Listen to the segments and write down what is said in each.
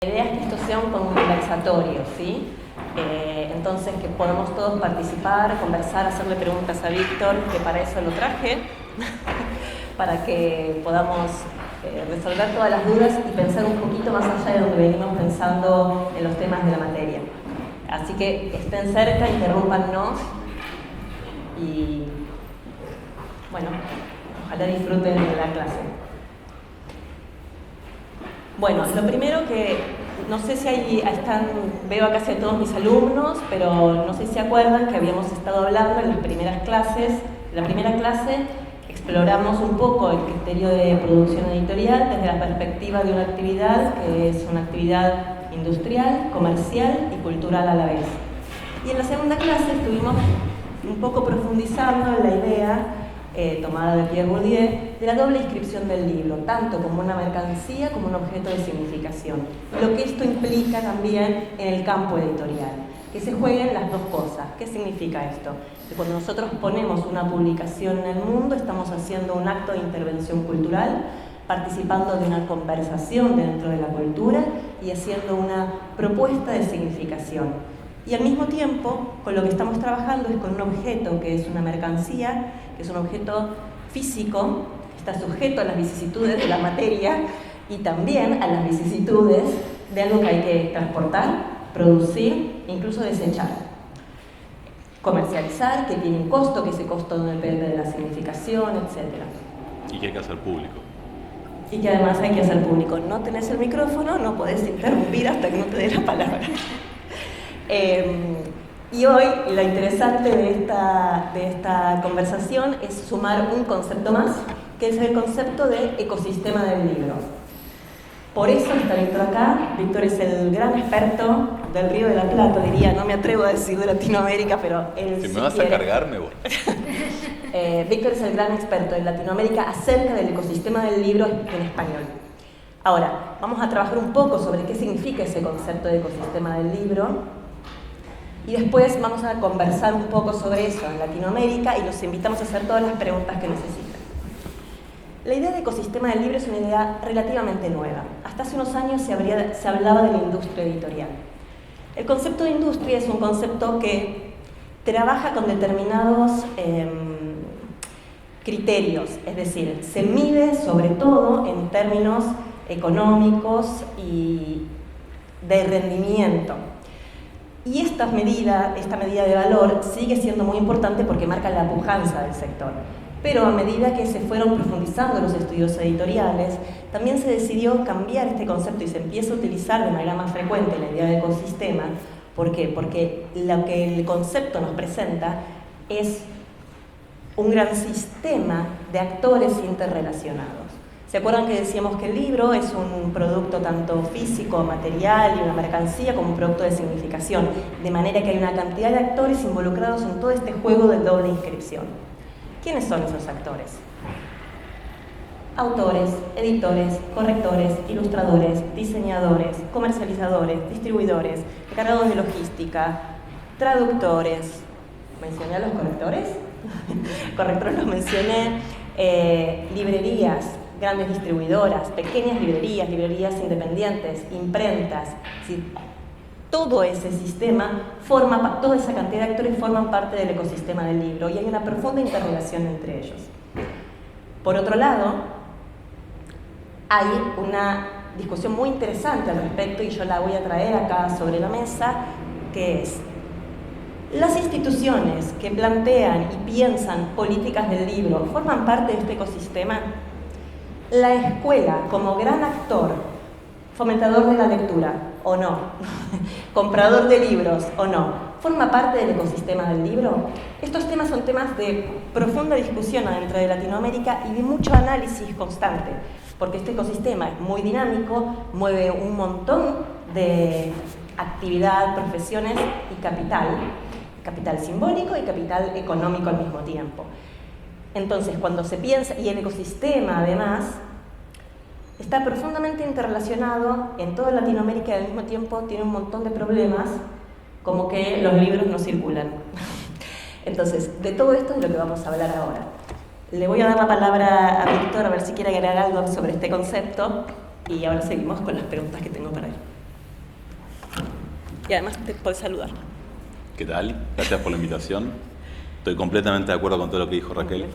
La idea es que esto sea un conversatorio, ¿sí? Entonces que podamos todos participar, conversar, hacerle preguntas a Víctor, que para eso lo traje, para que podamos resolver todas las dudas y pensar un poquito más allá de donde venimos pensando en los temas de la materia. Así que estén cerca, interrúmpanos y bueno, ojalá disfruten de la clase. Bueno, lo primero que, no sé si veo a casi a todos mis alumnos, pero no sé si se acuerdan que habíamos estado hablando en las primeras clases. En la primera clase exploramos un poco el criterio de producción editorial desde la perspectiva de una actividad que es una actividad industrial, comercial y cultural a la vez. Y en la segunda clase estuvimos un poco profundizando en la idea tomada de Pierre Bourdieu, de la doble inscripción del libro, tanto como una mercancía como un objeto de significación. Lo que esto implica también en el campo editorial, que se jueguen las dos cosas. ¿Qué significa esto? Que cuando nosotros ponemos una publicación en el mundo, estamos haciendo un acto de intervención cultural, participando de una conversación dentro de la cultura y haciendo una propuesta de significación. Y al mismo tiempo, con lo que estamos trabajando es con un objeto que es una mercancía, que es un objeto físico, está sujeto a las vicisitudes de la materia y también a las vicisitudes de algo que hay que transportar, producir e incluso desechar. Comercializar, que tiene un costo, que ese costo no depende de la significación, etc. Y que hay que hacer público. Y que además hay que hacer público. No tenés el micrófono, no podés interrumpir hasta que no te dé la palabra. Y hoy lo interesante de esta conversación es sumar un concepto más, que es el concepto de ecosistema del libro. Por eso está Víctor acá. Víctor es el gran experto del Río de la Plata, diría, no me atrevo a decir de Latinoamérica, pero él Si sí me vas quiere. a cargar, me voy. Víctor es el gran experto en Latinoamérica acerca del ecosistema del libro en español. Ahora, vamos a trabajar un poco sobre qué significa ese concepto de ecosistema del libro. Y después vamos a conversar un poco sobre eso en Latinoamérica y los invitamos a hacer todas las preguntas que necesiten. La idea de ecosistema del libro es una idea relativamente nueva. Hasta hace unos años se hablaba de la industria editorial. El concepto de industria es un concepto que trabaja con determinados criterios, es decir, se mide sobre todo en términos económicos y de rendimiento. Y esta medida de valor sigue siendo muy importante porque marca la pujanza del sector. Pero a medida que se fueron profundizando los estudios editoriales, también se decidió cambiar este concepto y se empieza a utilizar de manera más frecuente la idea de ecosistema. ¿Por qué? Porque lo que el concepto nos presenta es un gran sistema de actores interrelacionados. ¿Se acuerdan que decíamos que el libro es un producto tanto físico, material y una mercancía como un producto de significación? De manera que hay una cantidad de actores involucrados en todo este juego de doble inscripción. ¿Quiénes son esos actores? Autores, editores, correctores, ilustradores, diseñadores, comercializadores, distribuidores, encargados de logística, traductores. ¿Mencioné a los correctores? Correctores los mencioné. Librerías, grandes distribuidoras, pequeñas librerías independientes, imprentas. ¿Sí? Todo ese sistema toda esa cantidad de actores forman parte del ecosistema del libro y hay una profunda interrelación entre ellos. Por otro lado, hay una discusión muy interesante al respecto y yo la voy a traer acá sobre la mesa, que es: ¿las instituciones que plantean y piensan políticas del libro forman parte de este ecosistema? ¿La escuela, como gran actor, fomentador de la lectura o no, comprador de libros o no, forma parte del ecosistema del libro? Estos temas son temas de profunda discusión dentro de Latinoamérica y de mucho análisis constante, porque este ecosistema es muy dinámico, mueve un montón de actividad, profesiones y capital simbólico y capital económico al mismo tiempo. Entonces, cuando se piensa, y el ecosistema además está profundamente interrelacionado en toda Latinoamérica y al mismo tiempo tiene un montón de problemas, como que los libros no circulan. Entonces, de todo esto es lo que vamos a hablar ahora. Le voy a dar la palabra a Víctor a ver si quiere agregar algo sobre este concepto y ahora seguimos con las preguntas que tengo para él. y además te podés saludar. ¿Qué tal? Gracias por la invitación. Estoy completamente de acuerdo con todo lo que dijo Raquel.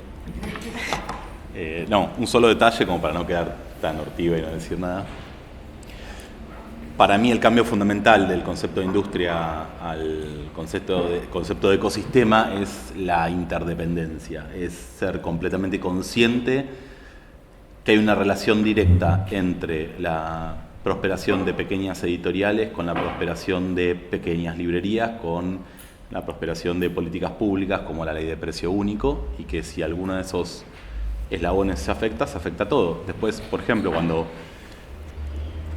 Un solo detalle como para no quedar tan hortiva y no decir nada. Para mí el cambio fundamental del concepto de industria al concepto de ecosistema es la interdependencia, es ser completamente consciente que hay una relación directa entre la prosperación de pequeñas editoriales con la prosperación de pequeñas librerías, con la prosperación de políticas públicas como la ley de precio único, y que si alguno de esos eslabones se afecta a todo. Después, por ejemplo, cuando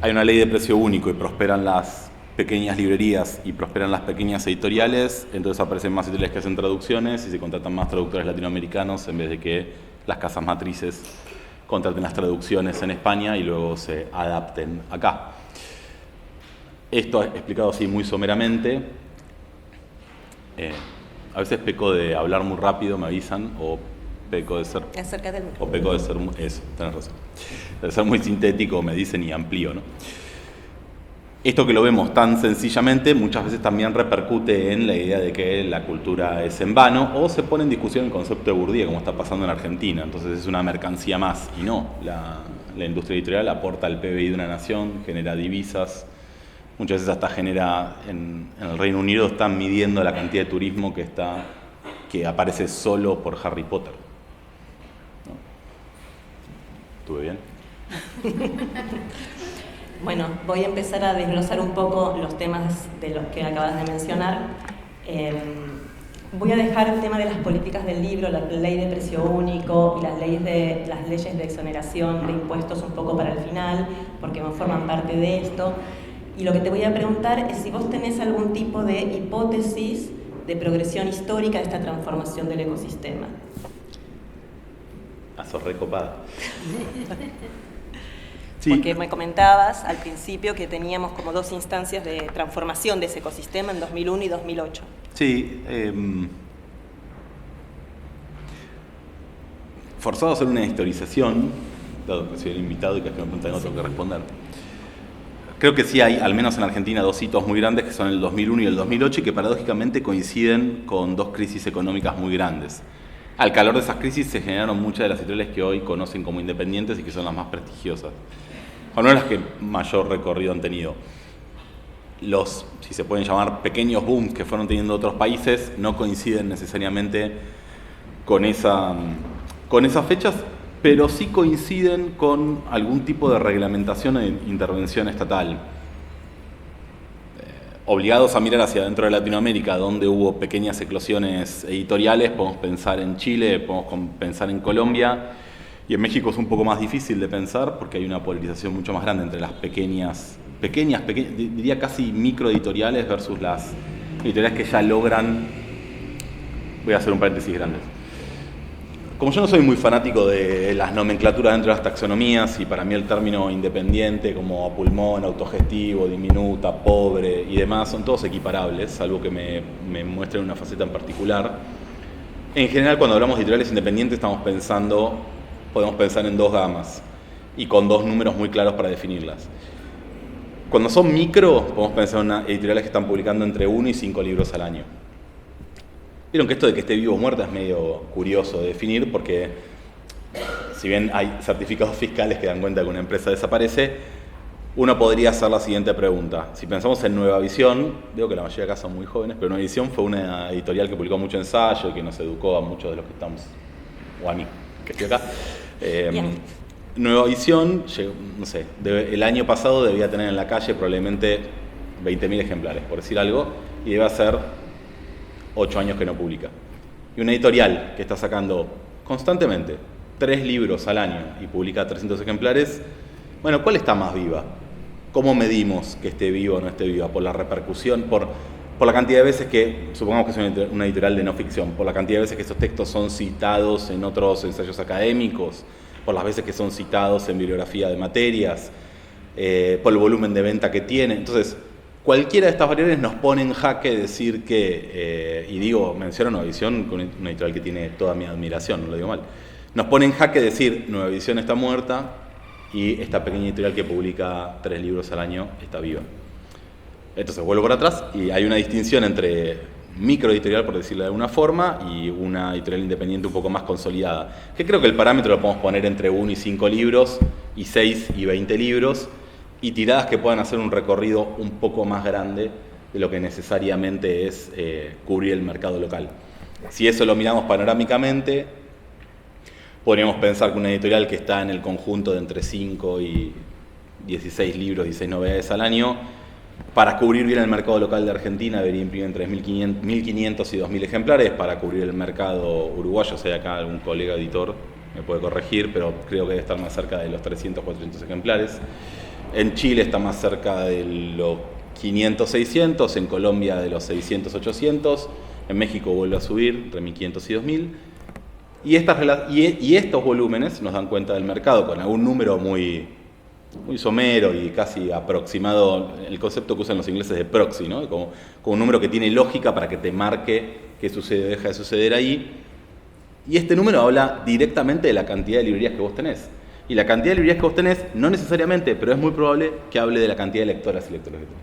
hay una ley de precio único y prosperan las pequeñas librerías y prosperan las pequeñas editoriales, entonces aparecen más editoriales que hacen traducciones y se contratan más traductores latinoamericanos en vez de que las casas matrices contraten las traducciones en España y luego se adapten acá. Esto explicado así muy someramente. A veces peco de hablar muy rápido, me avisan, o peco de ser... Acércate al micrófono. O peco de ser... Eso, tenés razón. De ser muy sintético, me dicen, y amplío, ¿no? Esto que lo vemos tan sencillamente muchas veces también repercute en la idea de que la cultura es en vano, o se pone en discusión el concepto de Bourdieu, como está pasando en Argentina. Entonces es una mercancía más, y no. La industria editorial aporta al PBI de una nación, genera divisas, muchas veces hasta genera, en el Reino Unido están midiendo la cantidad de turismo que aparece solo por Harry Potter. ¿No? ¿Estuve bien? Bueno, voy a empezar a desglosar un poco los temas de los que acabas de mencionar. Voy a dejar el tema de las políticas del libro, la ley de precio único y las leyes de exoneración de impuestos un poco para el final, porque no forman parte de esto. Y lo que te voy a preguntar es si vos tenés algún tipo de hipótesis de progresión histórica de esta transformación del ecosistema. Sos recopada. Sí. Porque me comentabas al principio que teníamos como dos instancias de transformación de ese ecosistema en 2001 y 2008. Sí. Forzado a hacer una historización, dado que soy el invitado y que me preguntan no tengo que responder. Creo que sí hay, al menos en Argentina, dos hitos muy grandes que son el 2001 y el 2008 y que paradójicamente coinciden con dos crisis económicas muy grandes. Al calor de esas crisis se generaron muchas de las editoriales que hoy conocen como independientes y que son las más prestigiosas. O no las que mayor recorrido han tenido. Los, si se pueden llamar, pequeños booms que fueron teniendo otros países no coinciden necesariamente con esas fechas, pero sí coinciden con algún tipo de reglamentación e intervención estatal. Obligados a mirar hacia dentro de Latinoamérica, donde hubo pequeñas eclosiones editoriales, podemos pensar en Chile, podemos pensar en Colombia, y en México es un poco más difícil de pensar porque hay una polarización mucho más grande entre las pequeñas, diría casi microeditoriales versus las editoriales que ya logran... Voy a hacer un paréntesis grande. Como yo no soy muy fanático de las nomenclaturas dentro de las taxonomías, y para mí el término independiente como a pulmón, autogestivo, diminuta, pobre y demás son todos equiparables, salvo que me muestren una faceta en particular. En general, cuando hablamos de editoriales independientes podemos pensar en dos gamas y con dos números muy claros para definirlas. Cuando son micro, podemos pensar en editoriales que están publicando entre 1 y 5 libros al año. Vieron que esto de que esté vivo o muerta es medio curioso de definir porque si bien hay certificados fiscales que dan cuenta de que una empresa desaparece, uno podría hacer la siguiente pregunta. Si pensamos en Nueva Visión, digo que la mayoría de acá son muy jóvenes, pero Nueva Visión fue una editorial que publicó mucho ensayo y que nos educó a muchos de los que estamos, o a mí, que estoy acá. Nueva Visión, no sé, el año pasado debía tener en la calle probablemente 20.000 ejemplares, por decir algo, y debe hacer 8 años que no publica. Y una editorial que está sacando constantemente 3 libros al año y publica 300 ejemplares, bueno, ¿cuál está más viva? ¿Cómo medimos que esté viva o no esté viva? Por la repercusión, por la cantidad de veces que, supongamos que es una editorial de no ficción, por la cantidad de veces que esos textos son citados en otros ensayos académicos, por las veces que son citados en bibliografía de materias, por el volumen de venta que tiene. Entonces, cualquiera de estas variables nos pone en jaque decir que, menciono Nueva Visión, una editorial que tiene toda mi admiración, no lo digo mal, nos pone en jaque decir Nueva Visión está muerta y esta pequeña editorial que publica 3 libros al año está viva. Entonces vuelvo para atrás y hay una distinción entre microeditorial, por decirlo de alguna forma, y una editorial independiente un poco más consolidada. Que creo que el parámetro lo podemos poner entre 1 y 5 libros, y 6 y 20 libros, y tiradas que puedan hacer un recorrido un poco más grande de lo que necesariamente es cubrir el mercado local. Si eso lo miramos panorámicamente, podríamos pensar que una editorial que está en el conjunto de entre 5 y 16 libros, 16 novedades al año, para cubrir bien el mercado local de Argentina debería imprimir entre 1.500 y 2.000 ejemplares. Para cubrir el mercado uruguayo, si hay acá algún colega editor me puede corregir, pero creo que debe estar más cerca de los 300, 400 ejemplares. En Chile está más cerca de los 500, 600, en Colombia de los 600, 800, en México vuelve a subir entre 1.500 y 2.000. Y estos volúmenes nos dan cuenta del mercado con algún número muy somero y casi aproximado, el concepto que usan los ingleses de proxy, ¿no? Como un número que tiene lógica para que te marque qué sucede o deja de suceder ahí. Y este número habla directamente de la cantidad de librerías que vos tenés. Y la cantidad de librerías que vos tenés, no necesariamente, pero es muy probable que hable de la cantidad de lectoras y lectores que tenés.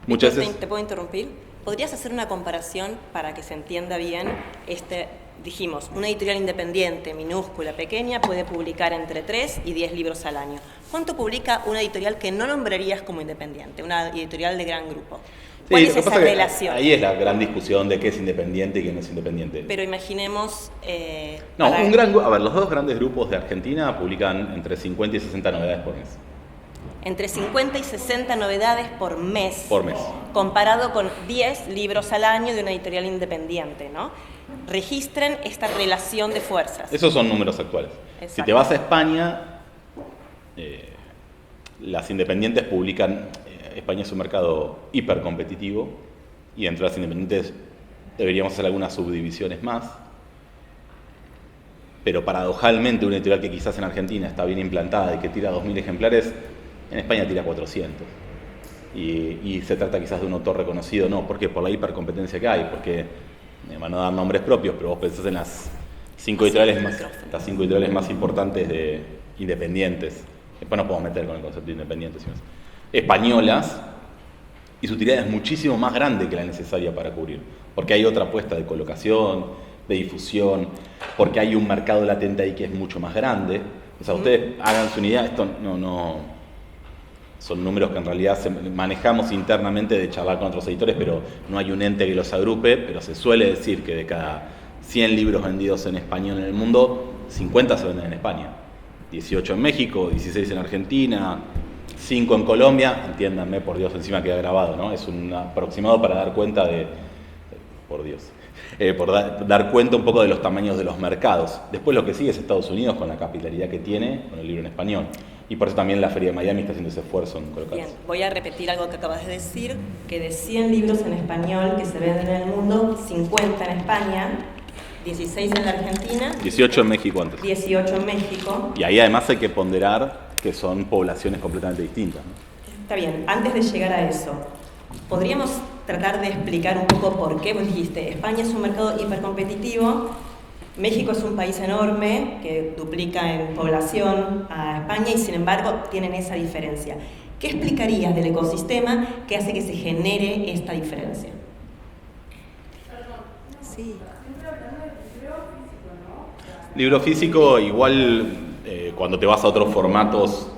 Muchas veces... ¿Te puedo interrumpir? ¿Podrías hacer una comparación para que se entienda bien? Dijimos, una editorial independiente, minúscula, pequeña, puede publicar entre 3 y 10 libros al año. ¿Cuánto publica una editorial que no nombrarías como independiente, una editorial de gran grupo? ¿Cuál es esa relación? Ahí es la gran discusión de qué es independiente y qué no es independiente. Pero imaginemos... los dos grandes grupos de Argentina publican entre 50 y 60 novedades por mes. Entre 50 y 60 novedades por mes. Por mes. Comparado con 10 libros al año de una editorial independiente, ¿no? Registren esta relación de fuerzas. Esos son números actuales. Exacto. Si te vas a España, las independientes publican... España es un mercado hipercompetitivo y entre las independientes deberíamos hacer algunas subdivisiones más, pero paradojalmente una editorial que quizás en Argentina está bien implantada y que tira 2.000 ejemplares, en España tira 400. Y se trata quizás de un autor reconocido, no, ¿por qué? Por la hipercompetencia que hay, porque me van a dar nombres propios, pero vos pensás en las 5 editoriales más importantes de independientes. Después nos podemos meter con el concepto de independientes. Españolas, y su tirada es muchísimo más grande que la necesaria para cubrir, porque hay otra apuesta de colocación, de difusión, porque hay un mercado latente ahí que es mucho más grande. O sea, ustedes háganse una idea, esto no son números que en realidad manejamos internamente de charlar con otros editores, pero no hay un ente que los agrupe, pero se suele decir que de cada 100 libros vendidos en español en el mundo, 50 se venden en España, 18 en México, 16 en Argentina, 5 en Colombia, entiéndanme, por Dios, encima queda grabado, ¿no? Es un aproximado para dar cuenta dar cuenta un poco de los tamaños de los mercados. Después lo que sigue es Estados Unidos con la capilaridad que tiene con el libro en español. Y por eso también la Feria de Miami está haciendo ese esfuerzo en colocarse. Bien, voy a repetir algo que acabas de decir, que de 100 libros en español que se venden en el mundo, 50 en España, 16 en la Argentina, 18 en México antes. 18 en México. Y ahí además hay que ponderar que son poblaciones completamente distintas, ¿no? Está bien, antes de llegar a eso, ¿podríamos tratar de explicar un poco por qué? Vos dijiste, España es un mercado hipercompetitivo, México es un país enorme que duplica en población a España y sin embargo tienen esa diferencia. ¿Qué explicarías del ecosistema que hace que se genere esta diferencia? Sí. Libro físico, igual cuando te vas a otros formatos,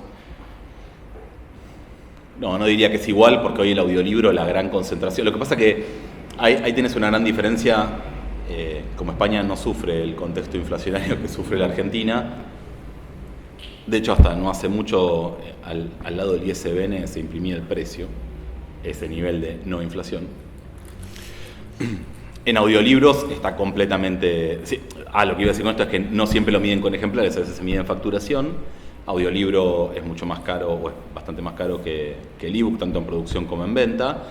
no diría que es igual, porque hoy el audiolibro, la gran concentración. Lo que pasa que ahí tienes una gran diferencia, como España no sufre el contexto inflacionario que sufre la Argentina. De hecho, hasta no hace mucho, al lado del ISBN se imprimía el precio, ese nivel de no inflación. En audiolibros está completamente... Sí, lo que iba a decir con esto es que no siempre lo miden con ejemplares, a veces se mide en facturación. Audiolibro es mucho más caro, o es bastante más caro que el ebook, tanto en producción como en venta.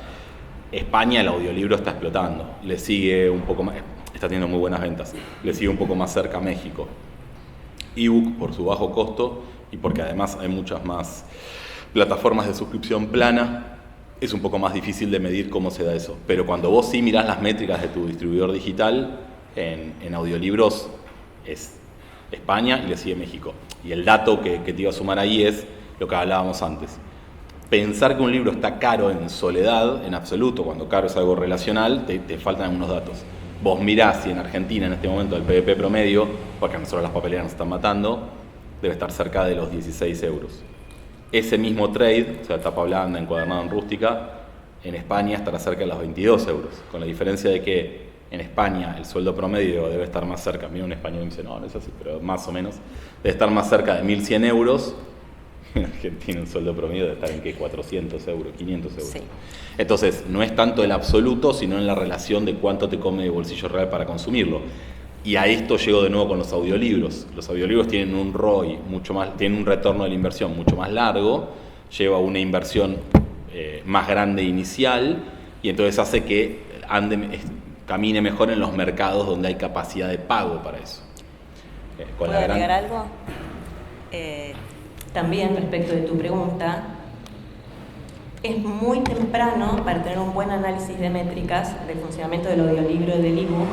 España, el audiolibro está explotando, le sigue un poco más, está teniendo muy buenas ventas, le sigue un poco más cerca México. Ebook por su bajo costo y porque además hay muchas más plataformas de suscripción plana, es un poco más difícil de medir cómo se da eso. Pero cuando vos sí mirás las métricas de tu distribuidor digital, en audiolibros es España y le sigue México. Y el dato que te iba a sumar ahí es lo que hablábamos antes. pensar que un libro está caro en soledad, en absoluto, cuando caro es algo relacional, te faltan algunos datos. Vos mirás si en Argentina en este momento el PVP promedio, porque a nosotros las papeleras nos están matando, debe estar cerca de los 16 euros. Ese mismo trade, o sea, tapa blanda, encuadernado en rústica, en España estará cerca de los 22 euros, con la diferencia de que en España el sueldo promedio debe estar más cerca, mira un español y me dice, no es así, pero más o menos, debe estar más cerca de 1.100 euros, en Argentina un sueldo promedio debe estar en ¿qué? 400 euros, 500 euros. Sí. Entonces, no es tanto el absoluto, sino en la relación de cuánto te come de bolsillo real para consumirlo. Y a esto llego de nuevo con los audiolibros. Los audiolibros tienen un ROI mucho más, tienen un retorno de la inversión mucho más largo, lleva una inversión más grande inicial y entonces hace que camine mejor en los mercados donde hay capacidad de pago para eso. ¿Puedo agregar algo? También respecto de tu pregunta, es muy temprano para tener un buen análisis de métricas del funcionamiento del audiolibro y del ebook,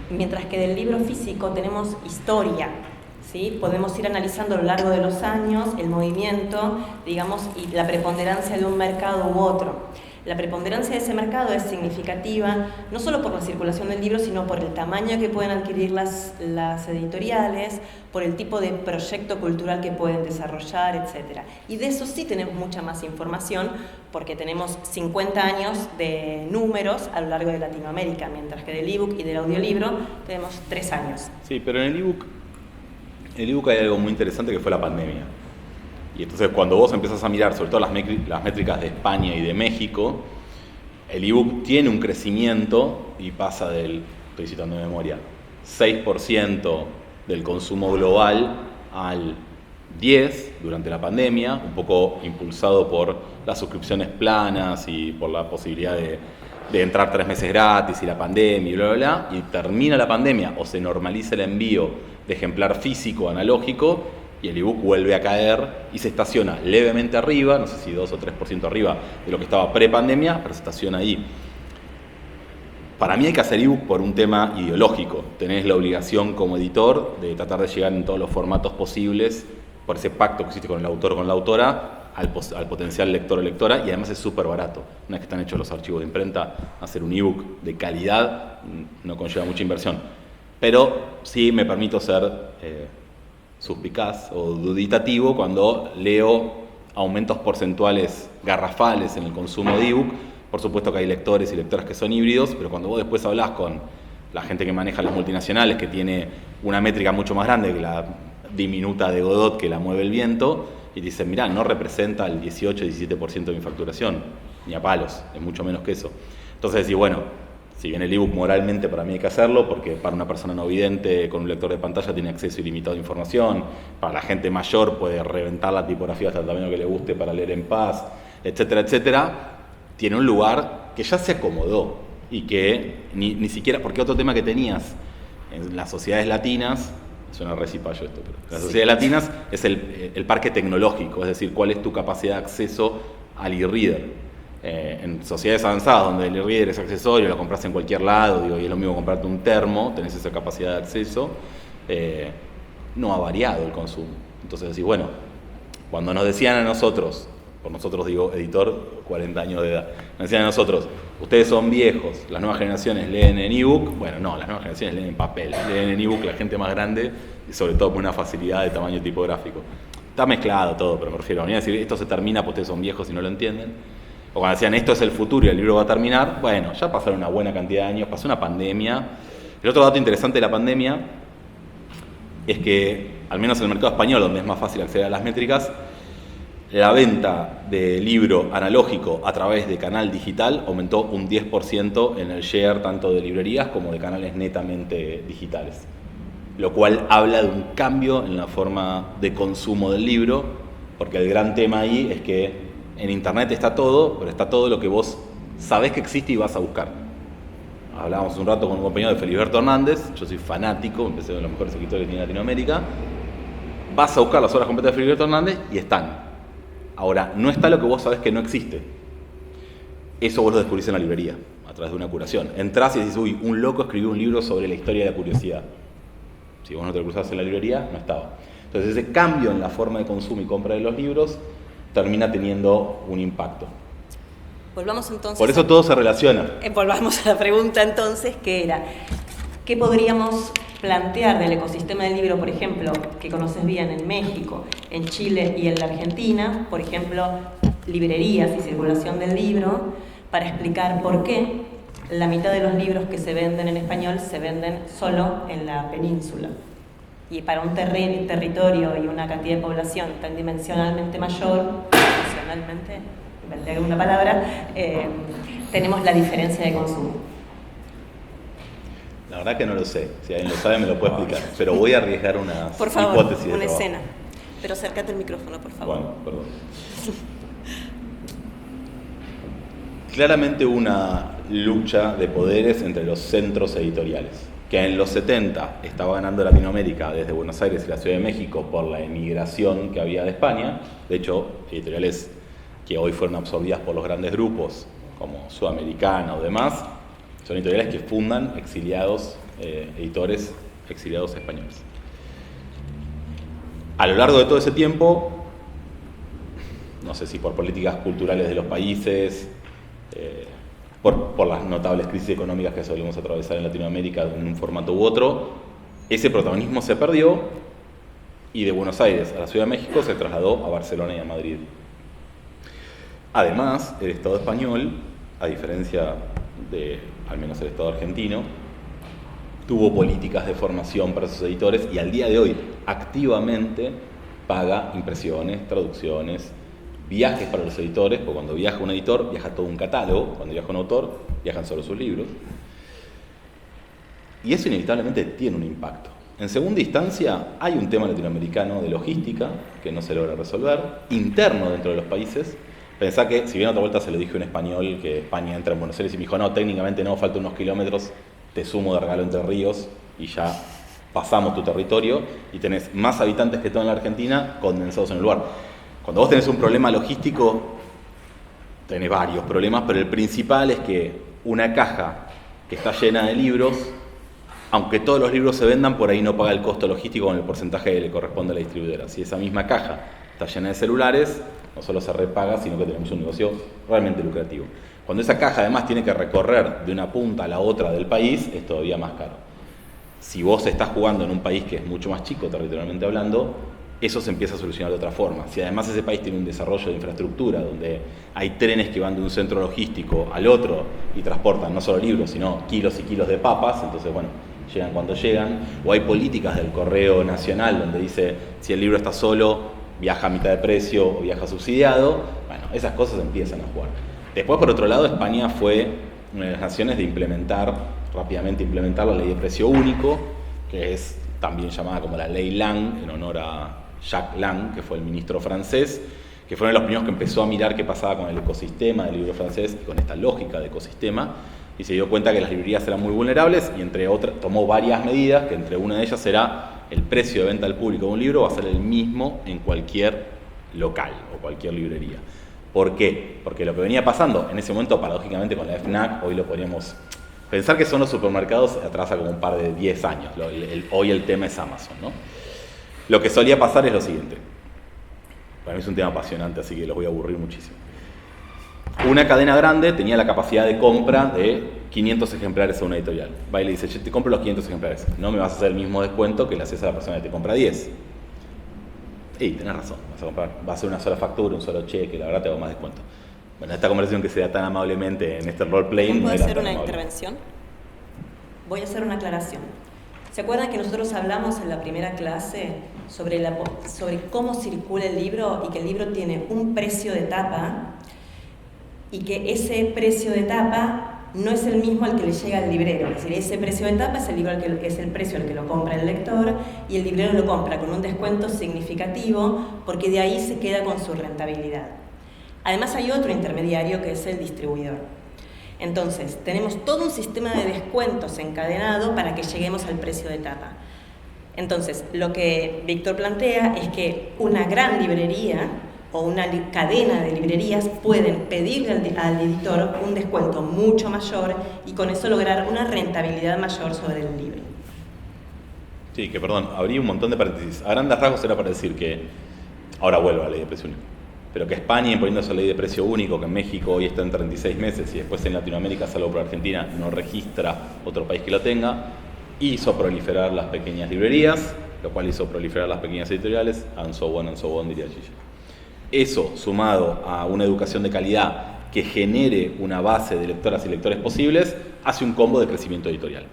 mientras que del libro físico tenemos historia, ¿sí? Podemos ir analizando a lo largo de los años el movimiento, digamos, y la preponderancia de un mercado u otro. La preponderancia de ese mercado es significativa, no solo por la circulación del libro, sino por el tamaño que pueden adquirir las editoriales, por el tipo de proyecto cultural que pueden desarrollar, etc. Y de eso sí tenemos mucha más información, porque tenemos 50 años de números a lo largo de Latinoamérica, mientras que del ebook y del audiolibro tenemos 3 años. Sí, pero en el ebook hay algo muy interesante que fue la pandemia. Y entonces cuando vos empezás a mirar sobre todo las métricas de España y de México, el ebook tiene un crecimiento y pasa del, estoy citando de memoria, 6% del consumo global al 10% durante la pandemia, un poco impulsado por las suscripciones planas y por la posibilidad de entrar 3 meses gratis y la pandemia y bla, bla, bla, y termina la pandemia o se normaliza el envío de ejemplar físico analógico y el ebook vuelve a caer y se estaciona levemente arriba, no sé si 2 o 3% arriba de lo que estaba pre-pandemia, pero se estaciona ahí. Para mí hay que hacer ebook por un tema ideológico. Tenés la obligación como editor de tratar de llegar en todos los formatos posibles por ese pacto que existe con el autor o con la autora al potencial lector o lectora, y además es súper barato. Una vez que están hechos los archivos de imprenta, hacer un ebook de calidad no conlleva mucha inversión. Pero sí me permito ser suspicaz o duditativo cuando leo aumentos porcentuales garrafales en el consumo de ebook. Por supuesto que hay lectores y lectoras que son híbridos, pero cuando vos después hablás con la gente que maneja las multinacionales, que tiene una métrica mucho más grande que la diminuta de Godot que la mueve el viento, y dicen, mirá, no representa el 18-17% de mi facturación, ni a palos, es mucho menos que eso. Entonces decís, bueno, si bien el ebook moralmente para mí hay que hacerlo, porque para una persona no vidente con un lector de pantalla tiene acceso ilimitado a información, para la gente mayor puede reventar la tipografía hasta el tamaño que le guste para leer en paz, etcétera, etcétera, tiene un lugar que ya se acomodó y que ni siquiera, porque otro tema que tenías en las sociedades latinas, suena recipallo esto, pero las sociedades latinas es el parque tecnológico, es decir, cuál es tu capacidad de acceso al e-reader. En sociedades avanzadas donde el e-reader es accesorio, lo compras en cualquier lado, digo, y es lo mismo comprarte un termo, tenés esa capacidad de acceso, no ha variado el consumo. Entonces decís, bueno, cuando nos decían a nosotros, por nosotros digo editor, 40 años de edad, nos decían a nosotros, ustedes son viejos, las nuevas generaciones leen en ebook, bueno, no, las nuevas generaciones leen en papel, leen en ebook la gente más grande y sobre todo con una facilidad de tamaño tipográfico. Está mezclado todo, pero me refiero a decir, esto se termina porque ustedes son viejos y no lo entienden. O cuando decían, esto es el futuro y el libro va a terminar, bueno, ya pasaron una buena cantidad de años, pasó una pandemia. El otro dato interesante de la pandemia es que, al menos en el mercado español, donde es más fácil acceder a las métricas, la venta de libro analógico a través de canal digital aumentó un 10% en el share tanto de librerías como de canales netamente digitales. Lo cual habla de un cambio en la forma de consumo del libro, porque el gran tema ahí es que en internet está todo, pero está todo lo que vos sabés que existe y vas a buscar. Hablábamos un rato con un compañero de Feliberto Hernández, yo soy fanático, empecé de los mejores escritores que tiene Latinoamérica. Vas a buscar las obras completas de Feliberto Hernández y están. Ahora, no está lo que vos sabés que no existe. Eso vos lo descubrís en la librería, a través de una curación. Entrás y decís, uy, un loco escribió un libro sobre la historia de la curiosidad. Si vos no te lo cruzás en la librería, no estaba. Entonces ese cambio en la forma de consumo y compra de los libros termina teniendo un impacto. Volvamos entonces. Por eso todo se relaciona. Volvamos a la pregunta entonces, que era, ¿qué podríamos plantear del ecosistema del libro, por ejemplo, que conoces bien en México, en Chile y en la Argentina, por ejemplo, librerías y circulación del libro, para explicar por qué la mitad de los libros que se venden en español se venden solo en la península? Y para un territorio y una cantidad de población tan dimensionalmente mayor, inventé alguna palabra, tenemos la diferencia de consumo. La verdad que no lo sé. Si alguien lo sabe me lo puede explicar. Pero voy a arriesgar una por favor, hipótesis de una trabajo. escena. Pero acércate el micrófono, por favor. Bueno, perdón. Claramente hubo una lucha de poderes entre los centros editoriales, que en los 70 estaba ganando Latinoamérica desde Buenos Aires y la Ciudad de México por la emigración que había de España. De hecho, editoriales que hoy fueron absorbidas por los grandes grupos, como Sudamericana o demás, son editoriales que fundan exiliados, editores exiliados españoles. A lo largo de todo ese tiempo, no sé si por políticas culturales de los países, por las notables crisis económicas que solemos atravesar en Latinoamérica en un formato u otro, ese protagonismo se perdió y de Buenos Aires a la Ciudad de México se trasladó a Barcelona y a Madrid. Además, el Estado español, a diferencia de al menos el Estado argentino, tuvo políticas de formación para sus editores y al día de hoy activamente paga impresiones, traducciones, viajes para los editores, porque cuando viaja un editor viaja todo un catálogo, cuando viaja un autor viajan solo sus libros. Y eso inevitablemente tiene un impacto. En segunda instancia, hay un tema latinoamericano de logística que no se logra resolver, interno dentro de los países. Pensá que, si bien otra vuelta se lo dije a un español, que España entra en Buenos Aires y me dijo, no, técnicamente no, faltan unos kilómetros, te sumo de regalo Entre Ríos y ya pasamos tu territorio y tenés más habitantes que todo en la Argentina condensados en el lugar. Cuando vos tenés un problema logístico, tenés varios problemas, pero el principal es que una caja que está llena de libros, aunque todos los libros se vendan, por ahí no paga el costo logístico con el porcentaje que le corresponde a la distribuidora. Si esa misma caja está llena de celulares, no solo se repaga, sino que tenemos un negocio realmente lucrativo. Cuando esa caja además tiene que recorrer de una punta a la otra del país, es todavía más caro. Si vos estás jugando en un país que es mucho más chico, territorialmente hablando, eso se empieza a solucionar de otra forma. Si además ese país tiene un desarrollo de infraestructura, donde hay trenes que van de un centro logístico al otro y transportan no solo libros, sino kilos y kilos de papas, entonces bueno, llegan cuando llegan. O hay políticas del correo nacional, donde dice, si el libro está solo, viaja a mitad de precio o viaja subsidiado. Bueno, esas cosas empiezan a jugar. Después, por otro lado, España fue una de las naciones de rápidamente implementar la ley de precio único, que es también llamada como la ley Lang, en honor a Jacques Lang, que fue el ministro francés, que fue uno de los primeros que empezó a mirar qué pasaba con el ecosistema del libro francés y con esta lógica de ecosistema, y se dio cuenta que las librerías eran muy vulnerables y entre otras tomó varias medidas, que entre una de ellas era el precio de venta al público de un libro va a ser el mismo en cualquier local o cualquier librería. ¿Por qué? Porque lo que venía pasando en ese momento, paradójicamente con la FNAC, hoy lo podríamos pensar que son los supermercados atrás a como un par de 10 años. Hoy el tema es Amazon, ¿no? Lo que solía pasar es lo siguiente. Para mí es un tema apasionante, así que los voy a aburrir muchísimo. Una cadena grande tenía la capacidad de compra de 500 ejemplares a una editorial. Va y le dice, yo te compro los 500 ejemplares. No me vas a hacer el mismo descuento que le haces a la persona que te compra 10. Y tenés razón, va a ser una sola factura, un solo cheque, la verdad te hago más descuento. Bueno, esta conversación que se da tan amablemente en este roleplaying... ¿Puedo hacer una intervención? Voy a hacer una aclaración. ¿Se acuerdan que nosotros hablamos en la primera clase sobre cómo circula el libro y que el libro tiene un precio de tapa y que ese precio de tapa no es el mismo al que le llega al librero? Es decir, ese precio de tapa es el precio al que lo compra el lector y el librero lo compra con un descuento significativo porque de ahí se queda con su rentabilidad. Además hay otro intermediario que es el distribuidor. Entonces, tenemos todo un sistema de descuentos encadenado para que lleguemos al precio de tapa. Entonces, lo que Víctor plantea es que una gran librería o una cadena de librerías pueden pedirle al editor un descuento mucho mayor y con eso lograr una rentabilidad mayor sobre el libro. Sí, que perdón, abrí un montón de paréntesis. A grandes rasgos era para decir que, ahora vuelvo a la ley de precio único. pero que España, imponiendo esa ley de precio único, que en México hoy está en 36 meses y después en Latinoamérica, salvo por Argentina, no registra otro país que lo tenga, hizo proliferar las pequeñas librerías, lo cual hizo proliferar las pequeñas editoriales, and so on, diría Gigi. Eso, sumado a una educación de calidad que genere una base de lectoras y lectores posibles, hace un combo de crecimiento editorial.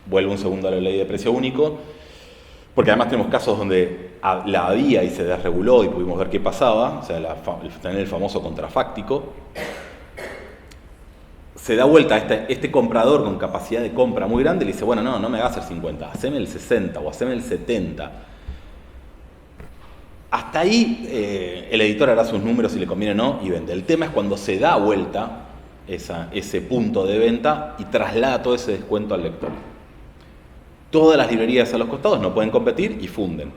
Vuelvo un segundo a la ley de precio único, porque además tenemos casos donde la había y se desreguló y pudimos ver qué pasaba, o sea, tener el famoso contrafáctico. Se da vuelta a este comprador con capacidad de compra muy grande y le dice, bueno, no me hagas el 50, haceme el 60 o haceme el 70. Hasta ahí el editor hará sus números si le conviene o no y vende. El tema es cuando se da vuelta ese punto de venta y traslada todo ese descuento al lector. Todas las librerías a los costados no pueden competir y funden.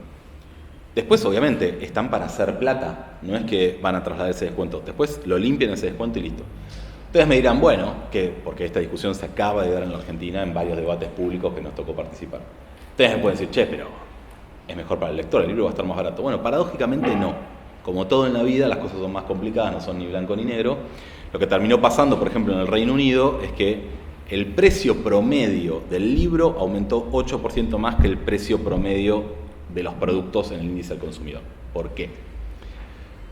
Después, obviamente, están para hacer plata, no es que van a trasladar ese descuento. Después lo limpian ese descuento y listo. Ustedes me dirán, bueno, porque esta discusión se acaba de dar en la Argentina en varios debates públicos que nos tocó participar. Ustedes me pueden decir, che, pero es mejor para el lector, el libro va a estar más barato. Bueno, paradójicamente no. Como todo en la vida, las cosas son más complicadas, no son ni blanco ni negro. Lo que terminó pasando, por ejemplo, en el Reino Unido, es que el precio promedio del libro aumentó 8% más que el precio promedio de los productos en el índice del consumidor. ¿Por qué?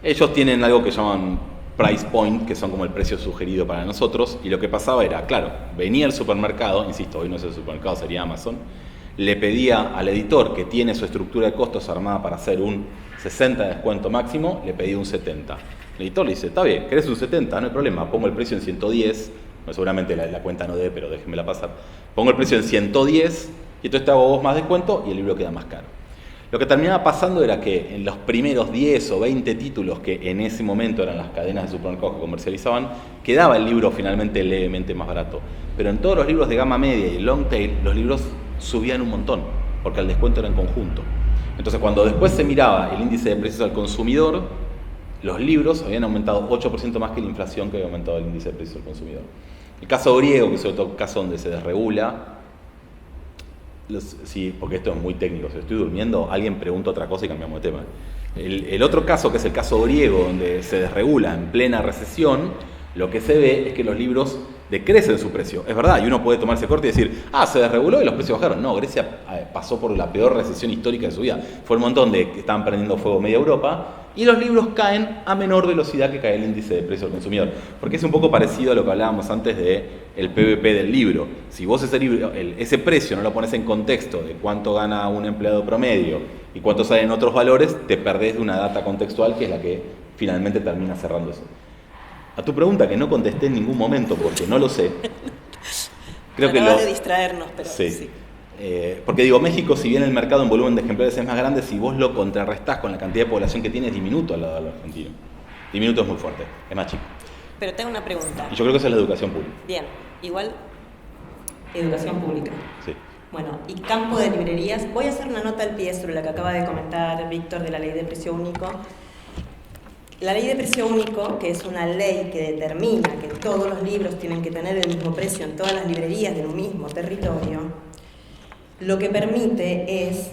Ellos tienen algo que llaman price point, que son como el precio sugerido para nosotros, y lo que pasaba era, claro, venía el supermercado, insisto, hoy no es el supermercado, sería Amazon, le pedía al editor que tiene su estructura de costos armada para hacer un 60 de descuento máximo, le pedía un 70. El editor le dice, está bien, ¿querés un 70? No hay problema, pongo el precio en 110, no, seguramente la cuenta no dé, pero déjenmela pasar. Pongo el precio en 110 y entonces te hago vos más descuento y el libro queda más caro. Lo que terminaba pasando era que en los primeros 10 o 20 títulos que en ese momento eran las cadenas de supermercados que comercializaban, quedaba el libro finalmente levemente más barato. Pero en todos los libros de gama media y long tail, los libros subían un montón, porque el descuento era en conjunto. Entonces cuando después se miraba el índice de precios al consumidor, los libros habían aumentado 8% más que la inflación que había aumentado el índice de precios al consumidor. El caso griego, que es otro caso donde se desregula, sí, porque esto es muy técnico, si estoy durmiendo, alguien pregunta otra cosa y cambiamos de tema. El otro caso, que es el caso griego, donde se desregula en plena recesión, lo que se ve es que los libros decrecen su precio. Es verdad, y uno puede tomarse corte y decir, se desreguló y los precios bajaron. No, Grecia pasó por la peor recesión histórica de su vida. Fue un montón de que estaban prendiendo fuego media Europa, y los libros caen a menor velocidad que cae el índice de precio al consumidor. Porque es un poco parecido a lo que hablábamos antes del PVP del libro. Si vos ese precio no lo pones en contexto de cuánto gana un empleado promedio y cuánto salen otros valores, te perdés de una data contextual que es la que finalmente termina cerrando eso. A tu pregunta, que no contesté en ningún momento porque no lo sé. Creo que de distraernos, pero sí. Porque digo, México, si bien el mercado en volumen de ejemplares es más grande, si vos lo contrarrestás con la cantidad de población que tiene, es diminuto al lado del argentino. Diminuto es muy fuerte, es más chico. Pero tengo una pregunta. Y yo creo que esa es la educación pública. Bien, igual. Educación pública. Sí. Bueno, y campo de librerías. Voy a hacer una nota al pie sobre la que acaba de comentar Víctor de la ley de precio único. La ley de precio único, que es una ley que determina que todos los libros tienen que tener el mismo precio en todas las librerías de un mismo territorio, lo que permite es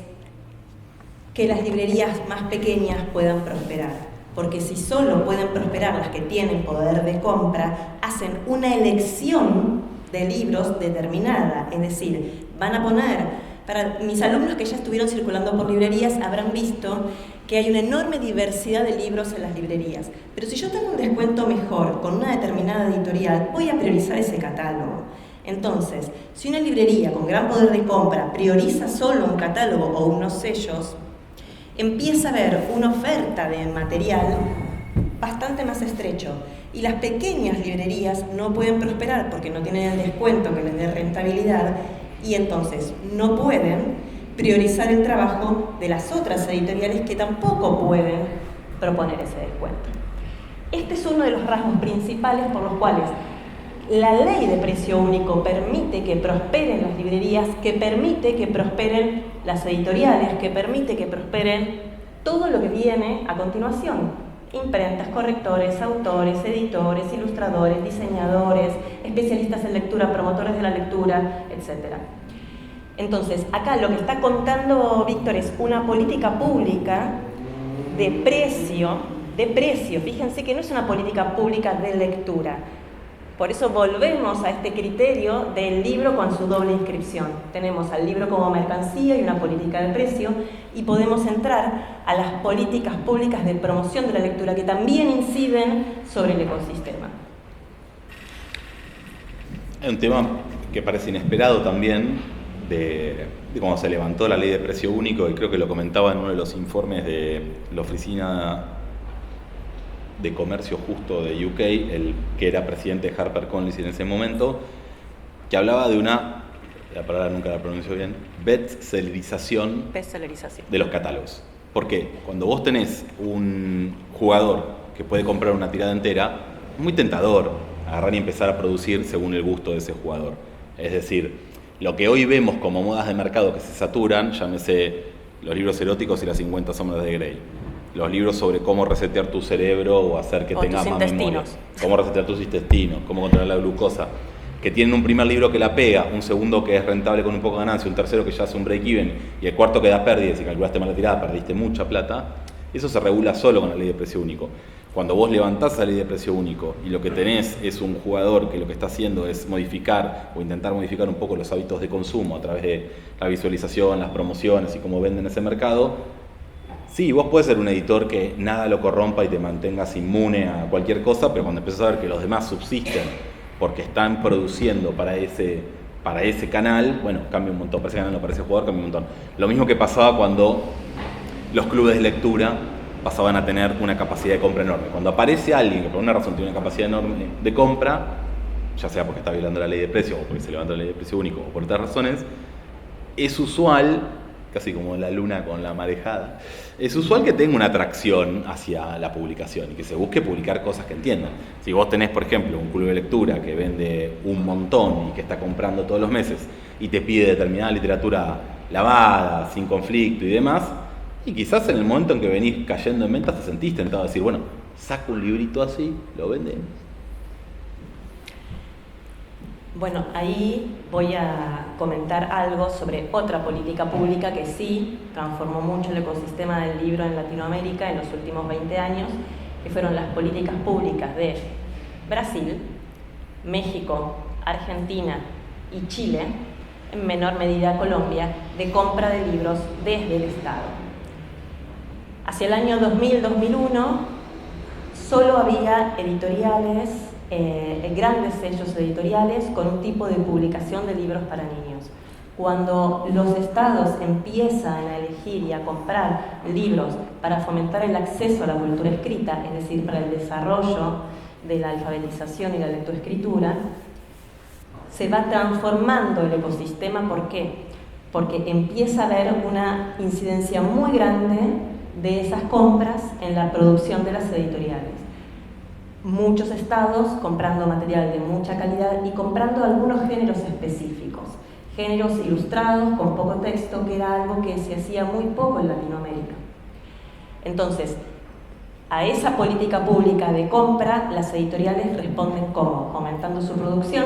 que las librerías más pequeñas puedan prosperar. Porque si solo pueden prosperar las que tienen poder de compra, hacen una elección de libros determinada. Es decir, van a poner, para mis alumnos que ya estuvieron circulando por librerías, habrán visto que hay una enorme diversidad de libros en las librerías. Pero si yo tengo un descuento mejor con una determinada editorial, voy a priorizar ese catálogo. Entonces, si una librería con gran poder de compra prioriza solo un catálogo o unos sellos, empieza a haber una oferta de material bastante más estrecho. Y las pequeñas librerías no pueden prosperar porque no tienen el descuento que les dé rentabilidad y entonces no pueden priorizar el trabajo de las otras editoriales que tampoco pueden proponer ese descuento. Este es uno de los rasgos principales por los cuales la ley de precio único permite que prosperen las librerías, que permite que prosperen las editoriales, que permite que prosperen todo lo que viene a continuación. Imprentas, correctores, autores, editores, ilustradores, diseñadores, especialistas en lectura, promotores de la lectura, etc. Entonces, acá lo que está contando Víctor es una política pública de precio de precio. Fíjense que no es una política pública de lectura. Por eso volvemos a este criterio del libro con su doble inscripción. Tenemos al libro como mercancía y una política de precio, y podemos entrar a las políticas públicas de promoción de la lectura que también inciden sobre el ecosistema. Hay un tema que parece inesperado también de cuando se levantó la ley de precio único, y creo que lo comentaba en uno de los informes de la Oficina de Comercio Justo de UK, el que era presidente de HarperCollins en ese momento, que hablaba de una, la palabra nunca la pronuncio bien, bestsellerización de los catálogos. Porque cuando vos tenés un jugador que puede comprar una tirada entera, es muy tentador agarrar y empezar a producir según el gusto de ese jugador. Es decir, lo que hoy vemos como modas de mercado que se saturan, llámese los libros eróticos y las 50 sombras de Grey, los libros sobre cómo resetear tu cerebro o hacer que tengas más memoria, cómo resetear tus intestinos, cómo controlar la glucosa, que tienen un primer libro que la pega, un segundo que es rentable con un poco de ganancia, un tercero que ya hace un break-even y el cuarto que da pérdidas, y calculaste mal la tirada, perdiste mucha plata. Eso se regula solo con la ley de precio único. Cuando vos levantás la ley de precio único y lo que tenés es un jugador que lo que está haciendo es modificar o intentar modificar un poco los hábitos de consumo a través de la visualización, las promociones y cómo venden ese mercado, sí, vos puedes ser un editor que nada lo corrompa y te mantengas inmune a cualquier cosa, pero cuando empiezas a ver que los demás subsisten porque están produciendo para ese canal, bueno, cambia un montón, para ese canal no, para ese jugador cambia un montón. Lo mismo que pasaba cuando los clubes de lectura pasaban a tener una capacidad de compra enorme. Cuando aparece alguien que por una razón tiene una capacidad enorme de compra, ya sea porque está violando la ley de precio o porque se levanta la ley de precio único o por otras razones, es usual, casi como la luna con la marejada, es usual que tenga una atracción hacia la publicación y que se busque publicar cosas que entiendan. Si vos tenés, por ejemplo, un club de lectura que vende un montón y que está comprando todos los meses y te pide determinada literatura lavada, sin conflicto y demás, y quizás en el momento en que venís cayendo en ventas te sentís tentado a decir, bueno, saco un librito así, lo vendemos. Bueno, ahí voy a comentar algo sobre otra política pública que sí transformó mucho el ecosistema del libro en Latinoamérica en los últimos 20 años, que fueron las políticas públicas de Brasil, México, Argentina y Chile, en menor medida Colombia, de compra de libros desde el Estado. Hacia el año 2000-2001 solo había editoriales, grandes sellos editoriales con un tipo de publicación de libros para niños. Cuando los estados empiezan a elegir y a comprar libros para fomentar el acceso a la cultura escrita, es decir, para el desarrollo de la alfabetización y la lectoescritura, se va transformando el ecosistema. ¿Por qué? Porque empieza a haber una incidencia muy grande de esas compras en la producción de las editoriales. Muchos estados comprando material de mucha calidad y comprando algunos géneros específicos, géneros ilustrados con poco texto, que era algo que se hacía muy poco en Latinoamérica. Entonces, a esa política pública de compra, las editoriales responden ¿cómo? Aumentando su producción,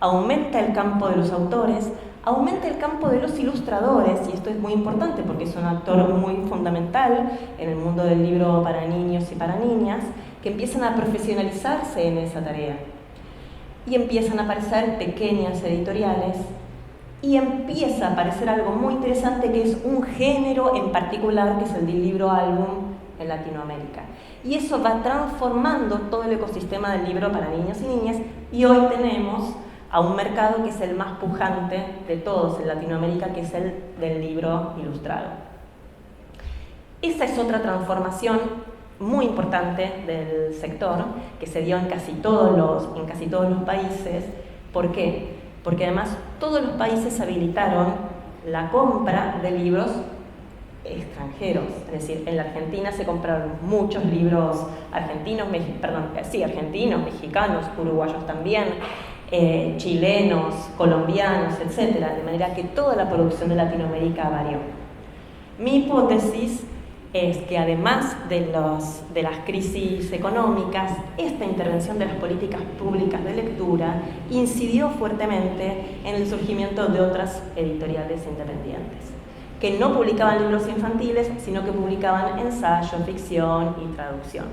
aumenta el campo de los autores, aumenta el campo de los ilustradores, y esto es muy importante porque es un actor muy fundamental en el mundo del libro para niños y para niñas, que empiezan a profesionalizarse en esa tarea. Y empiezan a aparecer pequeñas editoriales, y empieza a aparecer algo muy interesante que es un género en particular, que es el del libro álbum en Latinoamérica. Y eso va transformando todo el ecosistema del libro para niños y niñas, y hoy tenemos a un mercado que es el más pujante de todos en Latinoamérica, que es el del libro ilustrado. Esa es otra transformación muy importante del sector, que se dio en casi todos los países. ¿Por qué? Porque además todos los países habilitaron la compra de libros extranjeros. Es decir, en la Argentina se compraron muchos libros argentinos, mexicanos, uruguayos también, chilenos, colombianos, etcétera, de manera que toda la producción de Latinoamérica varió. Mi hipótesis es que además de las crisis económicas, esta intervención de las políticas públicas de lectura incidió fuertemente en el surgimiento de otras editoriales independientes. que no publicaban libros infantiles, sino que publicaban ensayo, ficción y traducción.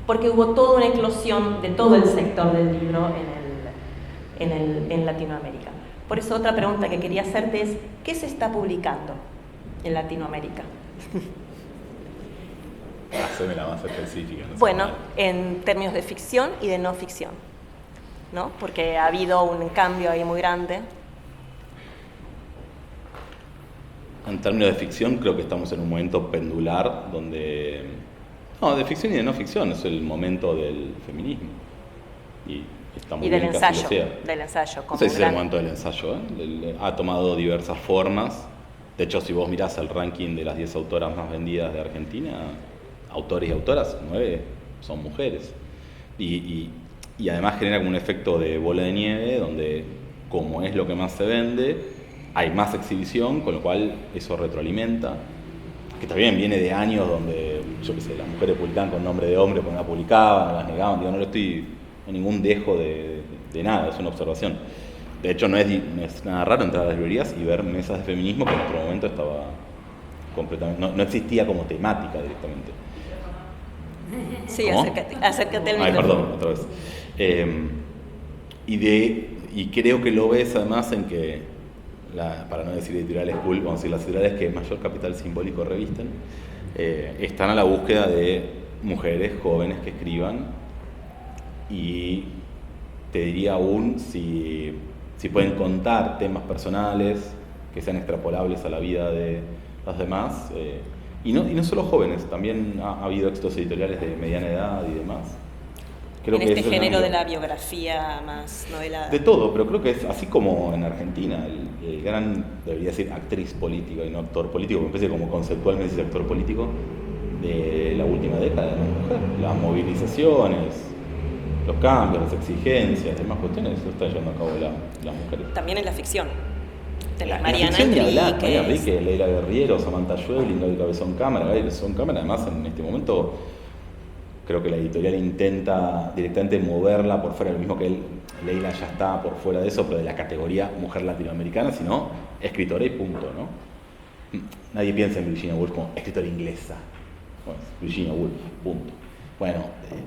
Porque hubo toda una eclosión de todo el sector del libro en Latinoamérica. Por eso otra pregunta que quería hacerte es, ¿qué se está publicando en Latinoamérica? Haceme la más específica. No sé Bueno, nada. en términos de ficción y de no ficción, ¿no? Porque ha habido un cambio ahí muy grande. En términos de ficción, creo que estamos en un momento pendular donde... No, de ficción y de no ficción, es el momento del feminismo. Y está muy Y del bien que así ensayo, lo sea. del ensayo. No Como sé si es el gran- momento del ensayo, ¿eh? Ha tomado diversas formas. De hecho, si vos mirás el ranking de las 10 autoras más vendidas de Argentina, autores y autoras, 9 son mujeres. Y además genera como un efecto de bola de nieve, donde como es lo que más se vende, hay más exhibición, con lo cual eso retroalimenta. Que también viene de años donde, yo qué sé, las mujeres publicaban con nombre de hombre, porque no la publicaban, no las negaban. Digo, no estoy en ningún dejo de nada, es una observación. De hecho, no es nada raro entrar a las librerías y ver mesas de feminismo que en otro momento estaba completamente... No existía como temática directamente. Sí, ¿Cómo? acércate al Ay, micrófono. perdón, otra vez. Y creo que lo ves además en que, para no decir editoriales cool, vamos a decir las editoriales que mayor capital simbólico revisten, están a la búsqueda de mujeres jóvenes que escriban, y te diría aún si pueden contar temas personales que sean extrapolables a la vida de los demás, y no solo jóvenes, también ha habido éxitos editoriales de mediana edad y demás. Creo En que este ese es género el- de la biografía más novelada. De todo, pero creo que es así como en Argentina, el gran, debería decir actriz política y no actor político, me parece como conceptualmente es actor político de la última década de la mujer. Las movilizaciones, los cambios, las exigencias, demás cuestiones, eso está llevando a cabo las mujeres. También en la ficción. De La Mariana ficción ni hablar, Mariana Enríquez. Enríquez, Leila Guerriero, Samantha Schweblin, Gaby Cabezón Cámara. Gaby Cabezón Cámara, además en este momento creo que la editorial intenta directamente moverla por fuera, lo mismo que Leila ya está por fuera de eso, pero de la categoría mujer latinoamericana, sino escritora y punto, ¿no? Nadie piensa en Virginia Woolf como escritora inglesa. Bueno, Virginia Woolf, punto. Bueno,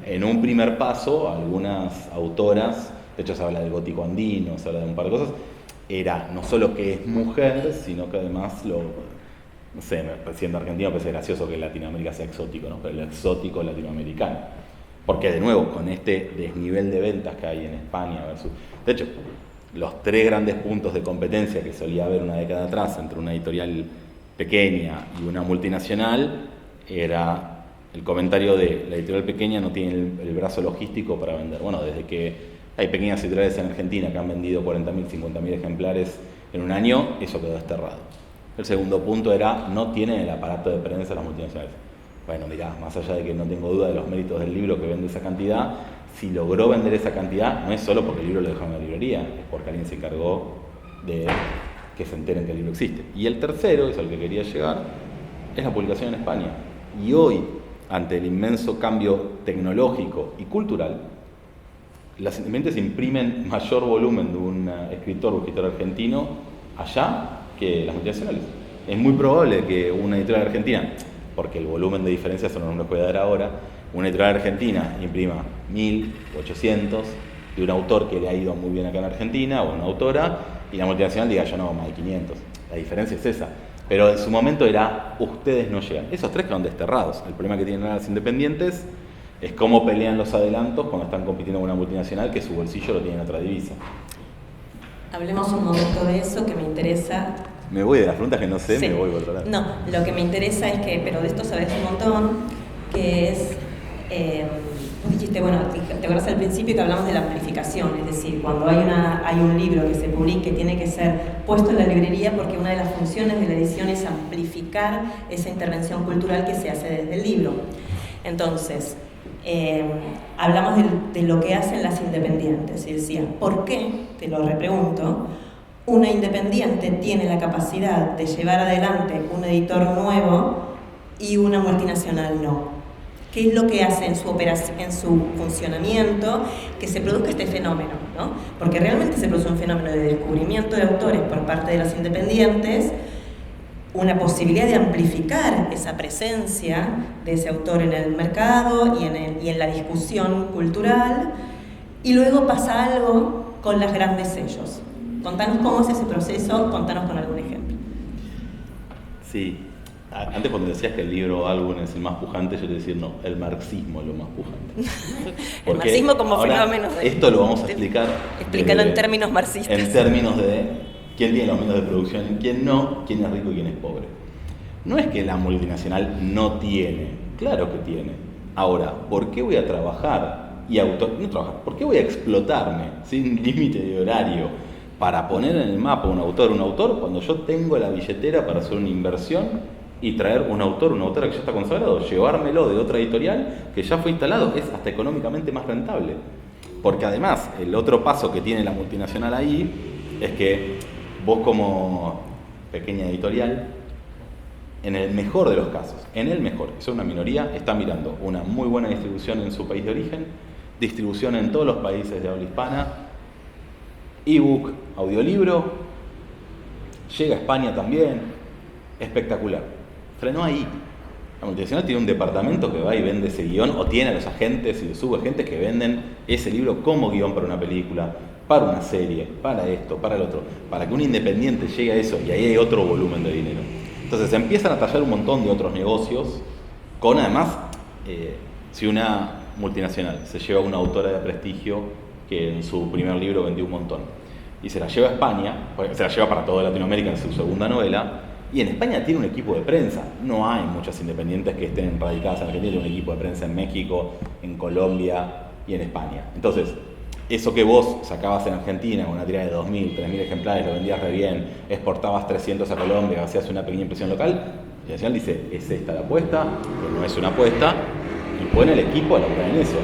en un primer paso, algunas autoras, de hecho se habla del gótico andino, se habla de un par de cosas, era no solo que es mujer, sino que además no sé, siendo argentino me parece gracioso que Latinoamérica sea exótico, ¿no? Pero el exótico latinoamericano. Porque de nuevo, con este desnivel de ventas que hay en España versus... De hecho, los 3 grandes puntos de competencia que solía haber una década atrás entre una editorial pequeña y una multinacional, era el comentario de la editorial pequeña no tiene el brazo logístico para vender. Bueno, desde que hay pequeñas editoriales en Argentina que han vendido 40.000, 50.000 ejemplares en un año, eso quedó desterrado. El segundo punto era, no tienen el aparato de prensa las multinacionales. Bueno, mirá, más allá de que no tengo duda de los méritos del libro que vende esa cantidad, si logró vender esa cantidad, no es solo porque el libro lo dejó en la librería, es porque alguien se encargó de que se enteren que el libro existe. Y el tercero, es al que quería llegar, es la publicación en España. Y hoy, ante el inmenso cambio tecnológico y cultural, las independientes imprimen mayor volumen de un escritor o escritor argentino allá que las multinacionales. Es muy probable que una editorial argentina, porque el volumen de diferencia eso no nos puede dar ahora, una editorial argentina imprima 1.000, 800 de un autor que le ha ido muy bien acá en Argentina, o una autora, y la multinacional diga yo no, más de 500. La diferencia es esa. Pero en su momento era, ustedes no llegan. Esos 3 quedan desterrados. El problema que tienen ahora las independientes es cómo pelean los adelantos cuando están compitiendo con una multinacional que su bolsillo lo tiene en otra divisa. Hablemos un momento de eso que me interesa. Me voy de las preguntas que no sé, Sí. me voy por otro lado. No, lo que me interesa es que, pero de esto sabes un montón, que es, vos dijiste, bueno, te acuerdas al principio que hablamos de la amplificación, es decir, cuando hay un libro que se publique, tiene que ser puesto en la librería porque una de las funciones de la edición es amplificar esa intervención cultural que se hace desde el libro. Entonces, hablamos de lo que hacen las independientes y decía, ¿por qué? Te lo repregunto. Una independiente tiene la capacidad de llevar adelante un editor nuevo y una multinacional no. ¿Qué es lo que hace en su operación, en su funcionamiento, que se produzca este fenómeno, ¿no? Porque realmente se produce un fenómeno de descubrimiento de autores por parte de las independientes una posibilidad de amplificar esa presencia de ese autor en el mercado y en la discusión cultural, y luego pasa algo con los grandes sellos. Contanos cómo es ese proceso, contanos con algún ejemplo. Sí, antes cuando decías que el libro o álbum es el más pujante, yo te decía, no, el marxismo es lo más pujante. El marxismo como fenómeno. Esto lo vamos a explicar. Explícalo en términos marxistas. En términos de quién tiene los medios de producción y quién no, quién es rico y quién es pobre. No es que la multinacional no tiene, claro que tiene. Ahora, ¿por qué voy a trabajar ¿por qué voy a explotarme sin límite de horario para poner en el mapa un autor, cuando yo tengo la billetera para hacer una inversión y traer una autora que ya está consagrado, llevármelo de otra editorial que ya fue instalado? Es hasta económicamente más rentable. Porque además, el otro paso que tiene la multinacional ahí es que vos como pequeña editorial, en el mejor de los casos, es una minoría, está mirando una muy buena distribución en su país de origen, distribución en todos los países de habla hispana, ebook, audiolibro, llega a España también, espectacular. Frenó ahí. La multinacional tiene un departamento que va y vende ese guión, o tiene a los agentes y los subagentes que venden ese libro como guión para una película, para una serie, para esto, para el otro, para que un independiente llegue a eso, y ahí hay otro volumen de dinero. Entonces empiezan a tallar un montón de otros negocios, con además, si una multinacional se lleva a una autora de prestigio que en su primer libro vendió un montón, y se la lleva a España, se la lleva para toda Latinoamérica en su segunda novela, y en España tiene un equipo de prensa. No hay muchas independientes que estén radicadas en Argentina, tiene un equipo de prensa en México, en Colombia y en España. Entonces, eso que vos sacabas en Argentina con una tirada de 2.000, 3.000 ejemplares, lo vendías re bien, exportabas 300 a Colombia, hacías una pequeña impresión local, y al final dice, ¿es esta la apuesta? Que no es una apuesta, y pone el equipo a laburar en eso.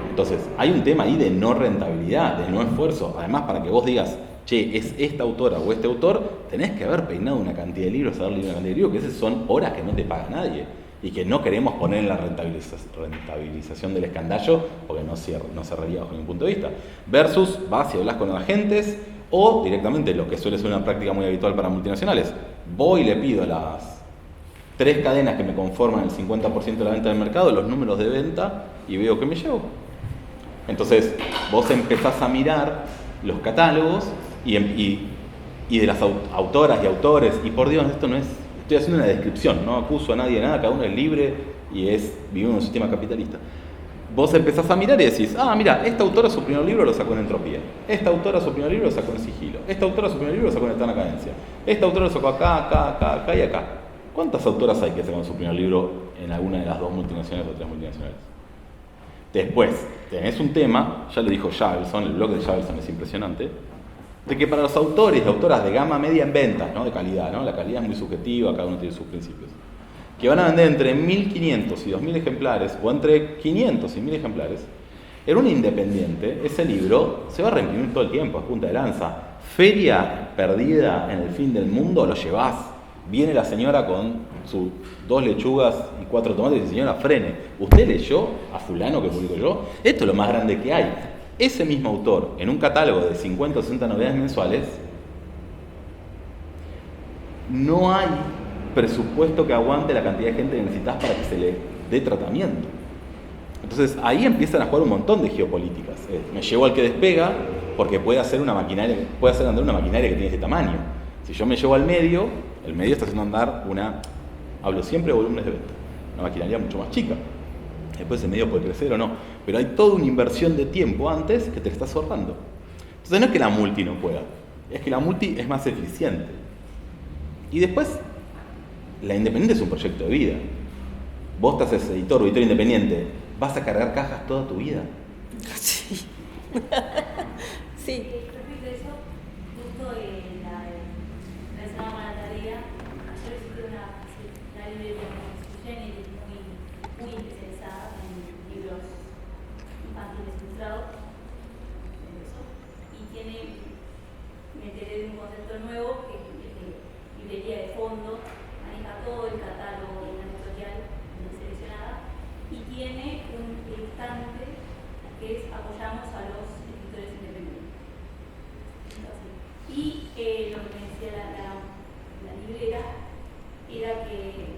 Entonces, hay un tema ahí de no rentabilidad, de no esfuerzo. Además, para que vos digas, che, es esta autora o este autor, tenés que haber peinado una cantidad de libros, haber leído una cantidad de libros, que esas son horas que no te paga nadie y que no queremos poner en la rentabilización del escandallo, porque no cerraría bajo mi punto de vista. Versus, vas y hablas con agentes, o directamente, lo que suele ser una práctica muy habitual para multinacionales, voy y le pido a las 3 cadenas que me conforman el 50% de la venta del mercado, los números de venta, y veo que me llevo. Entonces, vos empezás a mirar los catálogos y de las autoras y autores, y por Dios, esto no es, estoy haciendo una descripción, no acuso a nadie de nada, cada uno es libre y vivimos en un sistema capitalista. Vos empezás a mirar y decís, mira, esta autora su primer libro lo sacó en Entropía, esta autora su primer libro lo sacó en Sigilo, esta autora su primer libro lo sacó en Eterna Cadencia, esta autora lo sacó acá y acá. ¿Cuántas autoras hay que sacan su primer libro en alguna de las 2 multinacionales o 3 multinacionales? Después, tenés un tema, ya lo dijo Javelson, el blog de Javelson es impresionante, de que para los autores y autoras de gama media en ventas, ¿no? De calidad, ¿no? La calidad es muy subjetiva, cada uno tiene sus principios, que van a vender entre 1.500 y 2.000 ejemplares, o entre 500 y 1.000 ejemplares, en un independiente, ese libro se va a reimprimir todo el tiempo, a punta de lanza. Feria perdida en el fin del mundo, lo llevás. Viene la señora con sus 2 lechugas y 4 tomates y dice, señora, frene. ¿Usted leyó a fulano que publico yo? Esto es lo más grande que hay. Ese mismo autor, en un catálogo de 50 o 60 novedades mensuales, no hay presupuesto que aguante la cantidad de gente que necesitas para que se le dé tratamiento. Entonces ahí empiezan a jugar un montón de geopolíticas. Me llevo al que despega porque puede hacer andar una maquinaria que tiene ese tamaño. Si yo me llevo al medio, el medio está haciendo andar hablo siempre de volúmenes de venta, una maquinaria mucho más chica. Después el medio puede crecer o no, pero hay toda una inversión de tiempo antes que te estás ahorrando. Entonces no es que la multi no pueda, es que la multi es más eficiente. Y después, la independiente es un proyecto de vida. Vos te haces editor o editor independiente, vas a cargar cajas toda tu vida. Sí. Sí. Respecto a eso, justo realizaba una tarea. Ayer visité una librería muy especializada en libros infantiles ilustrados, y me enteré de un concepto nuevo que es librería de fondo, maneja todo el catálogo de una editorial seleccionada y tiene un instante que es apoyamos a los escritores independientes. Entonces, y lo que me decía la librera era que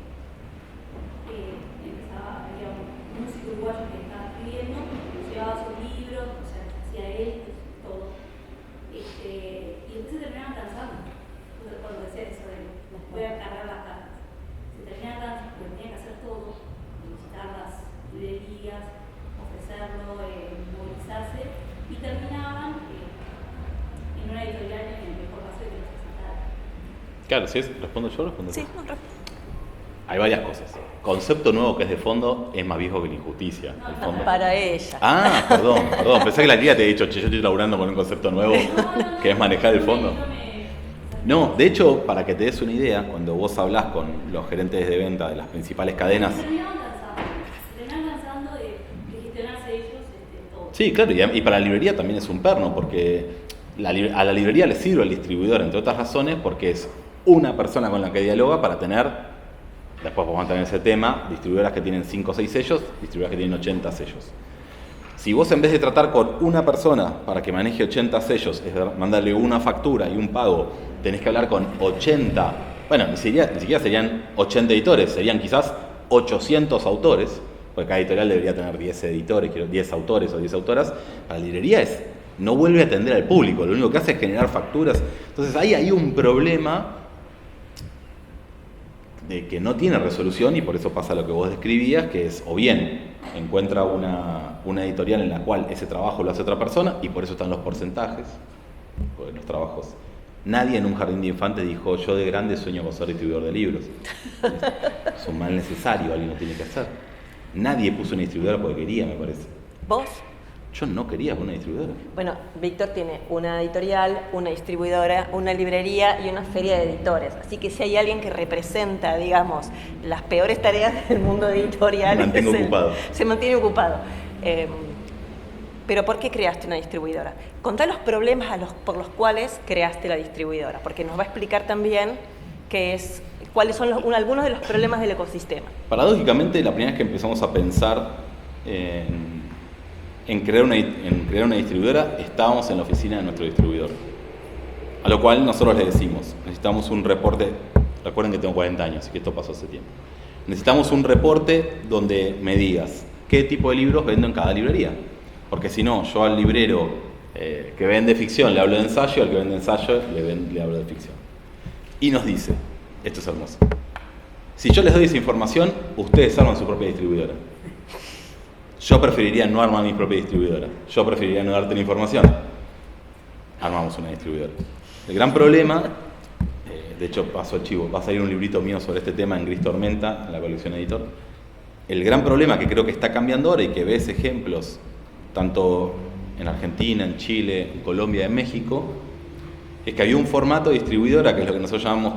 había un músico uruguayo que estaba escribiendo, llevaba sus libros, o sea, hacía él, todo. Y después se terminaban cansando, cuando decía eso de voy a cargar las cartas. Se terminaban cansando porque tenía que hacer todo, visitar las librerías, ofrecerlo, movilizarse, y terminaban en una editorial en el mejor caso de que los presentaran. Claro, si es, respondo yo, respondo Sí, tú. no, Hay varias cosas. Concepto nuevo que es de fondo es más viejo que la injusticia. El fondo. para ella. Ah, perdón. Pensé que la tía te había dicho, che, yo estoy laburando con un concepto nuevo, que es manejar el fondo. No, de hecho, para que te des una idea, cuando vos hablás con los gerentes de venta de las principales cadenas. Se terminaban cansando de gestionarse ellos todo. Sí, claro, y para la librería también es un perno, porque a la librería le sirve el distribuidor, entre otras razones, porque es una persona con la que dialoga para tener, después vamos a tener ese tema, distribuidoras que tienen 5 o 6 sellos, distribuidoras que tienen 80 sellos. Si vos en vez de tratar con una persona para que maneje 80 sellos, es mandarle una factura y un pago, tenés que hablar con 80, bueno, ni siquiera serían 80 editores, serían quizás 800 autores, porque cada editorial debería tener 10 editores, 10 autores o 10 autoras. Para la librería no vuelve a atender al público, lo único que hace es generar facturas. Entonces ahí hay un problema de que no tiene resolución, y por eso pasa lo que vos describías, que es o bien encuentra una editorial en la cual ese trabajo lo hace otra persona, y por eso están los porcentajes, porque los trabajos. Nadie en un jardín de infantes dijo, yo de grande sueño con ser distribuidor de libros. Es un mal necesario, alguien lo tiene que hacer. Nadie puso una distribuidora porque quería, me parece. ¿Vos? Yo no quería una distribuidora. Bueno, Víctor tiene una editorial, una distribuidora, una librería y una feria de editores. Así que si hay alguien que representa, digamos, las peores tareas del mundo editorial... Se mantiene ocupado. Pero ¿por qué creaste una distribuidora? Contá los problemas por los cuales creaste la distribuidora, porque nos va a explicar también cuáles son algunos de los problemas del ecosistema. Paradójicamente, la primera vez que empezamos a pensar en crear una distribuidora, estábamos en la oficina de nuestro distribuidor. A lo cual nosotros le decimos, necesitamos un reporte, recuerden que tengo 40 años y que esto pasó hace tiempo. Necesitamos un reporte donde me digas qué tipo de libros vendo en cada librería. Porque si no, yo al librero que vende ficción le hablo de ensayo, al que vende ensayo le hablo de ficción. Y nos dice, esto es hermoso, si yo les doy esa información, ustedes arman su propia distribuidora. Yo preferiría no armar mi propia distribuidora. Yo preferiría no darte la información. Armamos una distribuidora. El gran problema, de hecho pasó el chivo, va a salir un librito mío sobre este tema en Gris Tormenta, en la colección Editor. El gran problema que creo que está cambiando ahora y que ves ejemplos tanto en Argentina, en Chile, en Colombia, en México, es que había un formato de distribuidora que es lo que nosotros llamamos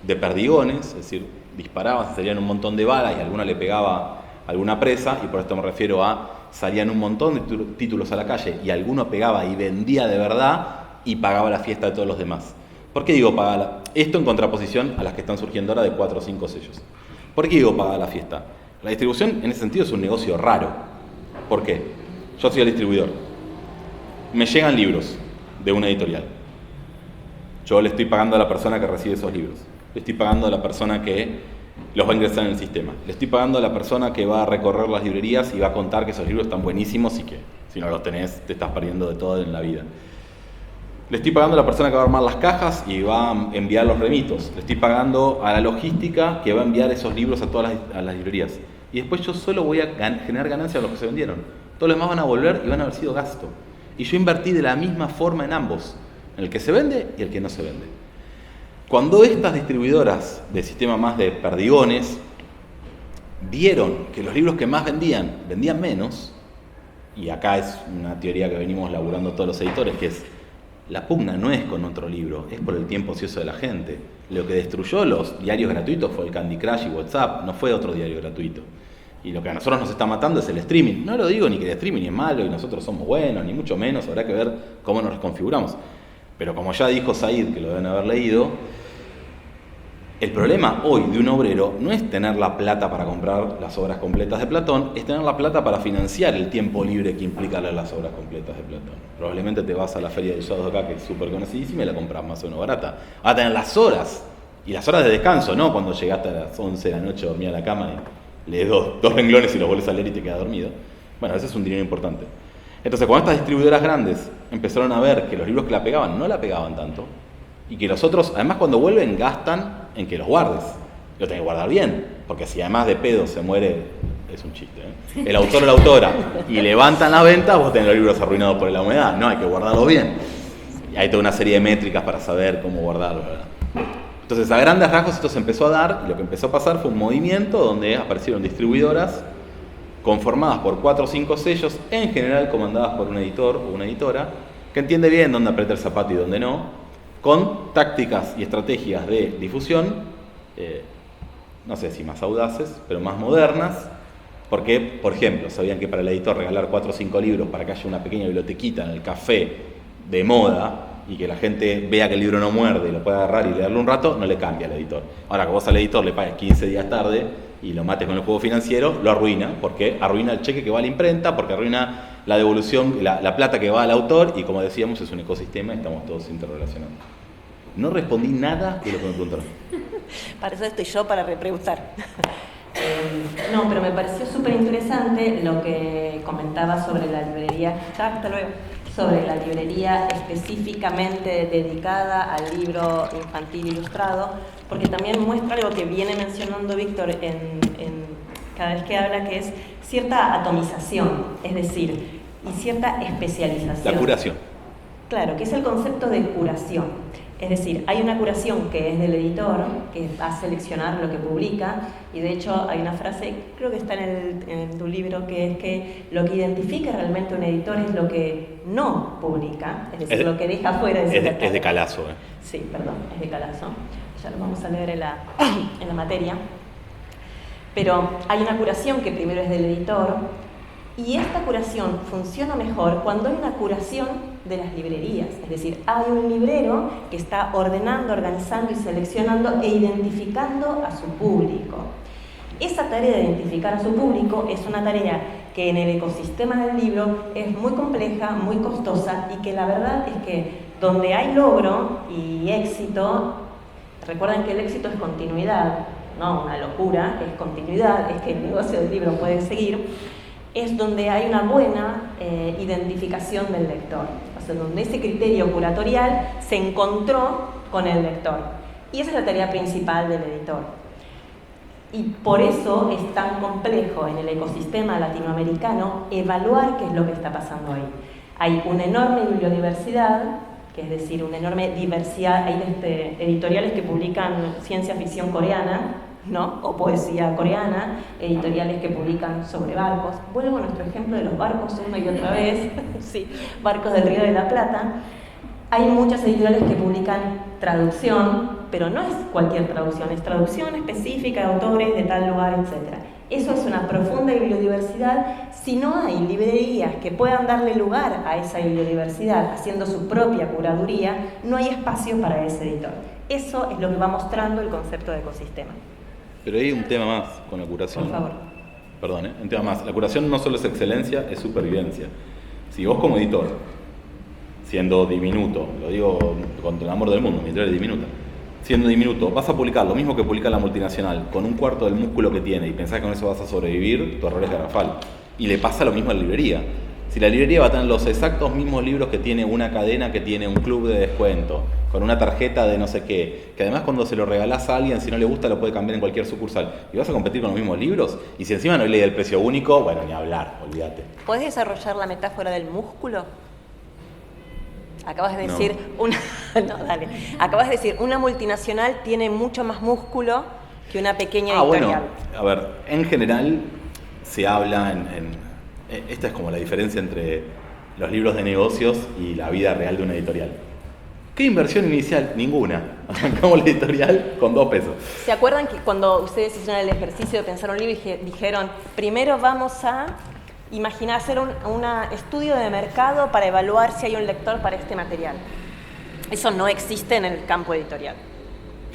de perdigones, es decir, disparaban, se salían un montón de balas y alguna le pegaba alguna presa, y por esto me refiero a salían un montón de títulos a la calle y alguno pegaba y vendía de verdad y pagaba la fiesta de todos los demás. ¿Por qué digo pagaba esto en contraposición a las que están surgiendo ahora de 4 o 5 sellos? ¿Por qué digo paga la fiesta? La distribución en ese sentido es un negocio raro. ¿Por qué? Yo soy el distribuidor. Me llegan libros de una editorial. Yo le estoy pagando a la persona que recibe esos libros. Le estoy pagando a la persona que los va a ingresar en el sistema. Le estoy pagando a la persona que va a recorrer las librerías y va a contar que esos libros están buenísimos y que si no los tenés te estás perdiendo de todo en la vida. Le estoy pagando a la persona que va a armar las cajas y va a enviar los remitos. Le estoy pagando a la logística que va a enviar esos libros a todas las librerías. Y después yo solo voy a generar ganancias de los que se vendieron. Todos los demás van a volver y van a haber sido gasto. Y yo invertí de la misma forma en ambos, en el que se vende y el que no se vende. Cuando estas distribuidoras de sistema más de perdigones vieron que los libros que más vendían menos, y acá es una teoría que venimos laburando todos los editores, que es la pugna no es con otro libro, es por el tiempo ocioso de la gente. Lo que destruyó los diarios gratuitos fue el Candy Crush y WhatsApp, no fue otro diario gratuito. Y lo que a nosotros nos está matando es el streaming. No lo digo ni que el streaming es malo y nosotros somos buenos, ni mucho menos, habrá que ver cómo nos reconfiguramos. Pero como ya dijo Said, que lo deben haber leído, el problema hoy de un obrero no es tener la plata para comprar las obras completas de Platón, es tener la plata para financiar el tiempo libre que implica leer las obras completas de Platón. Probablemente te vas a la feria de usados de acá, que es súper conocidísima, y la compras más o menos barata. Vas a tener las horas Y las horas de descanso, ¿no? Cuando llegaste a las 11 de la noche, dormía a la cama y lees dos renglones y los vuelves a leer y te quedas dormido. Bueno, ese es un dinero importante. Entonces, cuando estas distribuidoras grandes empezaron a ver que los libros que la pegaban no la pegaban tanto, y que los otros, además cuando vuelven, gastan en que los guardes. Lo tenés que guardar bien, porque si además de pedo se muere, es un chiste, ¿eh? El autor o la autora, y levantan las ventas, vos tenés los libros arruinados por la humedad. No, hay que guardarlos bien. Y hay toda una serie de métricas para saber cómo guardarlos, ¿verdad? Entonces, a grandes rasgos esto se empezó a dar, y lo que empezó a pasar fue un movimiento donde aparecieron distribuidoras conformadas por 4 o 5 sellos, en general comandadas por un editor o una editora, que entiende bien dónde aprieta el zapato y dónde no, con tácticas y estrategias de difusión, no sé si más audaces, pero más modernas, porque, por ejemplo, sabían que para el editor regalar 4 o 5 libros para que haya una pequeña bibliotequita en el café de moda y que la gente vea que el libro no muerde y lo pueda agarrar y leerlo un rato, no le cambia al editor. Ahora que vos al editor le pagues 15 días tarde y lo mates con el juego financiero, lo arruina, porque arruina el cheque que va a la imprenta, porque arruina la devolución, la plata que va al autor, y como decíamos, es un ecosistema y estamos todos interrelacionados. No respondí nada de lo que me preguntaron. Para eso estoy yo, para repreguntar. No, pero me pareció súper interesante lo que comentaba sobre la librería. Hasta luego. Sobre la librería específicamente dedicada al libro infantil ilustrado, porque también muestra algo que viene mencionando Víctor cada vez que habla, que es cierta atomización, es decir, y cierta especialización. La curación. Claro, que es el concepto de curación. Es decir, hay una curación que es del editor, que va a seleccionar lo que publica, y de hecho hay una frase, creo que está en tu libro, que es que lo que identifica realmente un editor es lo que no publica, es decir, lo que deja fuera de su catálogo. Es de Calazo, ¿eh? Sí, perdón, es de Calazo. Ya lo vamos a leer en la materia. Pero hay una curación que primero es del editor, y esta curación funciona mejor cuando hay una curación de las librerías, es decir, hay un librero que está ordenando, organizando y seleccionando e identificando a su público. Esa tarea de identificar a su público es una tarea que en el ecosistema del libro es muy compleja, muy costosa, y que la verdad es que donde hay logro y éxito, recuerden que el éxito es continuidad, no una locura, es continuidad, es que el negocio del libro puede seguir, es donde hay una buena identificación del lector, o sea, donde ese criterio curatorial se encontró con el lector. Y esa es la tarea principal del editor. Y por eso es tan complejo en el ecosistema latinoamericano evaluar qué es lo que está pasando ahí. Hay una enorme bibliodiversidad, que es decir, una enorme diversidad. Hay editoriales que publican ciencia ficción coreana, ¿no? O poesía coreana, editoriales que publican sobre barcos. Vuelvo a nuestro ejemplo de los barcos una y otra vez, sí, barcos del Río de la Plata. Hay muchas editoriales que publican traducción, pero no es cualquier traducción, es traducción específica de autores de tal lugar, etc. Eso es una profunda bibliodiversidad. Si no hay librerías que puedan darle lugar a esa bibliodiversidad haciendo su propia curaduría, no hay espacio para ese editor. Eso es lo que va mostrando el concepto de ecosistema. Pero hay un tema más con la curación. Por favor. Perdón, un tema más. La curación no solo es excelencia, es supervivencia. Si vos como editor, siendo diminuto, lo digo con el amor del mundo, mi editorial es diminuta, siendo diminuto, vas a publicar lo mismo que publica la multinacional, con un cuarto del músculo que tiene, y pensás que con eso vas a sobrevivir, tu error es garrafal. Y le pasa lo mismo a la librería. Si la librería va a tener los exactos mismos libros que tiene una cadena, que tiene un club de descuento, con una tarjeta de no sé qué, que además cuando se lo regalás a alguien, si no le gusta lo puede cambiar en cualquier sucursal, y vas a competir con los mismos libros, y si encima no hay ley del precio único, bueno, ni hablar, olvídate. ¿Podés desarrollar la metáfora del músculo? Acabas de decir, acabas de decir, una multinacional tiene mucho más músculo que una pequeña editorial. Bueno, a ver, en general se habla esta es como la diferencia entre los libros de negocios y la vida real de una editorial. ¿Qué inversión inicial? Ninguna. Arrancamos la editorial con 2 pesos. ¿Se acuerdan que cuando ustedes hicieron el ejercicio de pensar un libro y dijeron, primero vamos a imaginar hacer un estudio de mercado para evaluar si hay un lector para este material? Eso no existe en el campo editorial,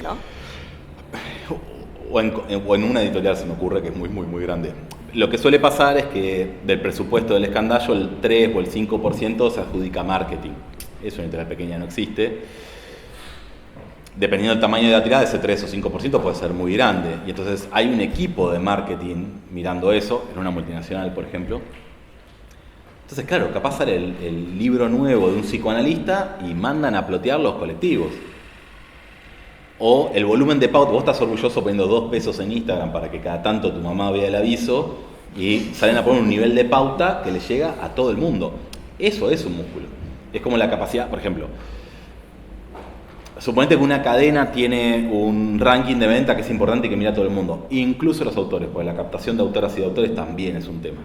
¿no? O en una editorial se me ocurre que es muy, muy, muy grande. Lo que suele pasar es que del presupuesto del escandallo el 3 o el 5% se adjudica marketing. Eso en una editorial pequeña no existe. dependiendo del tamaño de la tirada, ese 3 o 5% puede ser muy grande. Y entonces hay un equipo de marketing mirando eso, en una multinacional, por ejemplo. Entonces, claro, capaz sale el libro nuevo de un psicoanalista y mandan a plotear los colectivos. O el volumen de pauta, vos estás orgulloso poniendo 2 pesos en Instagram para que cada tanto tu mamá vea el aviso y salen a poner un nivel de pauta que le llega a todo el mundo. Eso es un músculo. Es como la capacidad, por ejemplo, suponete que una cadena tiene un ranking de venta que es importante y que mira todo el mundo, incluso los autores, porque la captación de autoras y de autores también es un tema.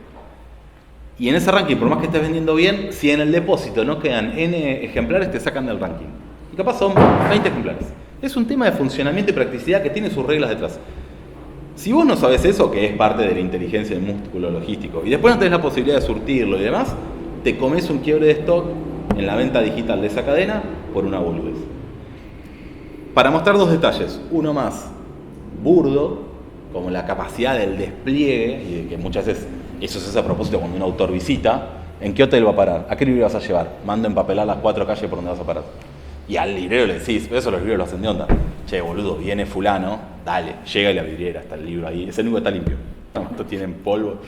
Y en ese ranking, por más que estés vendiendo bien, si en el depósito no quedan N ejemplares, te sacan del ranking. Y capaz son 20 ejemplares. Es un tema de funcionamiento y practicidad que tiene sus reglas detrás. Si vos no sabés eso, que es parte de la inteligencia del músculo logístico, y después no tenés la posibilidad de surtirlo y demás, te comes un quiebre de stock en la venta digital de esa cadena por una boludez. Para mostrar 2 detalles, uno más burdo, como la capacidad del despliegue, y que muchas veces eso se hace a propósito cuando un autor visita, ¿en qué hotel va a parar? ¿A qué libro vas a llevar? Mando empapelar las 4 calles por donde vas a parar. Y al librero le decís, eso los libros lo hacen de onda. Che, boludo, viene fulano, dale, llega y la vidriera, está el libro ahí, es el único que está limpio. No, estos tienen polvo.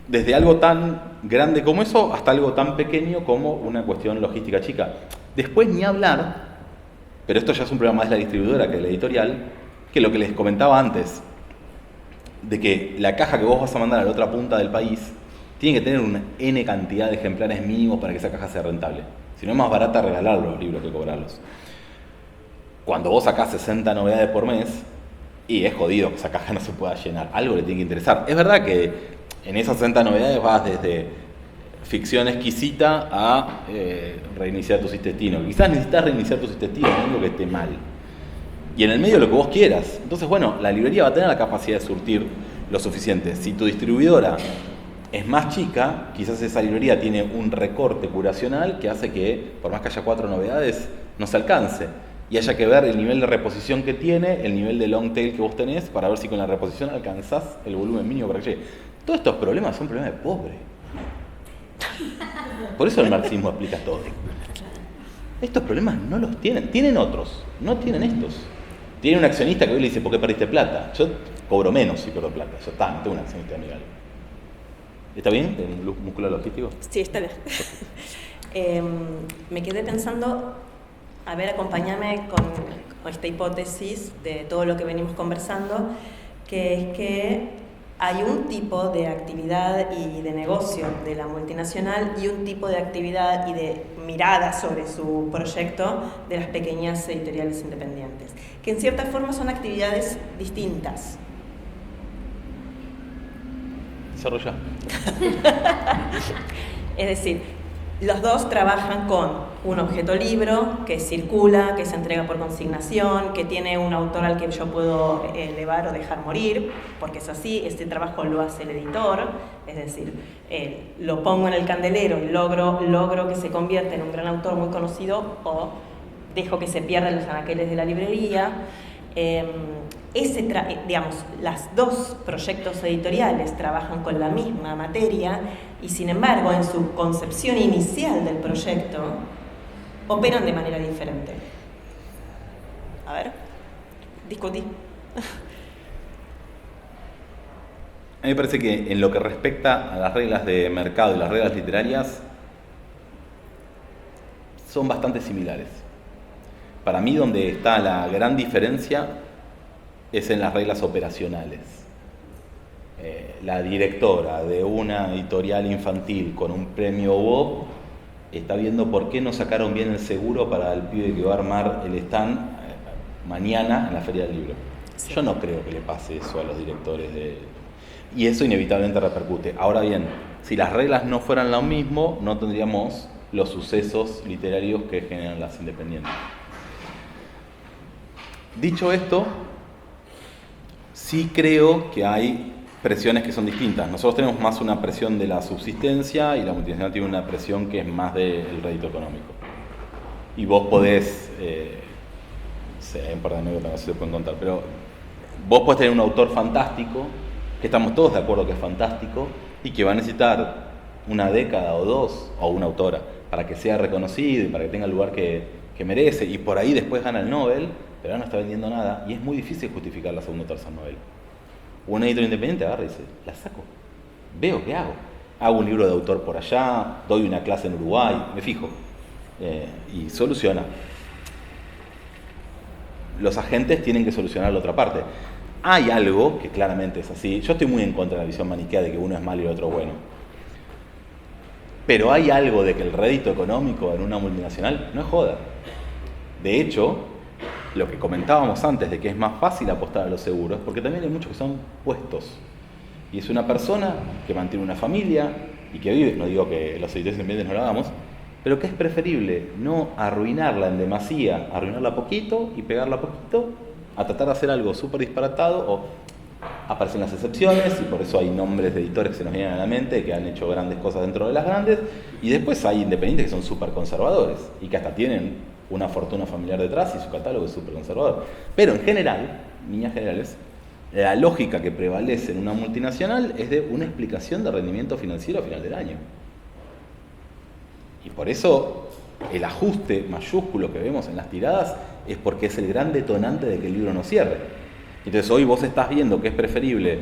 Desde algo tan grande como eso hasta algo tan pequeño como una cuestión logística chica. Después ni hablar, pero esto ya es un problema más de la distribuidora que de la editorial, que lo que les comentaba antes, de que la caja que vos vas a mandar a la otra punta del país tiene que tener una N cantidad de ejemplares mínimos para que esa caja sea rentable. Si no, es más barata regalar los libros que cobrarlos. Cuando vos sacás 60 novedades por mes, y es jodido que esa caja no se pueda llenar, algo le tiene que interesar. Es verdad que en esas 60 novedades vas desde ficción exquisita a reiniciar tu intestino. Quizás necesitas reiniciar tu intestino, no digo que esté mal. Y en el medio lo que vos quieras. Entonces, bueno, la librería va a tener la capacidad de surtir lo suficiente. Si tu distribuidora es más chica, quizás esa librería tiene un recorte curacional que hace que, por más que haya 4 novedades, no se alcance. Y haya que ver el nivel de reposición que tiene, el nivel de long tail que vos tenés, para ver si con la reposición alcanzás el volumen mínimo para que llegue. Todos estos problemas son problemas de pobre. Por eso el marxismo explica todo. Estos problemas no los tienen. Tienen otros, no tienen estos. Tiene un accionista que hoy le dice, ¿por qué perdiste plata? Yo cobro menos si pierdo plata. Yo no tengo un accionista amigal. ¿Está bien el músculo logístico? Sí, está bien. Me quedé pensando, a ver, acompáñame con esta hipótesis de todo lo que venimos conversando, que es que hay un tipo de actividad y de negocio de la multinacional y un tipo de actividad y de mirada sobre su proyecto de las pequeñas editoriales independientes, que en cierta forma son actividades distintas. Desarrolla. Es decir, los dos trabajan con un objeto libro que circula, que se entrega por consignación, que tiene un autor al que yo puedo elevar o dejar morir, porque es así, este trabajo lo hace el editor, es decir, lo pongo en el candelero y logro que se convierta en un gran autor muy conocido o dejo que se pierda en los anaqueles de la librería. Digamos, las 2 proyectos editoriales trabajan con la misma materia y sin embargo en su concepción inicial del proyecto operan de manera diferente. A ver, discutí. A mí me parece que en lo que respecta a las reglas de mercado y las reglas literarias son bastante similares. Para mí donde está la gran diferencia es en las reglas operacionales. La directora de una editorial infantil con un premio Bob está viendo por qué no sacaron bien el seguro para el pibe que va a armar el stand mañana en la Feria del Libro. Sí. Yo no creo que le pase eso a los directores y eso inevitablemente repercute. Ahora bien, si las reglas no fueran lo mismo, no tendríamos los sucesos literarios que generan las independientes. Dicho esto, sí creo que hay presiones que son distintas. Nosotros tenemos más una presión de la subsistencia y la multinacional tiene una presión que es más del rédito económico. Y vos podés, hay un par de anécdotas, no sé si se pueden contar, pero vos podés tener un autor fantástico, que estamos todos de acuerdo que es fantástico, y que va a necesitar una década o 2, o una autora, para que sea reconocido y para que tenga el lugar que que merece, y por ahí después gana el Nobel, pero ahora no está vendiendo nada, y es muy difícil justificar la segunda o tercera novela. Un editor independiente agarra y dice, la saco, veo qué hago. Hago un libro de autor por allá, doy una clase en Uruguay, me fijo, y soluciona. Los agentes tienen que solucionar la otra parte. Hay algo que claramente es así. Yo estoy muy en contra de la visión maniquea de que uno es malo y el otro bueno. Pero hay algo de que el rédito económico en una multinacional no es joda. De hecho, lo que comentábamos antes de que es más fácil apostar a los seguros, porque también hay muchos que son puestos. Y es una persona que mantiene una familia y que vive, no digo que los editores independientes no lo hagamos, pero que es preferible no arruinarla en demasía, arruinarla poquito y pegarla poquito, a tratar de hacer algo súper disparatado, o aparecen las excepciones, y por eso hay nombres de editores que se nos vienen a la mente, que han hecho grandes cosas dentro de las grandes, y después hay independientes que son súper conservadores, y que hasta tienen una fortuna familiar detrás, y su catálogo es súper conservador. Pero en general, líneas generales, la lógica que prevalece en una multinacional es de una explicación de rendimiento financiero a final del año. Y por eso el ajuste mayúsculo que vemos en las tiradas es porque es el gran detonante de que el libro no cierre. Entonces hoy vos estás viendo que es preferible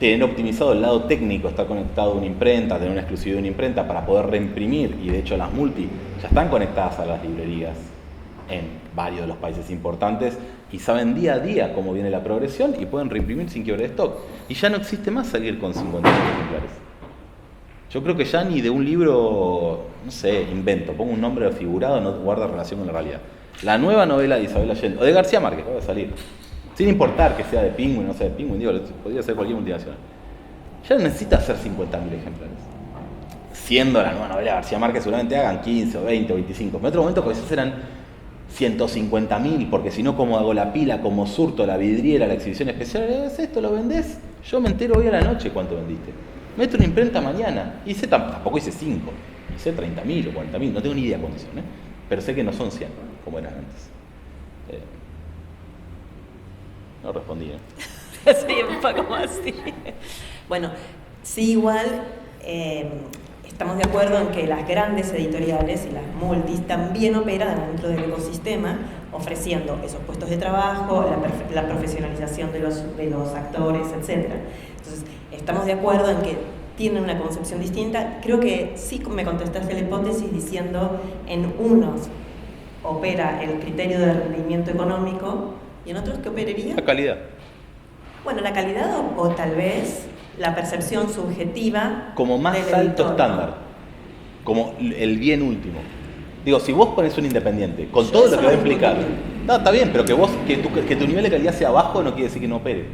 tener optimizado el lado técnico, estar conectado a una imprenta, tener una exclusividad de una imprenta para poder reimprimir, y de hecho las multi ya están conectadas a las librerías en varios de los países importantes y saben día a día cómo viene la progresión y pueden reimprimir sin quiebre de stock. Y ya no existe más salir con 50.000 ejemplares. Yo creo que ya ni de un libro, no sé, invento, pongo un nombre figurado, no guarda relación con la realidad. La nueva novela de Isabel Allende, o de García Márquez, que va a salir, sin importar que sea de Penguin o no sea de Penguin, digo, podría ser cualquier multinacional, ya no necesita hacer 50.000 ejemplares. Siendo la nueva novela de García Márquez, seguramente hagan 15 o 20 o 25. En otro momento quizás eran 150.000, porque si no, ¿cómo hago la pila, como surto, la vidriera, la exhibición especial? ¿Es esto? ¿Lo vendés? Yo me entero hoy a la noche cuánto vendiste. Meto una imprenta mañana. Hice tampoco hice 5, hice 30.000 o 40.000, no tengo ni idea de cuántos son, pero sé que no son 100, como eran antes. No respondí, Sí, un poco más, sí. Bueno, sí, igual estamos de acuerdo en que las grandes editoriales y las multis también operan dentro del ecosistema, ofreciendo esos puestos de trabajo, la profesionalización de los actores, etc. Entonces, estamos de acuerdo en que tienen una concepción distinta. Creo que sí me contestaste la hipótesis diciendo en unos opera el criterio de rendimiento económico y en otros ¿qué operaría? La calidad. Bueno, la calidad o tal vez la percepción subjetiva como más del alto editor, estándar, ¿no? Como el bien último. Digo, si vos pones un independiente, con todo lo que va a implicar, no, está bien, pero que tu nivel de calidad sea bajo no quiere decir que no opere.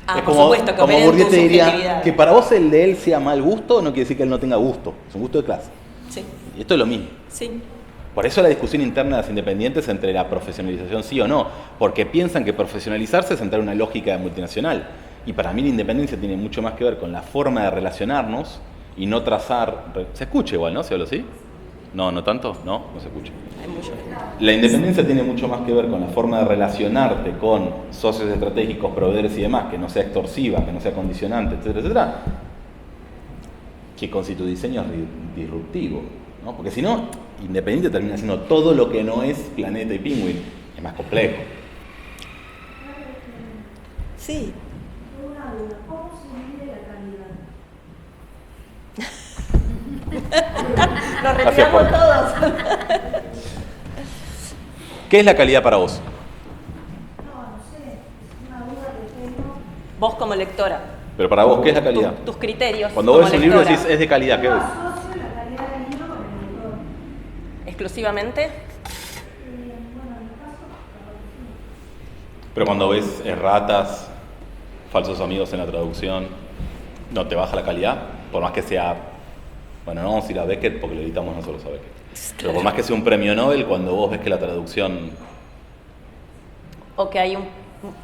Ah, es por como, supuesto, que como opere en Bourdieu tu te diría subjetividad. que para vos el de él sea mal gusto, no quiere decir que él no tenga gusto, es un gusto de clase. Sí, Y esto es lo mismo. sí. Por eso la discusión interna de las independientes entre la profesionalización sí o no, porque piensan que profesionalizarse es entrar en una lógica de multinacional. Y para mí la independencia tiene mucho más que ver con la forma de relacionarnos y no trazar... ¿Se escucha igual, no? ¿Se habla así? No, ¿no tanto? No se escucha. Hay mucho. La independencia tiene mucho más que ver con la forma de relacionarte con socios estratégicos, proveedores y demás, que no sea extorsiva, que no sea condicionante, etcétera, etcétera, que con si tu diseño es disruptivo, ¿no? Porque si no, independiente termina siendo todo lo que no es Planeta y Penguin, es más complejo. Sí. Una duda, ¿cómo se mide la calidad? Nos Gracias, retiramos Juan. todos. ¿Qué es la calidad para vos? No sé, es una duda que tengo. Vos como lectora. Pero para vos, ¿qué es la calidad? Tus criterios. Cuando vos como ves un libro lectora. decís, es de calidad, ¿qué Yo ves? asocio la calidad del libro con el autor. Exclusivamente. Bueno, en mi caso, capaz que sí. Pero cuando ves erratas, falsos amigos en la traducción, ¿no te baja la calidad? Por más que sea, bueno, no vamos a ir a Beckett porque lo editamos nosotros a Beckett. Pero por más que sea un premio Nobel, cuando vos ves que la traducción... O que hay un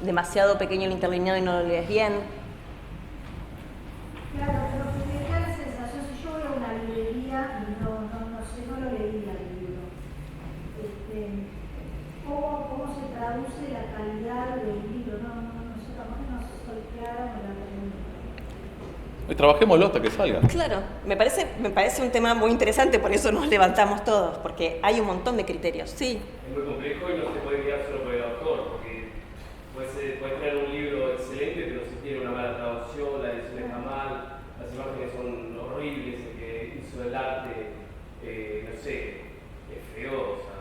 demasiado pequeño el interlineado y no lo lees bien. Claro, pero me da la sensación, si yo voy a una librería y no sé, no lo leí al libro, ¿cómo se traduce la calidad del libro? No sé, tampoco no soy clara con la pregunta. Trabajémoslo hasta que salga. Claro, me parece un tema muy interesante, por eso nos levantamos todos, porque hay un montón de criterios, sí. Es muy complejo y no se puede guiar solo por el autor, porque puedes tener un libro excelente, pero si tiene una mala traducción, la edición está mal, las imágenes son horribles, el que hizo el arte, no sé, es feo, o sea,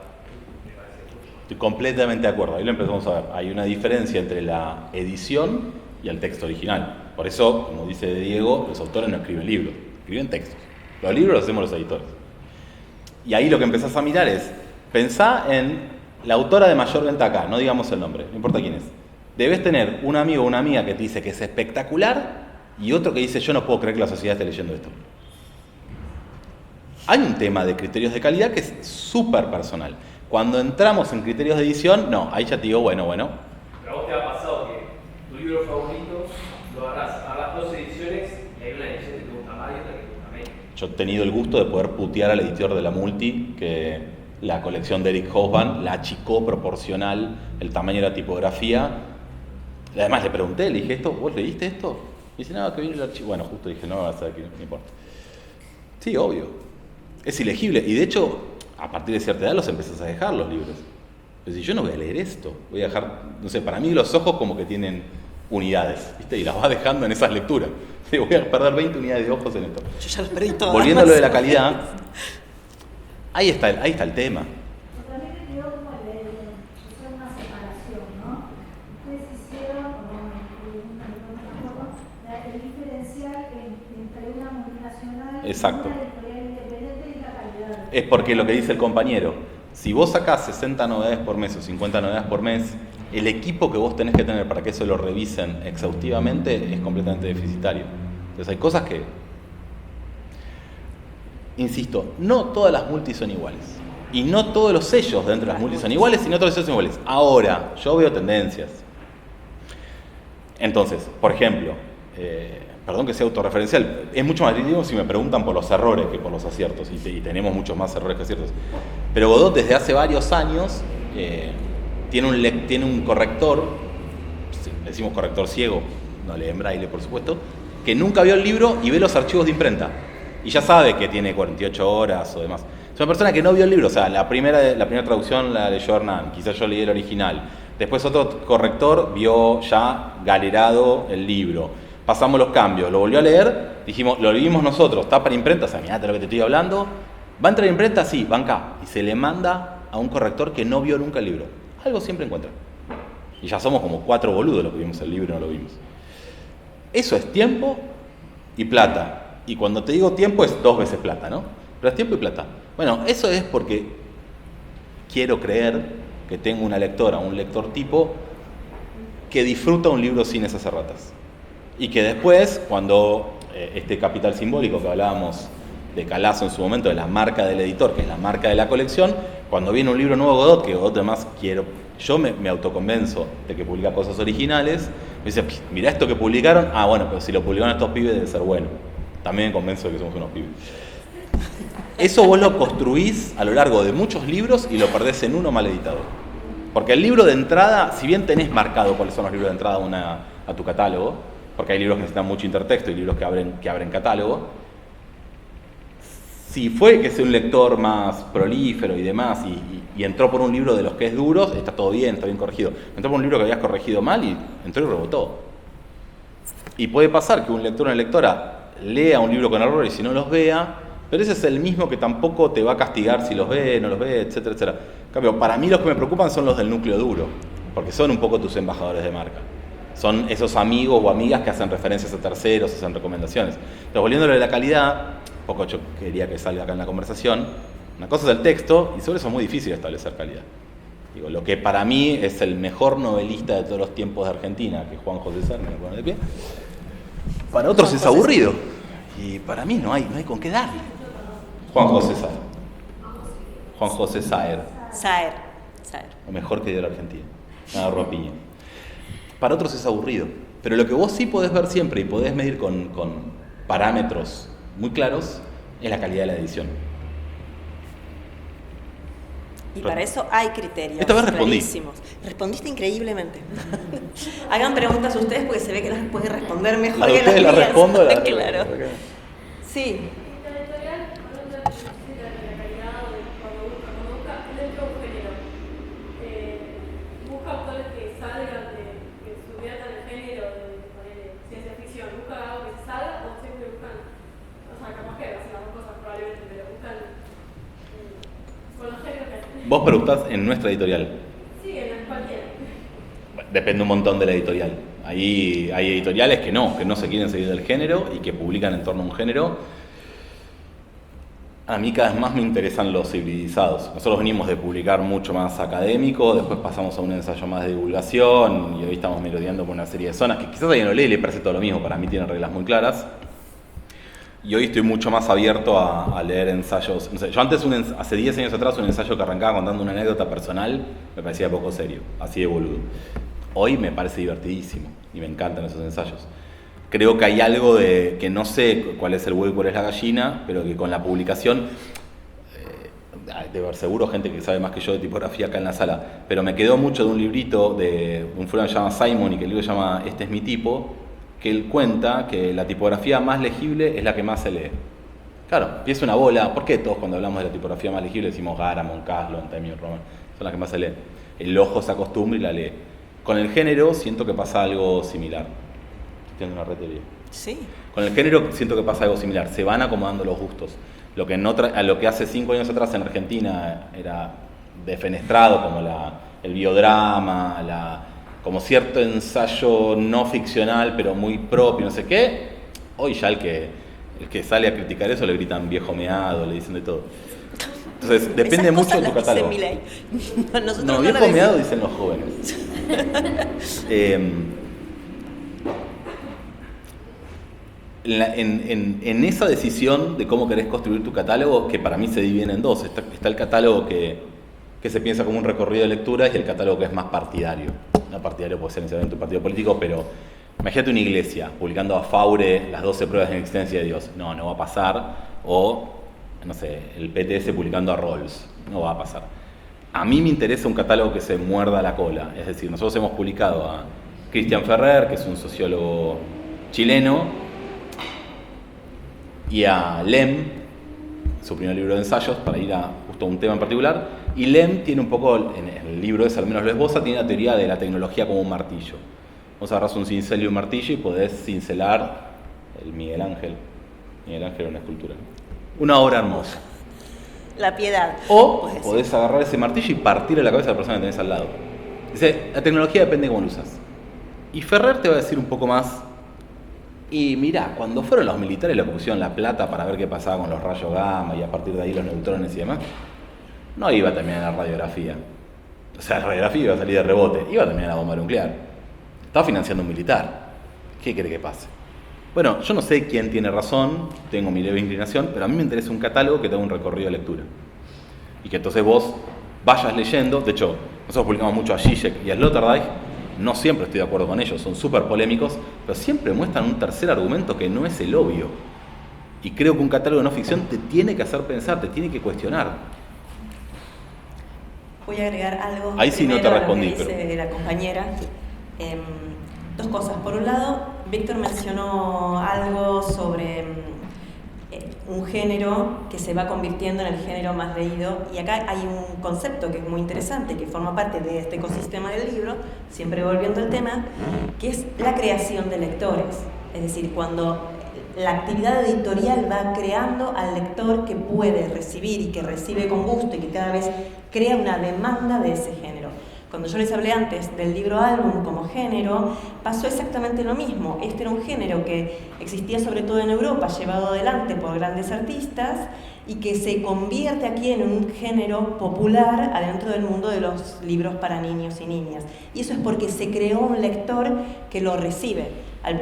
me parece mucho. Estoy completamente de acuerdo, ahí lo empezamos a ver. Hay una diferencia entre la edición y el texto original. Por eso, como dice Diego, los autores no escriben libros, escriben textos. Los libros los hacemos los editores. Y ahí lo que empezás a mirar es, pensá en la autora de mayor venta acá, no digamos el nombre, no importa quién es. Debes tener un amigo o una amiga que te dice que es espectacular y otro que dice, yo no puedo creer que la sociedad esté leyendo esto. Hay un tema de criterios de calidad que es súper personal. Cuando entramos en criterios de edición, no, ahí ya te digo, bueno. Pero a vos te ha pasado que tu libro favorito lo agarrás 2 ediciones y hay una edición que te gusta más y otra que te gusta menos. Yo he tenido el gusto de poder putear al editor de la Multi, que la colección de Eric Hobsbawm la achicó proporcional, el tamaño de la tipografía. Además le pregunté, le dije, ¿vos leíste esto? Y dice, no, que viene el archivo. Bueno, justo dije, no, vas a ver que no importa. Sí, obvio. Es ilegible. Y de hecho, a partir de cierta edad los empezás a dejar los libros. Es decir, yo no voy a leer esto. Voy a dejar, no sé, para mí los ojos como que tienen unidades, ¿viste? Y las vas dejando en esas lecturas. Sí, voy a perder 20 unidades de ojos en esto. Yo ya los perdí todas. Volviendo a lo de la calidad, ahí está el tema. También te quedó como hacer una separación, ¿no? Ustedes hicieron, el diferencial entre una multinacional y Exacto. una editorial independiente y la calidad. Es porque lo que dice el compañero, si vos sacás 60 novedades por mes o 50 novedades por mes, el equipo que vos tenés que tener para que eso lo revisen exhaustivamente es completamente deficitario. Entonces hay cosas que, insisto, no todas las multis son iguales. Y no todos los sellos dentro de las multis son iguales y no todos los sellos son iguales. Ahora, yo veo tendencias. Entonces, por ejemplo, perdón que sea autorreferencial, es mucho más crítico si me preguntan por los errores que por los aciertos, y tenemos muchos más errores que aciertos. Pero Godot desde hace varios años tiene un corrector, le decimos corrector ciego, no lee en braille por supuesto, que nunca vio el libro y ve los archivos de imprenta. Y ya sabe que tiene 48 horas o demás. Es una persona que no vio el libro, o sea, la primera traducción la leyó Hernán, quizás yo leí el original. Después otro corrector vio ya galerado el libro. Pasamos los cambios, lo volvió a leer, dijimos, lo leímos nosotros, está para imprenta, o sea, mirate lo que te estoy hablando. ¿Va a entrar a imprenta? Sí, va acá. Y se le manda a un corrector que no vio nunca el libro. Algo siempre encuentra. Y ya somos como 4 boludos los que vimos el libro y no lo vimos. Eso es tiempo y plata. Y cuando te digo tiempo es 2 veces plata, ¿no? Pero es tiempo y plata. Bueno, eso es porque quiero creer que tengo una lectora, un lector tipo que disfruta un libro sin esas erratas. Y que después, cuando este capital simbólico que hablábamos de Calazo en su momento, de la marca del editor, que es la marca de la colección, cuando viene un libro nuevo Godot, que Godot además yo me autoconvenzo de que publica cosas originales, me dice, mirá esto que publicaron, bueno, pero si lo publicaron estos pibes debe ser bueno. También me convenzo de que somos unos pibes. Eso vos lo construís a lo largo de muchos libros y lo perdés en uno mal editado. Porque el libro de entrada, si bien tenés marcado cuáles son los libros de entrada a tu catálogo, porque hay libros que necesitan mucho intertexto y libros que abren catálogo, si fue que sea un lector más prolífero y demás y entró por un libro de los que es duro, está todo bien, está bien corregido. Entró por un libro que habías corregido mal y entró y rebotó. Y puede pasar que un lector o una lectora lea un libro con errores y si no los vea, pero ese es el mismo que tampoco te va a castigar si los ve, no los ve, etcétera, etcétera. En cambio, para mí los que me preocupan son los del núcleo duro, porque son un poco tus embajadores de marca. Son esos amigos o amigas que hacen referencias a terceros, hacen recomendaciones. Entonces, volviéndolo de la calidad, un poco yo quería que salga acá en la conversación, una cosa es el texto, y sobre eso es muy difícil establecer calidad. Digo, lo que para mí es el mejor novelista de todos los tiempos de Argentina, que es Juan José Saer, me lo ponen de pie, para otros es aburrido. Y para mí no hay con qué darle. Juan José Saer. Juan José Saer. Saer. Lo mejor que dio la Argentina. Nada, Ropiña. Para otros es aburrido. Pero lo que vos sí podés ver siempre y podés medir con parámetros muy claros es la calidad de la edición. Y para eso hay criterios Esta vez respondí. clarísimos. Respondiste increíblemente. Hagan preguntas ustedes porque se ve que las puede responder mejor que las ustedes la mías. respondo. Claro. Sí. La editorial, hablando de la calidad o de cuando busca dentro de un género, busca autores que salgan que subviertan el género de ciencia ficción, busca algo que se salga o siempre buscan, o sea, capaz que hacen las dos cosas probablemente, pero buscan con los géneros que hacen. Vos preguntás en nuestra editorial. Sí, en cualquiera. Depende un montón de la editorial. Ahí hay editoriales que no se quieren seguir del género y que publican en torno a un género. A mí cada vez más me interesan los civilizados. Nosotros venimos de publicar mucho más académico, después pasamos a un ensayo más de divulgación y hoy estamos merodeando por una serie de zonas que quizás a alguien lo lee y le parece todo lo mismo, para mí tienen reglas muy claras. Y hoy estoy mucho más abierto a leer ensayos. No sé, yo antes, hace 10 años atrás, un ensayo que arrancaba contando una anécdota personal me parecía poco serio, así de boludo. Hoy me parece divertidísimo y me encantan esos ensayos. Creo que hay algo de que no sé cuál es el huevo y cuál es la gallina, pero que con la publicación, debe haber seguro gente que sabe más que yo de tipografía acá en la sala, pero me quedó mucho de un librito de un fulano que se llama Simon y que el libro se llama Este es mi tipo, que él cuenta que la tipografía más legible es la que más se lee. Claro, empieza una bola. ¿Por qué todos cuando hablamos de la tipografía más legible decimos Garamond, Caslon, Times New Roman? Son las que más se leen. El ojo se acostumbra y la lee. Con el género siento que pasa algo similar. Tiene una retería. Sí. Con el género siento que pasa algo similar. Se van acomodando los gustos. Lo que hace 5 años atrás en Argentina era defenestrado, como el biodrama, como cierto ensayo no ficcional, pero muy propio, no sé qué. Hoy ya el que sale a criticar eso le gritan viejo meado, le dicen de todo. Entonces, depende mucho de tu catálogo. No, viejo meado dicen los jóvenes. En esa decisión de cómo querés construir tu catálogo, que para mí se divide en dos, está el catálogo que se piensa como un recorrido de lecturas y el catálogo que es más partidario. No partidario puede ser necesariamente un partido político, pero imagínate una iglesia publicando a Faure las 12 pruebas de la existencia de Dios. No va a pasar. O, no sé, el PTS publicando a Rawls. No va a pasar. A mí me interesa un catálogo que se muerda la cola. Es decir, nosotros hemos publicado a Cristian Ferrer, que es un sociólogo chileno, y a Lem, su primer libro de ensayos, para ir a justo un tema en particular. Y Lem tiene un poco, en el libro ese al menos lo esboza, tiene la teoría de la tecnología como un martillo. Vos agarrás un cincel y un martillo y podés cincelar el Miguel Ángel. Miguel Ángel era una escultura. Una obra hermosa. La piedad. O podés agarrar ese martillo y partirle la cabeza a la persona que tenés al lado. Dice, la tecnología depende de cómo lo usas. Y Ferrer te va a decir un poco más. Y mirá, cuando fueron los militares le pusieron la plata para ver qué pasaba con los rayos gamma y a partir de ahí los neutrones y demás, no iba también a la radiografía. O sea, la radiografía iba a salir de rebote, iba también a la bomba nuclear. Estaba financiando un militar. ¿Qué cree que pase? Bueno, yo no sé quién tiene razón, tengo mi leve inclinación, pero a mí me interesa un catálogo que tenga un recorrido de lectura. Y que entonces vos vayas leyendo. De hecho, nosotros publicamos mucho a Zizek y a Sloterdijk. No siempre estoy de acuerdo con ellos, son súper polémicos, pero siempre muestran un tercer argumento que no es el obvio. Y creo que un catálogo de no ficción te tiene que hacer pensar, te tiene que cuestionar. Voy a agregar algo. Ahí sí no te respondí, pero dice la compañera. Dos cosas. Por un lado, Víctor mencionó algo sobre un género que se va convirtiendo en el género más leído, y acá hay un concepto que es muy interesante, que forma parte de este ecosistema del libro, siempre volviendo al tema, que es la creación de lectores. Es decir, cuando la actividad editorial va creando al lector que puede recibir y que recibe con gusto y que cada vez crea una demanda de ese género. Cuando yo les hablé antes del libro álbum como género, pasó exactamente lo mismo. Este era un género que existía sobre todo en Europa, llevado adelante por grandes artistas, y que se convierte aquí en un género popular adentro del mundo de los libros para niños y niñas. Y eso es porque se creó un lector que lo recibe.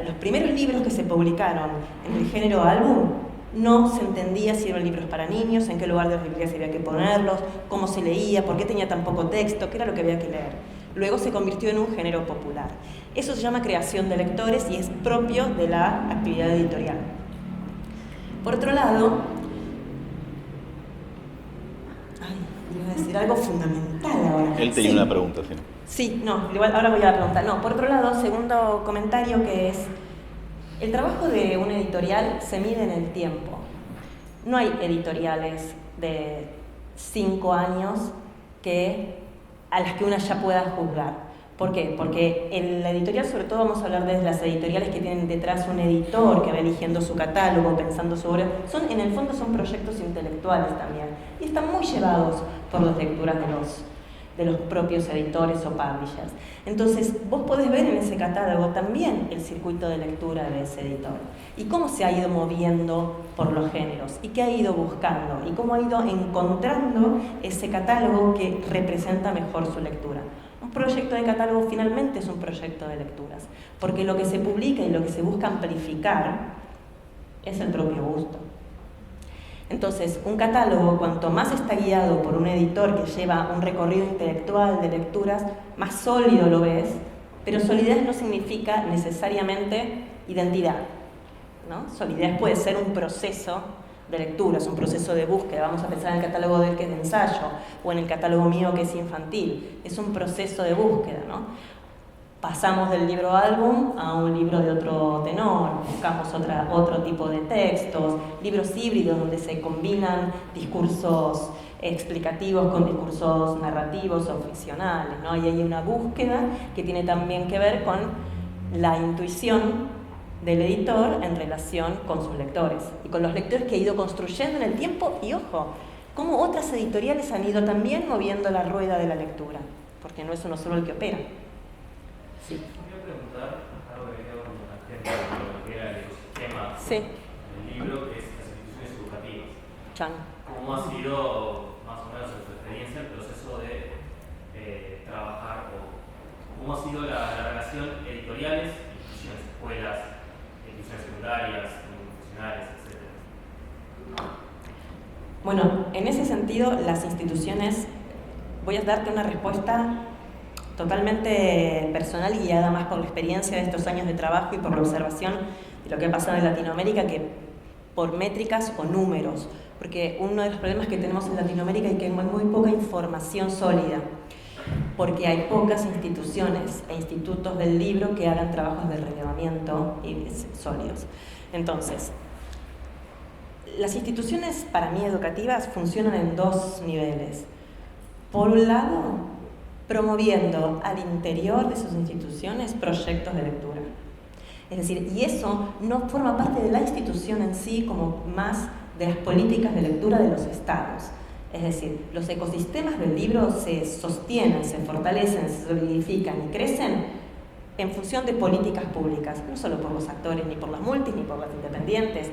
Los primeros libros que se publicaron en el género álbum, no se entendía si eran libros para niños, en qué lugar de la biblioteca había que ponerlos, cómo se leía, por qué tenía tan poco texto, qué era lo que había que leer. Luego se convirtió en un género popular. Eso se llama creación de lectores y es propio de la actividad editorial. Por otro lado, iba a decir algo fundamental ahora. Él tenía una pregunta, sí. Sí, no, igual ahora voy a la pregunta. No, por otro lado, segundo comentario que es, el trabajo de una editorial se mide en el tiempo. No hay editoriales de 5 años a las que una ya pueda juzgar. ¿Por qué? Porque en la editorial, sobre todo vamos a hablar de las editoriales que tienen detrás un editor que va eligiendo su catálogo, pensando sobre... en el fondo son proyectos intelectuales también. Y están muy llevados por las lecturas de los propios editores o publishers. Entonces, vos podés ver en ese catálogo también el circuito de lectura de ese editor. Y cómo se ha ido moviendo por los géneros, y qué ha ido buscando, y cómo ha ido encontrando ese catálogo que representa mejor su lectura. Un proyecto de catálogo finalmente es un proyecto de lecturas, porque lo que se publica y lo que se busca amplificar es el propio gusto. Entonces, un catálogo, cuanto más está guiado por un editor que lleva un recorrido intelectual de lecturas, más sólido lo ves, pero solidez no significa necesariamente identidad, ¿no? Solidez puede ser un proceso de lectura, es un proceso de búsqueda. Vamos a pensar en el catálogo del que es de ensayo o en el catálogo mío que es infantil. Es un proceso de búsqueda, ¿no? Pasamos del libro álbum a un libro de otro tenor, buscamos otro tipo de textos, libros híbridos donde se combinan discursos explicativos con discursos narrativos o ficcionales, ¿no? Y hay una búsqueda que tiene también que ver con la intuición del editor en relación con sus lectores y con los lectores que ha ido construyendo en el tiempo y, ojo, cómo otras editoriales han ido también moviendo la rueda de la lectura, porque no es uno solo el que opera. Sí. Quería preguntar algo que queda con la gente de lo que era el ecosistema del libro, que es las instituciones educativas. Chan. ¿Cómo ha sido, más o menos en tu experiencia, el proceso de trabajar, o cómo ha sido la relación editoriales, instituciones, escuelas, instituciones secundarias, profesionales, etcétera? Bueno, en ese sentido, las instituciones, voy a darte una respuesta totalmente personal y guiada más por la experiencia de estos años de trabajo y por la observación de lo que ha pasado en Latinoamérica que por métricas o números, porque uno de los problemas que tenemos en Latinoamérica es que hay muy poca información sólida, porque hay pocas instituciones e institutos del libro que hagan trabajos de relevamiento y sólidos. Entonces, las instituciones para mí educativas funcionan en 2 niveles. Por un lado, promoviendo al interior de sus instituciones proyectos de lectura. Es decir, y eso no forma parte de la institución en sí como más de las políticas de lectura de los estados. Es decir, los ecosistemas del libro se sostienen, se fortalecen, se solidifican y crecen en función de políticas públicas, no solo por los actores, ni por las multis, ni por las independientes,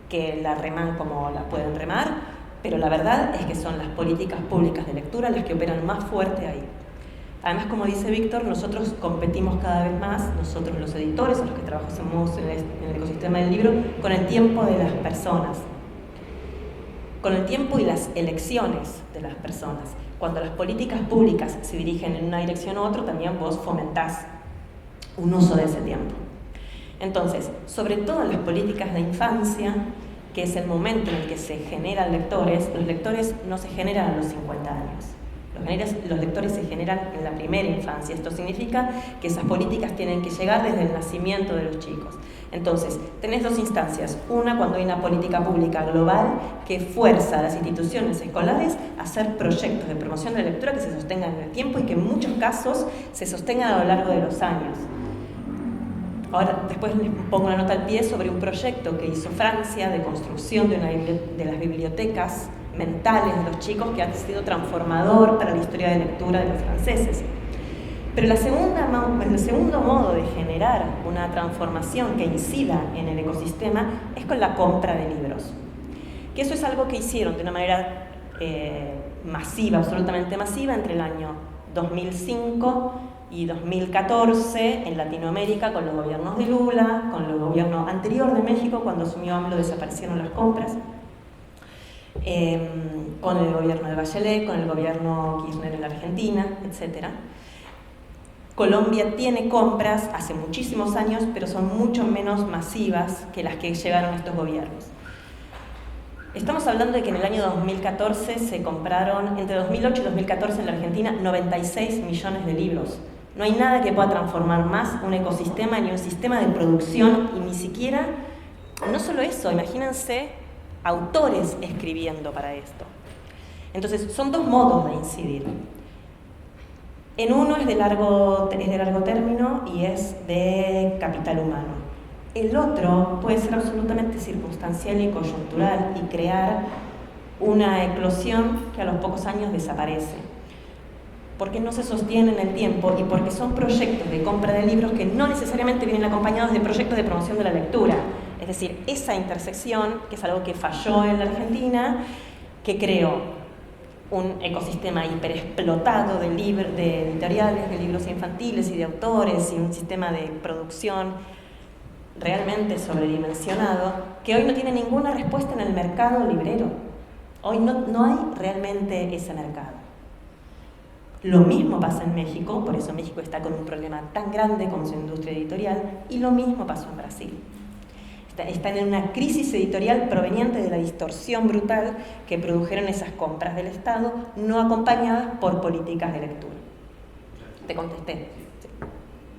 que la reman como la pueden remar, pero la verdad es que son las políticas públicas de lectura las que operan más fuerte ahí. Además, como dice Víctor, nosotros competimos cada vez más, nosotros los editores, los que trabajamos en el ecosistema del libro, con el tiempo de las personas, con el tiempo y las elecciones de las personas. Cuando las políticas públicas se dirigen en una dirección u otra, también vos fomentás un uso de ese tiempo. Entonces, sobre todo en las políticas de infancia, que es el momento en el que se generan lectores, los lectores no se generan a los 50 años. Los lectores se generan en la primera infancia. Esto significa que esas políticas tienen que llegar desde el nacimiento de los chicos. Entonces, tenés 2 instancias. Una, cuando hay una política pública global que fuerza a las instituciones escolares a hacer proyectos de promoción de la lectura que se sostengan en el tiempo y que en muchos casos se sostengan a lo largo de los años. Ahora, después les pongo una nota al pie sobre un proyecto que hizo Francia de construcción de las bibliotecas mentales de los chicos, que ha sido transformador para la historia de lectura de los franceses. Pero el segundo modo de generar una transformación que incida en el ecosistema es con la compra de libros. Que eso es algo que hicieron de una manera masiva, absolutamente masiva, entre el año 2005 y 2014 en Latinoamérica, con los gobiernos de Lula, con el gobierno anterior de México, cuando asumió AMLO desaparecieron las compras, con el gobierno de Bachelet, con el gobierno Kirchner en la Argentina, etc. Colombia tiene compras hace muchísimos años, pero son mucho menos masivas que las que llegaron estos gobiernos. Estamos hablando de que en el año 2014 se compraron, entre 2008 y 2014 en la Argentina, 96 millones de libros. No hay nada que pueda transformar más un ecosistema ni un sistema de producción, y ni siquiera, no solo eso, imagínense autores escribiendo para esto. Entonces, son dos modos de incidir. En uno es de largo término y es de capital humano. El otro puede ser absolutamente circunstancial y coyuntural y crear una eclosión que a los pocos años desaparece, porque no se sostiene en el tiempo y porque son proyectos de compra de libros que no necesariamente vienen acompañados de proyectos de promoción de la lectura. Es decir, esa intersección, que es algo que falló en la Argentina, que creó un ecosistema hiperexplotado de editoriales, de libros infantiles y de autores, y un sistema de producción realmente sobredimensionado, que hoy no tiene ninguna respuesta en el mercado librero. Hoy no hay realmente ese mercado. Lo mismo pasa en México, por eso México está con un problema tan grande con su industria editorial, y lo mismo pasó en Brasil. Están en una crisis editorial proveniente de la distorsión brutal que produjeron esas compras del Estado, no acompañadas por políticas de lectura. Te contesté.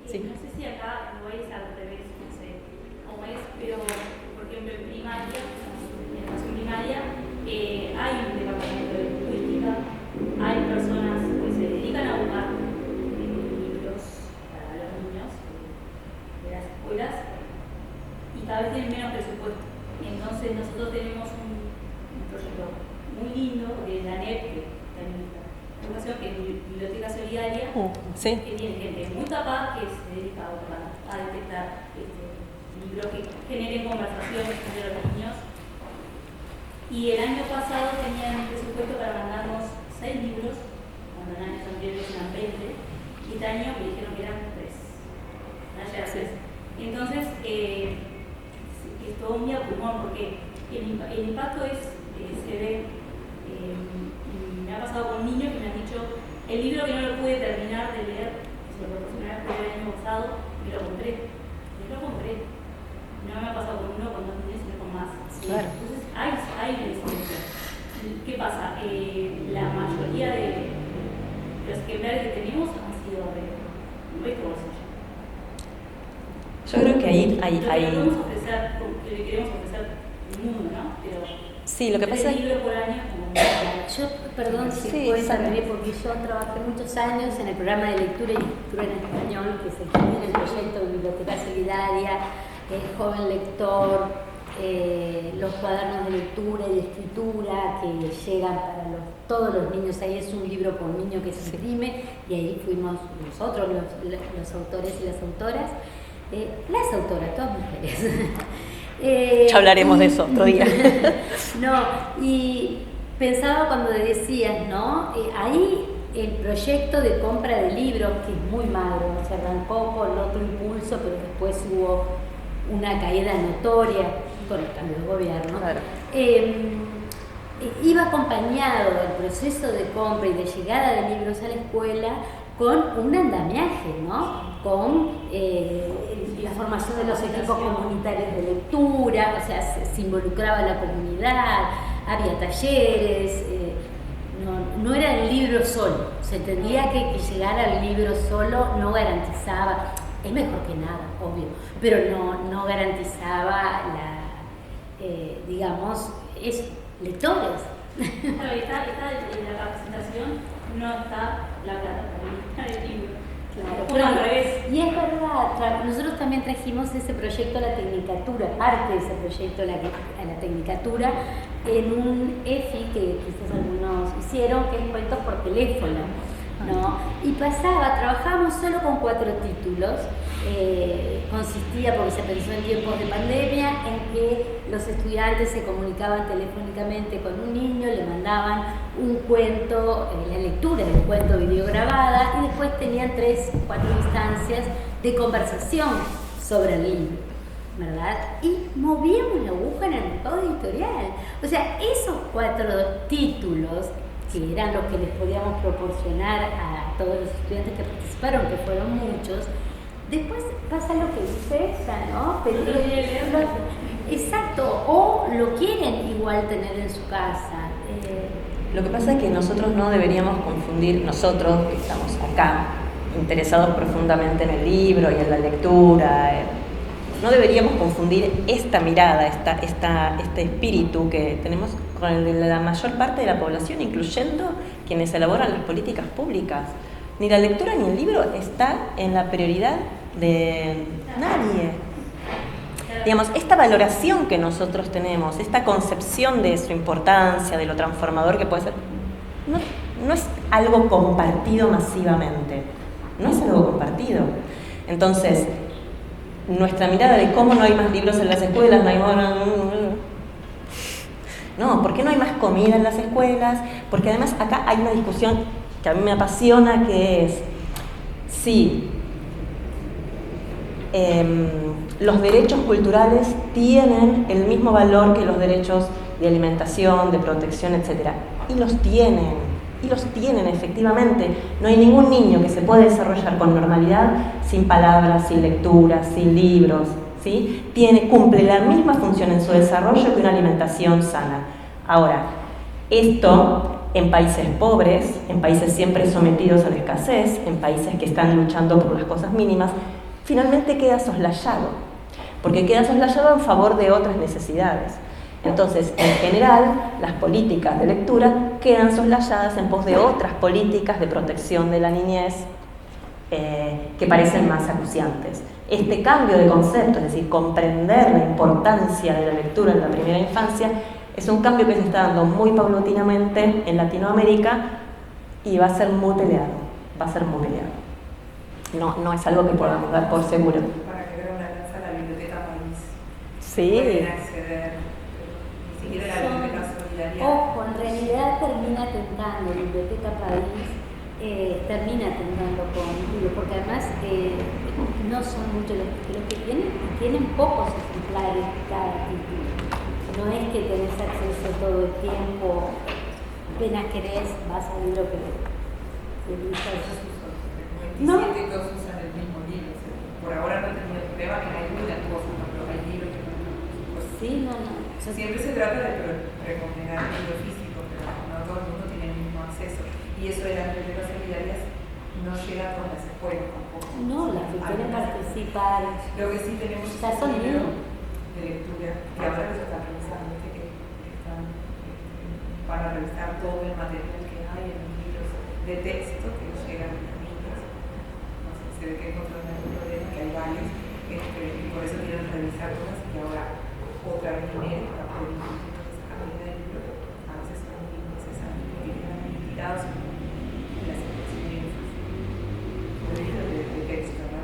Sí. No sé si acá lo es al revés, no sé cómo es, pero por ejemplo en primaria, en educación primaria, hay un departamento de política, hay personas que se dedican a buscar libros para los niños de las escuelas, y cada vez tienen menos presupuesto. Entonces nosotros tenemos un proyecto muy lindo de la NEP, que educación, que es Biblioteca Solidaria, ¿Sí? que tiene gente muy capaz que se dedica a detectar libros que generen conversaciones entre los niños. Y el año pasado tenían presupuesto para mandarnos 6 libros, cuando en años anteriores eran 20, y este año me dijeron que eran 3. Entonces, es todo muy a pulmón, porque el impacto se ve, me ha pasado con niños que me han dicho, el libro que no lo pude terminar de leer, que se lo proporcioné el año pasado, me lo compré. No me ha pasado con uno, con 2 niños, sino con más. Claro. Entonces, hay diferencia. ¿Qué pasa? La mayoría de los ejemplares que tenemos han sido de bolsillo. Yo creo que ahí Lo que le queremos ofrecer al mundo, ¿no? Pero sí, lo que pasa es libros por año como yo, perdón si puedo intervenir, porque yo trabajé muchos años en el programa de lectura y escritura en español, que se tiene el proyecto de Biblioteca Solidaria, Joven Lector, los cuadernos de lectura y de escritura que llegan para todos los niños. Ahí es un libro por niño que se imprime, y ahí fuimos nosotros los autores y las autoras. Las autoras, todas mujeres. Ya hablaremos de eso otro día. No, y pensaba cuando decías, ¿no? Ahí el proyecto de compra de libros, que es muy magro, se arrancó con otro impulso, pero después hubo una caída notoria con el cambio de gobierno. Claro. Iba acompañado del proceso de compra y de llegada de libros a la escuela con un andamiaje, ¿no? Con la formación de los equipos comunitarios de lectura, o sea, se involucraba la comunidad, había talleres, no era el libro solo. Se entendía que llegar al libro solo no garantizaba, es mejor que nada, obvio, pero no garantizaba digamos, lectores. Claro, está en la capacitación, no está la plata del libro. Claro, pero al revés. Y es verdad, nosotros también trajimos ese proyecto a la Tecnicatura, parte de ese proyecto a la Tecnicatura, en un EFI que quizás algunos hicieron, que es cuentos por teléfono, ¿no? Y trabajábamos solo con 4 títulos. Consistía, porque se pensó en tiempos de pandemia, en que los estudiantes se comunicaban telefónicamente con un niño, le mandaban un cuento, la lectura de un cuento videograbada, y después tenían 3 o 4 instancias de conversación sobre el libro, ¿verdad? Y movíamos la aguja en el mercado editorial. O sea, esos 4 títulos, que eran los que les podíamos proporcionar a todos los estudiantes que participaron, que fueron muchos. Después pasa lo que dice ella, ¿no? Exacto, o lo quieren igual tener en su casa. Lo que pasa es que nosotros no deberíamos confundir, nosotros que estamos acá, interesados profundamente en el libro y en la lectura, no deberíamos confundir esta mirada, este espíritu que tenemos con el de la mayor parte de la población, incluyendo quienes elaboran las políticas públicas. Ni la lectura ni el libro está en la prioridad de nadie. Digamos, esta valoración que nosotros tenemos, esta concepción de su importancia, de lo transformador que puede ser, no es algo compartido masivamente, no es algo compartido. Entonces, nuestra mirada de cómo no hay más libros en las escuelas, no, ¿por qué no hay más comida en las escuelas? Porque además acá hay una discusión que a mí me apasiona, que es si los derechos culturales tienen el mismo valor que los derechos de alimentación, de protección, etc. Y los tienen efectivamente. No hay ningún niño que se pueda desarrollar con normalidad sin palabras, sin lecturas, sin libros, ¿sí? Cumple la misma función en su desarrollo que una alimentación sana. Ahora, esto en países pobres, en países siempre sometidos a la escasez, en países que están luchando por las cosas mínimas, finalmente queda soslayado, porque queda soslayado en favor de otras necesidades. Entonces, en general, las políticas de lectura quedan soslayadas en pos de otras políticas de protección de la niñez que parecen más acuciantes. Este cambio de concepto, es decir, comprender la importancia de la lectura en la primera infancia, es un cambio que se está dando muy paulatinamente en Latinoamérica y va a ser muy peleado, No es algo que podamos dar por seguro. Para que vea una lanza a la biblioteca país. Sí. Pueden acceder, ni siquiera la biblioteca solidaria. Ojo, en realidad termina tentando, la biblioteca país termina tentando con libros, porque además no son muchos los que tienen pocos ejemplares cada título. No es que tenés acceso todo el tiempo, apenas querés, vas al libro que dices. No. Que todos usan el mismo libro. Por ahora no he tenido problema que hay muchas cosas, pero hay libros que no. Sí, no. Siempre se trata de recomendar el libro físico, pero no todo el mundo tiene el mismo acceso. Y eso de las bibliotecas solidarias no llega con las escuelas tampoco. No, las que quieren participar. Lo que sí tenemos ya son libros de lectura, que ahora los están revisando, van a revisar todo el material que hay en los libros de texto que llegan a los niños. No sé, se ve que encontraron algún problema, que hay varios, y por eso quieren revisar cosas y ahora otra vez viene para poder incluir esa cantidad de libros. A veces son muy necesarios porque quedan tirados en las impresiones de libros de texto, ¿no?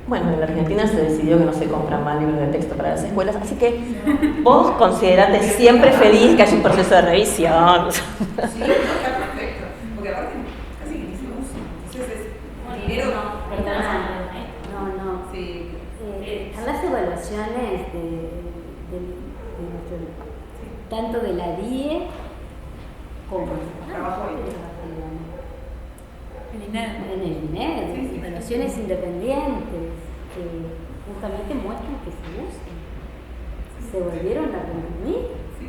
Bueno, en la Argentina se decidió que no se compran más libros de texto para las escuelas, así que vos considerate siempre feliz que haya un proceso de revisión. Sí, está perfecto, porque aparte casi que ni se usa, entonces es dinero. No. Sí. Están las evaluaciones de nuestro, tanto de la DIE como Trabajo en el INED, evaluaciones independientes que justamente muestran que se usan, se volvieron a reunir. Sí.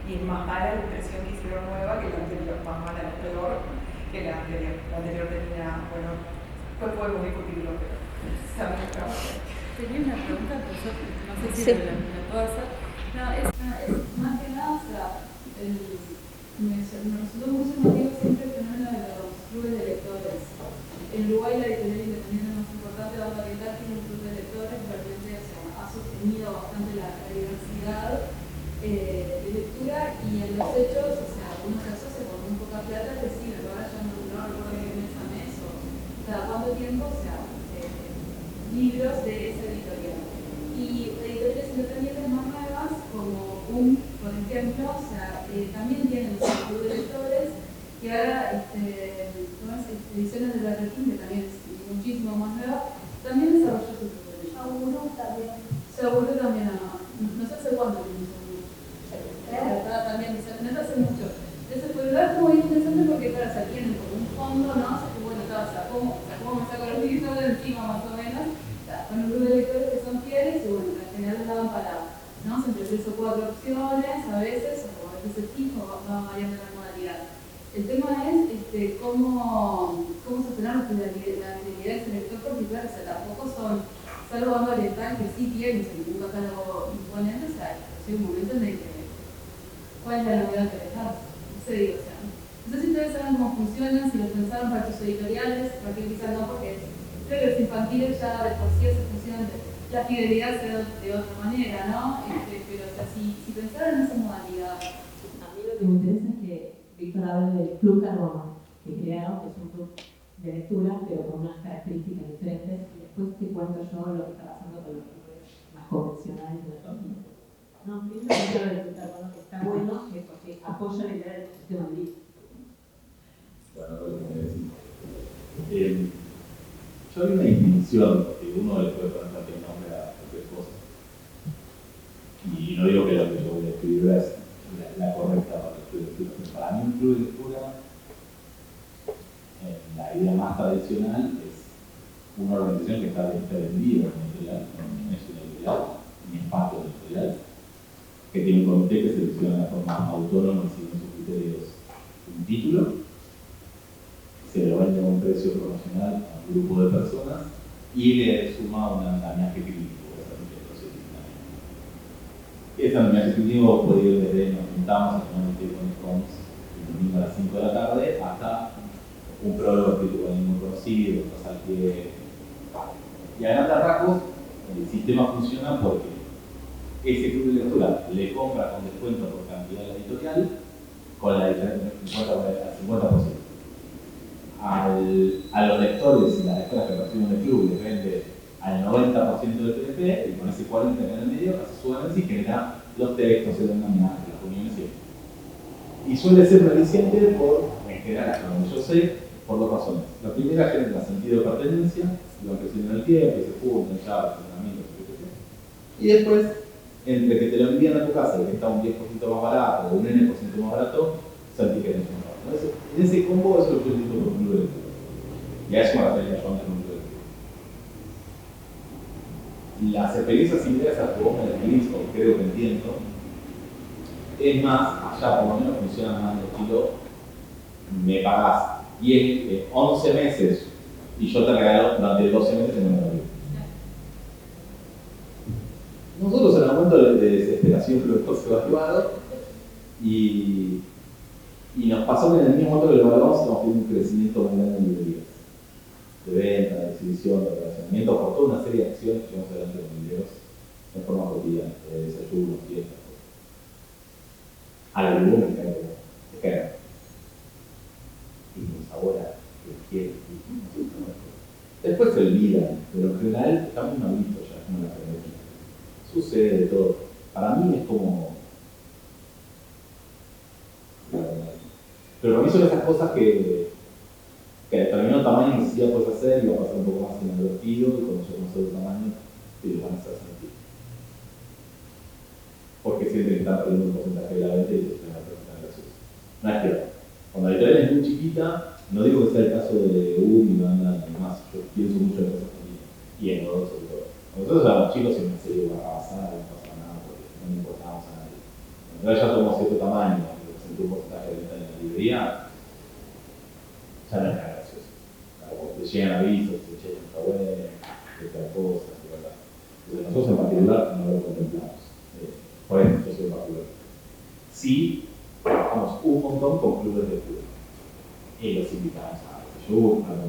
Y más mala la impresión que hicieron nueva que la anterior, más mala, peor que la anterior. La anterior tenía, bueno, pues podemos discutirlo, pero también trabajo. Tenía una pregunta, pero yo no sé si Sí. la puedo hacer. No, es más que nada, o sea, me resultó muy llamativo siempre el fenómeno de los clubes de lectores. En Uruguay la editorial independiente más importante, Banda Oriental, tiene un club de lectores que realmente ha sostenido bastante la diversidad de lectura y en los hechos, o sea, uno se asocia con muy poca plata, es decir, ahora ya no recuerdo que mes a mes o cada cuánto tiempo, o sea, libros de esa editorial. Y editoriales independientes más nuevas, como por ejemplo, o sea, también tienen su club de lectores, que ahora ediciones de la Requín, que también es muchísimo más nueva, también desarrolla su club de lectores. Seguro también, no sé hace cuánto tiene Seguro. También, no hace mucho. Entonces, por un lado es muy interesante porque, claro, se tienen como un fondo, ¿no? O sea, que bueno, o sea, ¿cómo me saco los libros de encima más o menos? Con un grupo de lectores que son fieles y bueno, en general 3 o 4 opciones a veces, o a veces el tipo va variando la modalidad. El tema es cómo sostener la fidelidad del selector, porque claro, o sea, tampoco son, salvo banda oriental que sí tiene un catálogo imponente, o sea, llega un momento en el que ¿cuál es la novedad que dejar? No sé, digo, o sea, no sé si ustedes saben cómo funcionan, si lo pensaron para sus editoriales, porque quizás no, porque creo que los infantiles ya de por sí se funcionan, la fidelidad se da de otra manera, ¿no? Pero o sea, si pensaron en esa modalidad. A mí lo que me interesa es que Víctor habla del Club Carbono, que crearon, que es un club de lectura, pero con unas características diferentes, y después te cuento yo lo que está pasando con los clubes más convencionales de la vida. No, primero que hablo del Club Carbono, que está bueno, que porque apoya la idea del sistema de vida. Bueno, lo que me decís. Yo hay una distinción, porque uno le puede poner cualquier nombre a cualquier cosa. Y no digo que lo que yo voy a escribir es la correcta para el club de lectura. Para mí un club de lectura, la idea más tradicional, es una organización que está vendida en la editorial, no es una editorial, ni es parte de la editorial, que tiene un comité que selecciona de forma autónoma y siguiendo sus criterios un título, se lo vende a un precio promocional a un grupo de personas y le suma un andamiaje crítico. Ese andamiaje crítico puede ir desde nos juntamos a tomar un té con Scones el domingo a las 5 de la tarde hasta un prólogo escrito por alguien muy conocido, cosas que... Y a grandes rasgos el sistema funciona porque ese club de lectura le compra con descuento por cantidad de la editorial con la diferencia del 50%. A los lectores y las lectoras que participan del club les vende al 90% del PDP y con ese 40% que en el medio hace su análisis y genera los textos, el andamiaje, las uniones y suele ser reliciente por, en general, hasta donde yo sé, por dos razones. La primera genera sentido de pertenencia, y van creciendo en el tiempo, se juntan, charlas, con amigos, etc. Y después, entre que te lo envían a tu casa y que está un 10% más barato o un N% más barato, sentí que tenés un trabajo. En ese combo eso es lo que yo digo por un club de lectura. Y a eso me refería yo antes de un club de lectura. Las experiencias similares a las que vos me describís, o creo que entiendo, es más, allá por lo menos funciona más en el estilo, me pagás 11 meses y yo te regalo durante 12 meses en un año. Nosotros en el momento de desesperación lo hemos evaluado y nos pasó que en el mismo momento que lo evaluamos estamos teniendo un crecimiento muy grande en librerías. De venta, de exhibición, de relacionamiento, por toda una serie de acciones que llevamos adelante con libreros de forma cotidiana, de desayunos, fiestas. A la luna se cae. Y nos sabora que quiere. Después se olvidan, pero en general está muy malito ya, como la tecnología. Sucede de todo. Para mí es como... Pero para mí son esas cosas que a determinado tamaño ni siquiera puedes hacer y va a pasar un poco más inadvertido y cuando yo no sé el tamaño te lo van a hacer sentir. Porque sienten que están perdiendo un porcentaje de la venta y eso es una persona graciosa. No es cierto. Cuando la editorial es muy chiquita, no digo que sea el caso de UM y banda y demás, yo pienso mucho en cosas familias y en los sobre todo. Cuando nosotros éramos chicos siempre me sería Barrabasada, no pasaba nada porque no le importábamos a nadie. Cuando ya tomamos cierto tamaño y representó un porcentaje de venta en la librería, ya no es nada gracioso. Te llegan avisos, te llegan está bueno, de tal cosa, de verdad. Entonces nosotros en particular no lo contemplamos. Por ejemplo, yo soy particular. Sí, trabajamos un montón con clubes de lectura. Y los invitamos a desayuno, los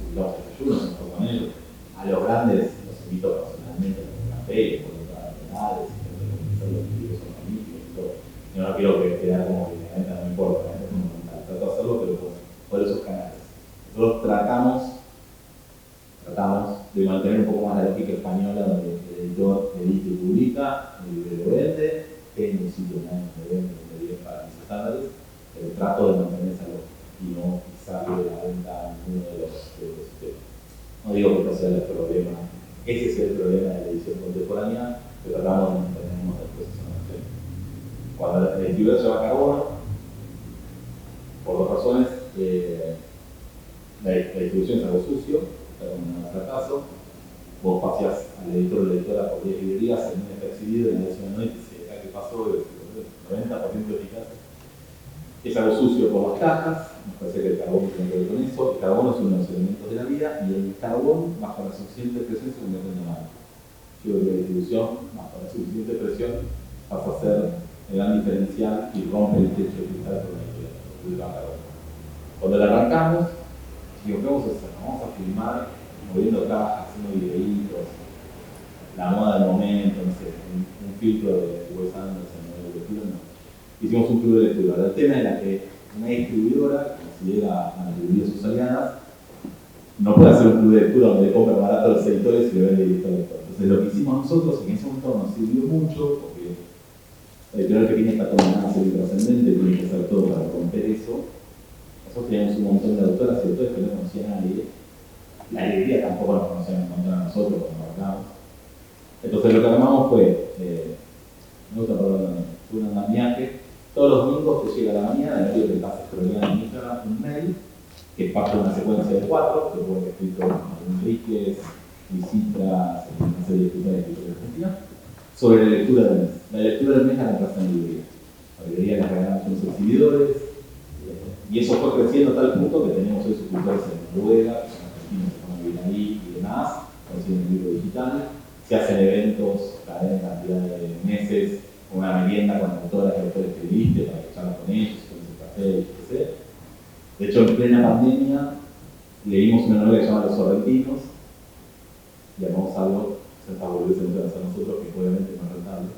invitamos a desayuno, nos con ellos. A los grandes los invito personalmente a un café, por otras penales, y los libros son amigos y todo. Yo no quiero que quede como que la venta no me importa, la venta es fundamental. Trato de hacerlo, pero por esos canales. Nosotros tratamos de mantener un poco más la lógica española donde el editor edita y publica, el libro lo vende, tiene un sitio online donde vende, donde viene para mis estándares, pero trato de mantener esa lógica y no pisarle la venta a ninguno de los sistemas. No digo que no sea el problema, ese sea el problema de la edición contemporánea, pero tratamos de mantenernos después de esa manera. Cuando el libro se llama Carbono, por dos razones, la distribución es algo sucio, pero no es el caso. Vos paseás al editor o la editora por 10 librerías, el mes está exhibido y la edición no y se cae es algo sucio por las cajas, nos parece que el carbono tiene que ver con eso. El carbono es uno de los elementos de la vida y el carbón, bajo la suficiente presión, se convierte en diamante. Yo creo que la distribución, bajo la suficiente presión, pasa a ser el gran diferencial y rompe el techo de cristal por el carbono. Cuando la arrancamos, digo, ¿qué vamos a hacer? Vamos a filmar moviendo cajas, haciendo videitos, la moda del momento, no sé, un filtro de Wes Anderson, de lectura, no. Hicimos un club de lectura. El tema era que una distribuidora que considera a las librerías sus aliadas no puede hacer un club de lectura donde le compra barato a los editores y le vende directo al lector. Entonces lo que hicimos nosotros en ese momento nos sirvió mucho porque la editorial pequeña está condenada a ser trascendente, tiene que hacer todo para romper eso. Nosotros teníamos un montón de autoras y autores que no conocían a nadie. La librería tampoco nos conocían un montón a nosotros cuando arrancamos. Entonces lo que armamos fue, fue un andamiaje. Todos los domingos te llega a la mañana, en el día que estás scrolleando en Instagram, un mail que es parte de una secuencia de 4, que fue escrito por Enríquez, Visitras, una serie de escritores de Argentina, sobre la lectura del mes. La lectura del mes la compras en librería. La librería la regalamos a los exhibidores, y eso fue creciendo a tal punto que tenemos hoy suscriptores en Noruega, que son argentinos que van a vivir ahí y demás, consiguen el libro digital, se hacen eventos cada cantidad de meses, una merienda con autoras y autores que viste para que charlas con ellos, con ese café, etc. De hecho, en plena pandemia leímos una novela que se llama Los Sorrentinos y armamos algo, esa boludez que nos hacer nosotros, que obviamente no es rentable,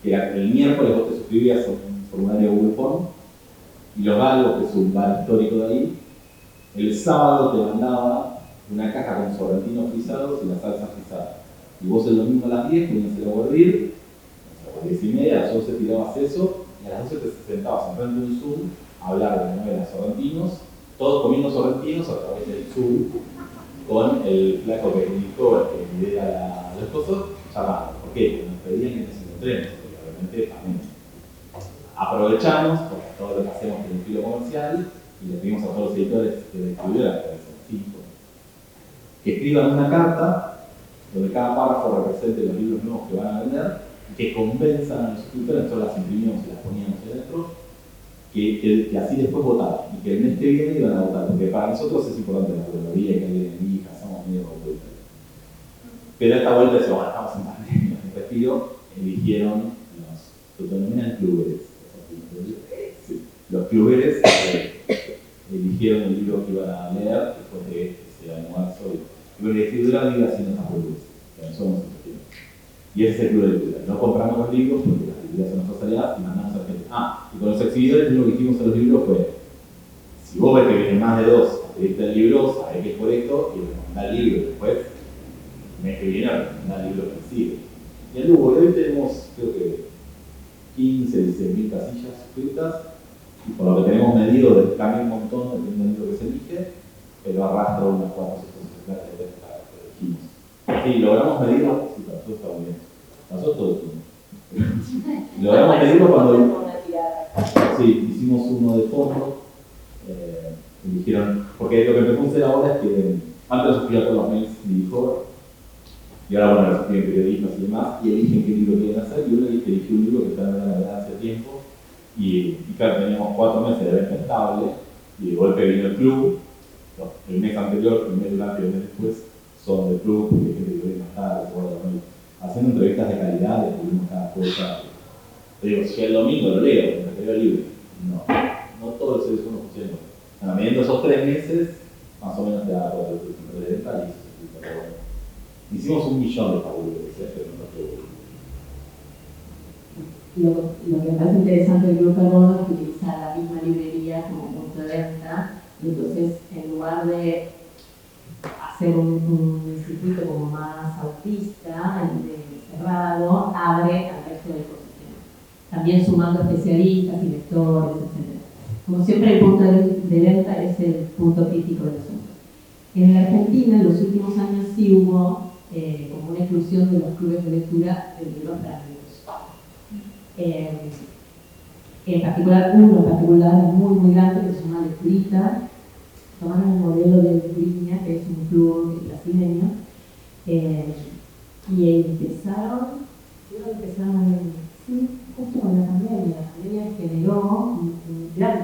que el miércoles vos te suscribías a un formulario Google Form y los galgos, que es un bar histórico de ahí, el sábado te mandaba una caja con sorrentinos frisados y la salsa frisada. Y vos el domingo a las 10 ponías el agua a hervir, a las 10:30, a las 11 tirabas eso, y a las 12 te sentabas enfrente de un Zoom a hablar de la novela Sorrentinos, todos comiendo sorrentinos a través del Zoom, con el flaco que editó, que lidera las cosas, charlando. ¿Por qué? Porque nos pedían que nos encontremos, porque realmente también aprovechamos, porque todo lo que hacemos tiene un filo comercial, y le pedimos a todos los editores de la distribuidora, que escriban una carta donde cada párrafo represente los libros nuevos que van a vender y que convenzan a los suscriptores. Nosotros las imprimimos y las poníamos adentro, que así después votaban y que el mes que viene iban a votar, porque para nosotros es importante la autoría y que alguien elija, somos medio autoritarios. Pero esta vuelta decimos, bueno, estamos en pandemia, en respiro, eligieron se denominan cluberes. Sí. Los cluberes eligieron el libro que iban a leer después de ese almuerzo. Y la distribuidora vive haciendo estas clubes, que nosotros nos efectivos. Y ese es el club de lectura. No compramos los libros porque las librerías son nuestras aliadas y mandamos a gente. Y con los exhibidores lo que dijimos a los libros fue: si vos ves que vienen más de 2 a pedirte el libro, sabés que es por esto y recomendá el libro. Después, el mes que viene, recomendá el libro que sigue. Y en Lugo, hoy tenemos, creo que 15, 16.000 casillas suscritas, y por lo que tenemos medido, cambia un montón dependiendo del libro que se elige, pero arrastra unas 4 o 5 ejemplares de esta que elegimos. Sí, logramos medirlo, sí, para nosotros está muy bien. Nosotros todo el logramos medirlo cuando sí, hicimos uno de fondo, eligieron, porque lo que empezamos a hacer ahora es que antes los suscribía todos los mails y dijo, y ahora bueno, los suscriben periodistas y demás, y eligen qué libro quieren hacer, y uno eligió un libro que está en la verdad hace tiempo, y claro, teníamos 4 meses de venta estable, y de golpe vino el club, el mes anterior, el mes durante y el mes después, son del club, porque hay gente que viene más tarde, haciendo entrevistas de calidad, descubrimos cada cosa. Te digo, si el domingo lo leo, me quedo libre. No todos los seres humanos funcionan. Bueno, mediante esos 3 meses, más o menos te da todo el de venta y eso es bueno. Hicimos 1 millón de fabulas, pero no todo. Lo que me parece interesante del Club Carbono es que utiliza la misma librería como punto de venta, y entonces en lugar de hacer un circuito como más autista, cerrado, abre al resto del ecosistema. También sumando especialistas y lectores, etc. Como siempre, el punto de venta es el punto crítico del asunto. En la Argentina, en los últimos años, sí hubo como una inclusión de los clubes de lectura de libros para niños. En particular, uno en particular muy grande, que se llama Lecturita. Tomaron el modelo de Lecturiña, que es un club brasileño, y empezaron sí, justo con la pandemia. La pandemia generó un gran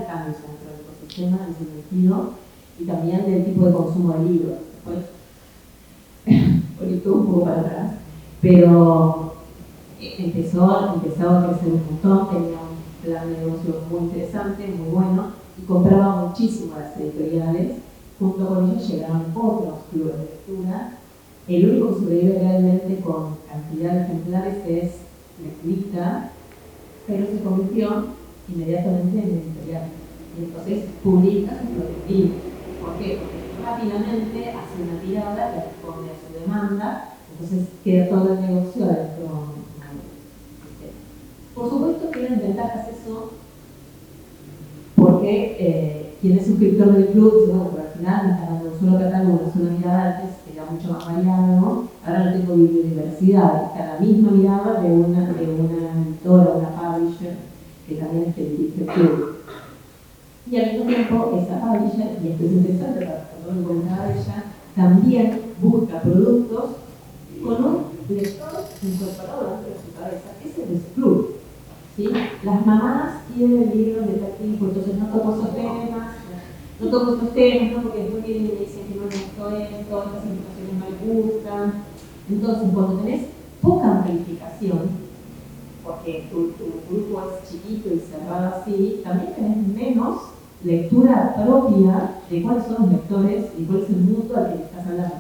tema en ese sentido, y también del tipo de consumo de libros. Después, ahorita un poco para atrás, pero empezó a crecer un montón, tenía un plan de negocio muy interesante, muy bueno, y compraba muchísimo las editoriales. Junto con ellos llegaron otros clubes de lectura. El único que sobrevive realmente con cantidad de ejemplares es Lecturita, pero se convirtió inmediatamente en editorial. Y entonces publica sus propios libros. ¿Por qué? Porque rápidamente hace una tirada que responde a su demanda, entonces queda todo el negocio adentro del sistema. Por supuesto tienen ventajas eso, porque quien es suscriptor del club dice, bueno, pero al final me está dando un solo catálogo, una sola mirada, antes era mucho más variado, ¿no? Ahora no tengo biodiversidad, está la misma mirada de una editora, una publisher, que también es que dirige el club. Y al mismo tiempo, esa publisher, y esto es interesante para todo lo que comentaba ella, también busca productos con un lector incorporado dentro de su cabeza. Ese es el club. ¿Sí? Las mamás tienen libros de tal tipo, entonces no toco esos temas, ¿no? Porque después vienen y me dicen que no me gustó esto, estas informaciones no me gustan. Entonces, cuando tenés poca amplificación, porque tu grupo es chiquito y cerrado así, también tenés menos lectura propia de cuáles son los lectores y cuál es el mundo al que le estás hablando.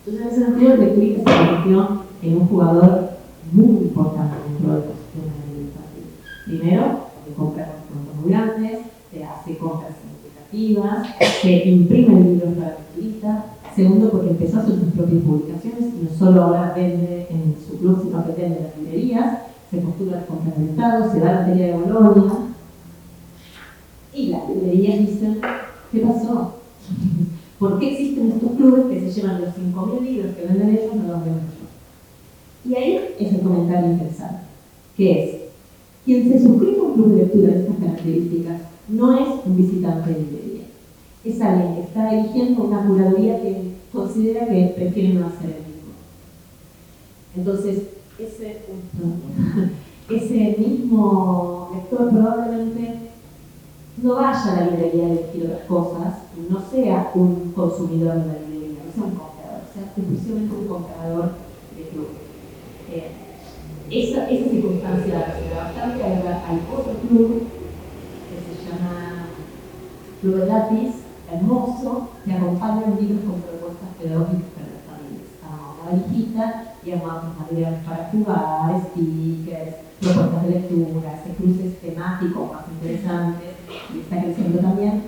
Entonces, en ese sentido, el Lecturita se convirtió en un jugador muy importante dentro del ecosistema de libros infantiles. Primero, te compra montos muy grandes, te hace compras significativas, te imprime libros para el Lecturita. Segundo, porque empezó a hacer sus propias publicaciones y no solo ahora vende en su club, sino que vende en las librerías, se postula a las compras del Estado, se da la Feria de Bolonia. Y las librerías dicen, ¿qué pasó? ¿Por qué existen estos clubes que se llevan los 5.000 libros que venden ellos, no los venden yo? Y ahí es el comentario interesante, que es, quien se suscribe a un club de lectura de estas características no es un visitante de librería, es alguien que está eligiendo una curaduría que considera que prefiere no hacer el mismo. Entonces, ese mismo lector probablemente no vaya a la librería a elegir otras cosas, no sea un consumidor de la librería, no sea un comprador, sea exclusivamente un comprador de club. Esa circunstancia se da bastante. Hay otro club que se llama Club de Lápiz, hermoso, que acompaña libros con propuestas pedagógicas para las familias. Armamos una valijita y armamos materiales para jugar, stickers, propuestas de lectura, cruces temáticos más interesantes, y está creciendo también,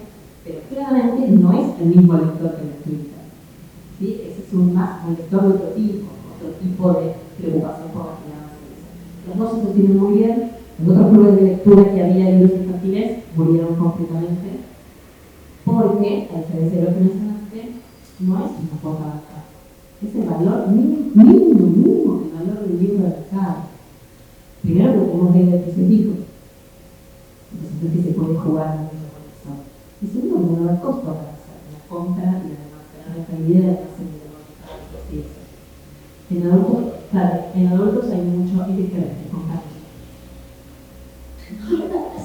pero claramente no es el mismo lector que el Lecturita. ¿Sí? Ese es un lector de otro tipo de preocupación por las finanzas. Los dos se sostienen muy bien. Los otros clubes de lectura que había libros infantiles murieron completamente, porque, a diferencia de lo que mencionaste, no es una cuota baja. Es el valor mínimo, el valor del libro de mercado. Primero, porque tenemos ley de precios fijos. Entonces, es que se puede jugar en el contexto. Y segundo, porque no hay costo para hacer la compra y además tener la calidad de hacer el negocio. En adultos hay mucho diferente con cada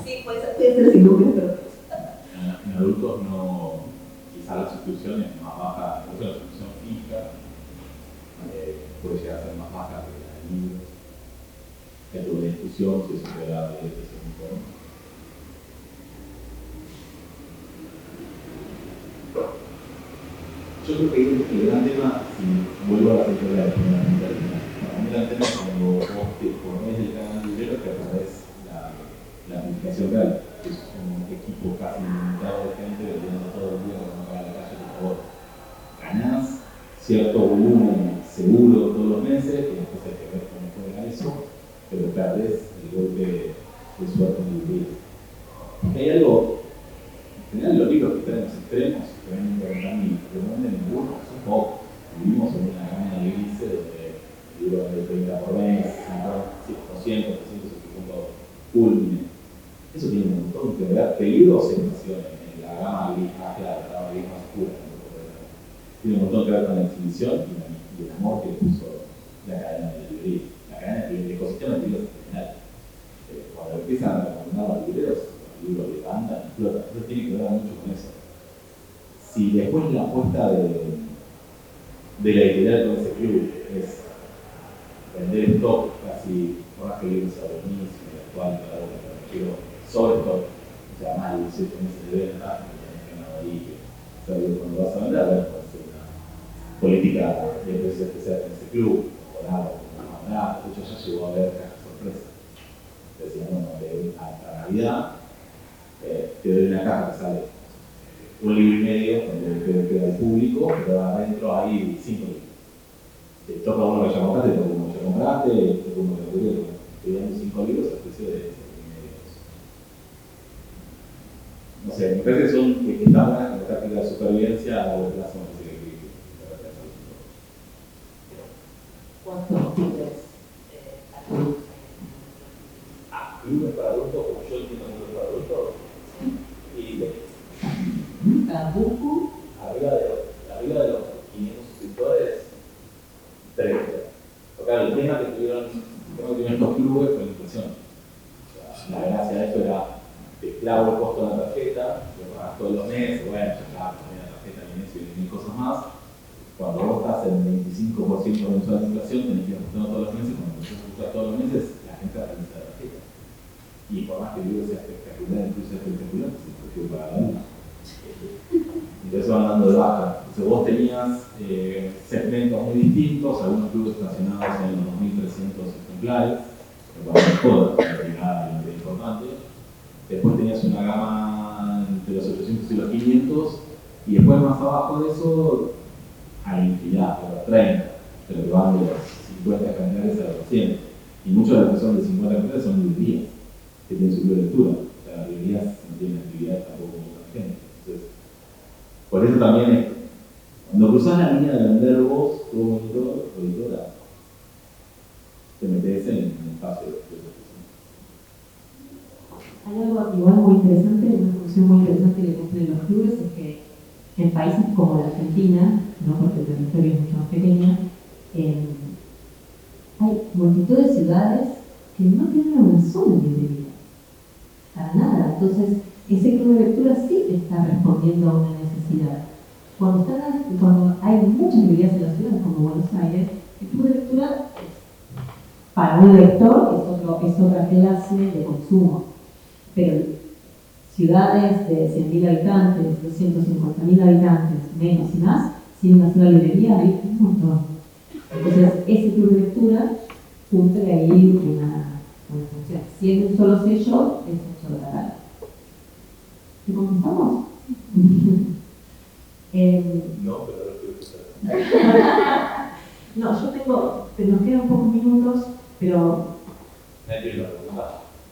sí, puede ser sin número, pero en adultos no, quizá la suscripción es más baja, la suscripción fija puede llegar a ser más baja que la de libros. Dentro de la discusión, si eso se da de ese informe. Yo creo que el gran tema, si vuelvo a la editorial, el gran tema es cuando vos te formés el canal librero que aparece la aplicación real, que es un equipo casi limitado de gente vendiendo todo el día cuando va a la calle, por favor. Ganás cierto volumen seguro todos los meses, y después hay que ver cómo juega eso, pero perdés el golpe de suerte en librería. Porque hay algo, en general los libros que están en los extremos, que ven y que no venden ninguno, son pocos. Vivimos en una gama grises donde el libro vende 30 por mes, 200, 300, puntos culmine. Eso tiene un montón que ver, peligro o sensaciones, en la gama gris más clara, la gama gris más oscura. Tiene un montón que ver con la exhibición y el amor que le puso la cadena de librería. La cadena del ecosistema de libros en general. Cuando empiezan a recomendar a los libreros, el libro levanta, explota. Entonces tiene que ver mucho con eso. Si después la apuesta de la editorial con ese club es vender stock casi, por más que el libro sea buenísimo, el actual, pero quiero sobre stock, o sea, más de 18 meses de venta, no tenés que nada ahí. O sea, cuando vas a vender, puede ser una política de precios especiales en ese club, o nada, o nada. De hecho, ya llegó a haber cajas sorpresa. Decían, bueno, hasta Navidad te doy una caja que sale un libro y medio, donde queda al público, pero adentro hay 5 libros. Te toca uno que ya compraste, te toca uno que ya compraste, te toca uno que ya compraste, te dan 5 libros a precio de 5 medios. No sé, me parece que son que están buenas con esta táctica de supervivencia a largo plazo, no sé qué. ¿Cuántos clubes adultos? ¿Clubes para adultos, como yo entiendo clubes para adultos? Y ¿Cada buco? arriba de los 500 suscriptores, 30. Porque el tema que tuvieron estos clubes fue la inflación. O sea, la gracia de esto era, te clavo el costo de la tarjeta, lo pagas todos los meses, bueno, ya está, también la tarjeta al inicio y 1000 cosas más. Cuando vos estás en 25% mensual de inflación, tenés que ir ajustando todos los meses, cuando empezás a ajustar todos los meses, la gente va a revisar la tarjeta. Y por más que el libro sea espectacular, incluso espectacular, pues es prefiero pagar la luna. Entonces van dando de baja. Entonces vos tenías segmentos muy distintos, algunos clubes estacionados en los 2.300 ejemplares, que van todas, la es importante. Después tenías una gama entre los 800 y los 500, y después más abajo de eso hay infinidad, pero 30, pero que van de los 50 ejemplares a los 200. Y muchos de los que son de 50 ejemplares son librerías, que tienen su libro de lectura. O sea, las librerías no tienen actividad tampoco como la gente. Entonces, por eso también, cuando cruzás la línea de vender vos, como editor o editora, te metes en el espacio de Hay algo igual muy interesante, una función muy interesante que cumplen los clubes es que en países como la Argentina, ¿no? Porque el territorio es mucho más pequeño, hay multitud de ciudades que no tienen una sola librería, para nada. Entonces, ese club de lectura sí está respondiendo a una necesidad. Cuando hay muchas librerías en las ciudades como Buenos Aires, el club de lectura para un lector es otra clase de consumo. Pero ciudades de 100.000 habitantes, 250.000 habitantes, menos y más, sin una sola librería hay un montón. Entonces, ese club de lectura cumple ahí una función. Si es un solo sello, es un solo catálogo. ¿Te contestamos? No, pero no quiero escuchar. No, yo tengo, nos quedan pocos minutos, pero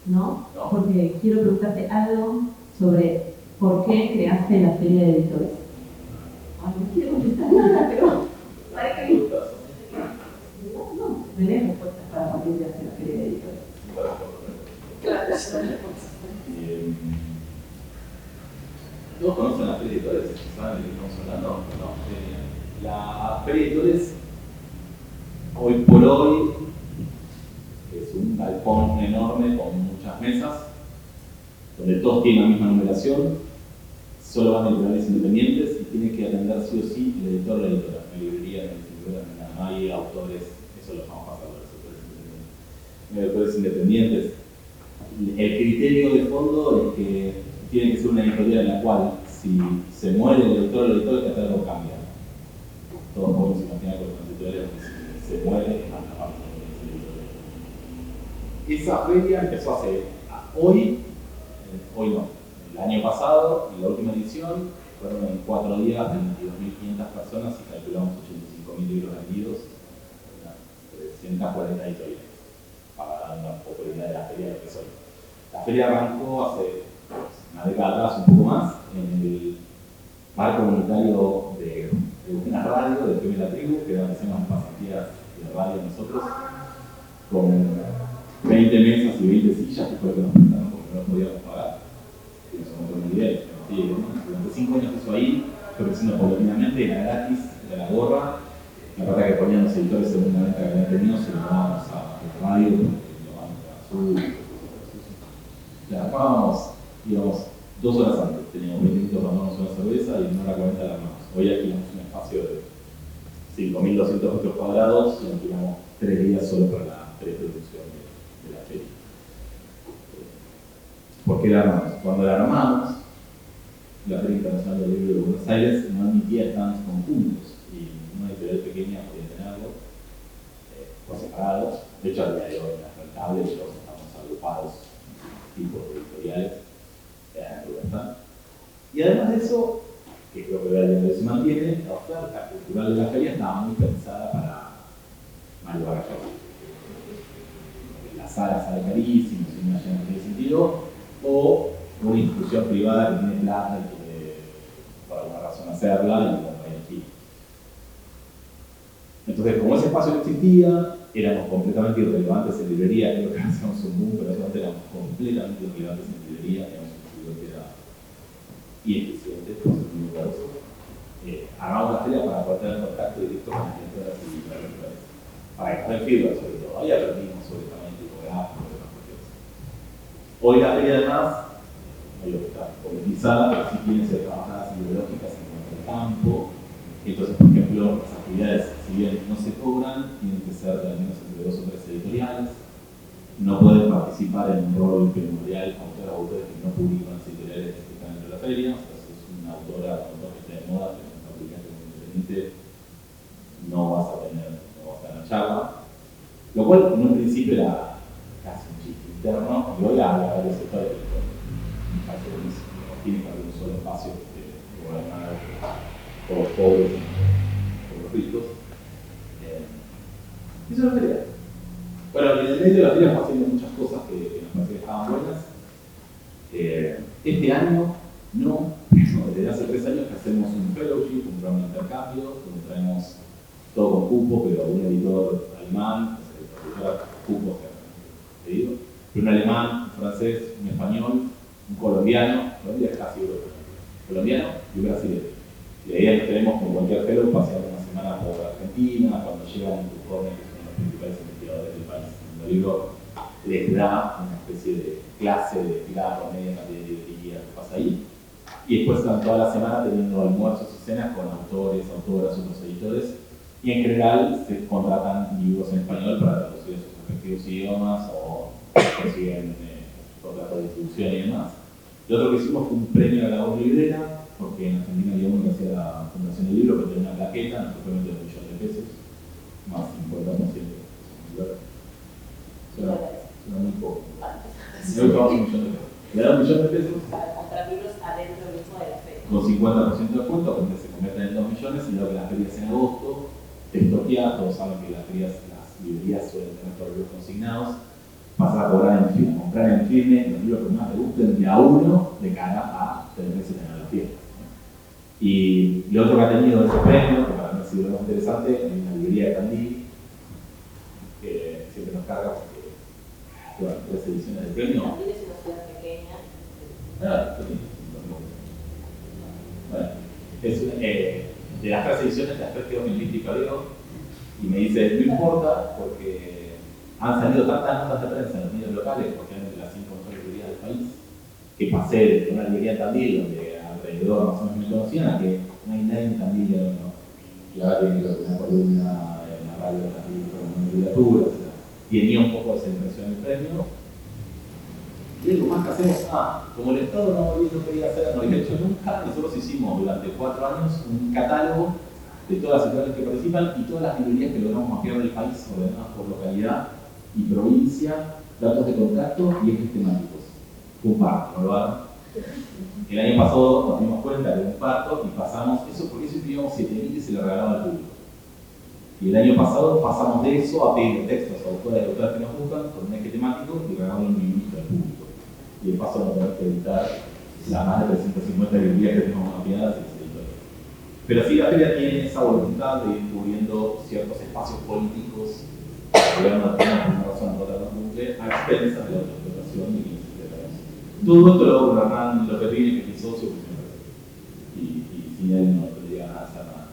¿no? Porque quiero preguntarte algo sobre por qué creaste la Feria de Editores. Ay, no quiero contestar nada, pero para que no tenés respuestas para por qué creaste la Feria de Editores. Claro, ¿todos conocen la Feria de Editores? ¿Saben de qué estamos hablando? No. La Feria de Editores, hoy por hoy, es un galpón enorme con muchas mesas, donde todos tienen la misma numeración, solo van editoriales independientes y tiene que atender sí o sí el editor o la editora, la librería, la distribuidora, no hay autores, eso lo vamos a pasar, los autores independientes. El criterio de fondo es que tiene que ser una editorial en la cual, si se muere el editor o la editora, el catálogo cambia. Todos podemos imaginar que los editoriales, si se muere, es más capaz. Esa feria empezó hoy no, el año pasado, en la última edición, fueron en 4 días 22.500 personas y calculamos 85.000 libros vendidos, unas 340 editoriales, para dar una poco de idea de la feria de lo que es hoy. La feria arrancó hace una década atrás, un poco más, en el bar comunitario de una radio, de FM La Tribu, que era donde hacíamos las pasantías de radio nosotros, con 20 mesas y 20 sillas, que fue lo que nos prestaron porque no nos podíamos pagar. Y nos encontró un nivel, durante 5 años eso ahí, fue creciendo paulatinamente, era gratis, era la gorra, la plata que ponían los editores según la venta que habían tenido, se lo dábamos a la radio, porque lo dábamos a la basura, le armábamos íbamos 2 horas antes, teníamos 20 minutos para tomarnos una cerveza y en 1 hora 40 la armamos. Hoy alquilamos un espacio de 5.200 metros cuadrados y alquilamos 3 días solo para la preproducción de la feria. ¿Por qué la armamos? Cuando la armamos, la Feria Internacional del Libro de Buenos Aires no admitía stands conjuntos y una editorial pequeña podía tenerlo por separados. De hecho, al día de hoy no es rentable y todos estamos agrupados en tipos de editoriales y además de eso, que creo que a día de hoy se mantiene, la oferta cultural de la feria estaba muy pensada para Mario Vargas Llosa. La sala sale carísimo, si no tiene sentido, o una institución privada que tiene plata y quiere por alguna razón hacerla y bueno, aquí. Entonces, como ese espacio no existía, éramos completamente irrelevantes en librería, creo que hacíamos un boom, pero realmente éramos completamente irrelevantes en librería, éramos un estudio que era ineficiente, por ser muy diverso. Armamos la feria para poder tener contacto directo con las lectoras y las lectoras, para que nos den feedback sobre todo. Ahí aprendimos sobre tamaño tipográfico y demás cuestiones. Hoy la feria además, no digo que está politizada, pero sí tiene ser trabajadas ideológicas en cuanto al campo. Entonces, por ejemplo, las actividades, si bien no se cobran, tienen que ser de al menos entre 2 o 3 editoriales. No pueden participar en un rol primordial autoras o autores que no publican las editoriales que están dentro de la feria. O sea, si es una autora o autor que está de moda, que es una publicación independiente, no vas a tener charla. Lo cual en un principio era casi un chiste interno, y hoy habla de los sectores que me parece buenísimo. Tiene que haber un solo espacio que gobernar por los pobres y por los ricos. Eso es la feria. Bueno, en el medio de la feria estamos haciendo muchas cosas que nos parecen que estaban buenas. Este año no, desde hace 3 años que hacemos un fellowship, un programa de intercambio, donde traemos todo con cupo, pero un editor alemán, cupos que he pedido, pero un alemán, un francés, un español, un colombiano, Colombia es casi europeo, colombiano y un brasileño. Y la idea es que tenemos con cualquier fellow paseando una semana por Argentina, cuando llegan tus jóvenes, que son los principales investigadores del país. El libro les da una especie de clase de tirada media cantidad de librería que pasa ahí. Y después están toda la semana teniendo almuerzos y cenas con autores, autoras, otros editores. Y en general se contratan libros en español para traducir sus respectivos idiomas o consiguen contratos de distribución y demás. Lo otro que hicimos fue un premio a la labor librera, porque en Argentina había uno que hacía la Fundación del Libro, que tenía una plaqueta, nuestro premio de $1 millón, más 50%. Suena muy poco. Hoy pagamos $1 millón. Le dan $1 millón para comprar libros adentro mismo de la feria. con 50% de descuento, donde se convierten en $2 millones, y luego que las ferias en agosto, estoqueadas, todos saben que las librerías suelen tener todos los libros consignados, pasar a cobrar en firme, comprar en firme los libros que más te gusten de a uno de cara a tener que tener las fiestas. Y lo otro que ha tenido ese premio, que para mí ha sido lo más interesante, es una librería de Tandil, que siempre nos carga porque bueno, 3 ediciones del premio. Tandil es una ciudad pequeña. Bueno, es una, de las 3 ediciones, las 3 quedó en lista y perdió, y me dice, no importa, porque han salido tantas notas de prensa en los medios locales, porque eran de las 5 mejores librerías del país, que pasé de una librería en Tandil, donde alrededor más o menos me conocían, a que no hay nadie en Tandil, ¿no? Y ahora tiene una columna en la radio de Tandil con una literatura, etc. Tenía un poco esa impresión del premio. Y algo más que hacemos, como el Estado no quería hacer, no lo había hecho nunca, nosotros hicimos durante 4 años un catálogo de todas las editoriales que participan y todas las librerías que logramos mapear del país, ordenadas por localidad y provincia, datos de contacto y ejes temáticos. Un parto, ¿no lo hagan? El año pasado nos dimos cuenta de un parto y pasamos eso, porque eso imprimíamos 7.000 y se lo regalaba al público. Y el año pasado pasamos de eso a pedir textos a autores y autoras que nos buscan con un eje temático y regalamos un librito al público. Y de paso no tener que editar las más de 350 librerías que tenemos mapeadas y editores. Pero sí, la feria tiene esa voluntad de ir cubriendo ciertos espacios políticos, gobierno por una razón u otra no cumple, a expensas de la autoexplotación y todo esto lo hago con Hernán Lopetini, que es mi socio, y sin él no tendría nada hacer nada.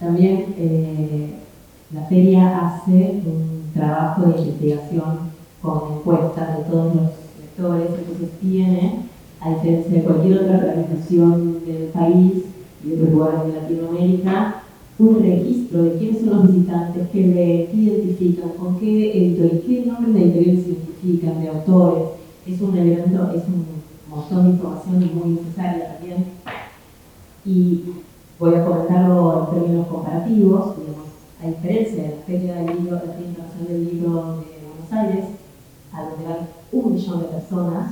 También la feria hace un trabajo de investigación con encuestas de todos los lectores, entonces tiene, a diferencia de cualquier otra organización del país y de otros lugares de Latinoamérica, un registro de quiénes son los visitantes, qué leen, qué identifican, con qué editorial, qué nombres de editoriales se identifican, de autores. Es un elemento, es un montón de información muy necesaria también. Y voy a comentarlo en términos comparativos. Digamos, a diferencia de la Feria del Libro, la Feria Internacional del Libro de Buenos Aires, a donde van 1 millón de personas,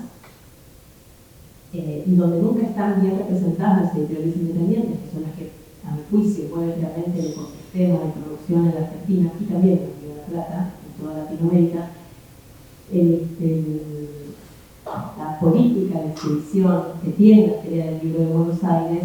y donde nunca están bien representadas las editoriales independientes, que son las que, a mi juicio, mueven realmente el ecosistema de producción en la Argentina y también en Río de la Plata, en toda Latinoamérica. La política de exhibición que tiene la Feria del Libro de Buenos Aires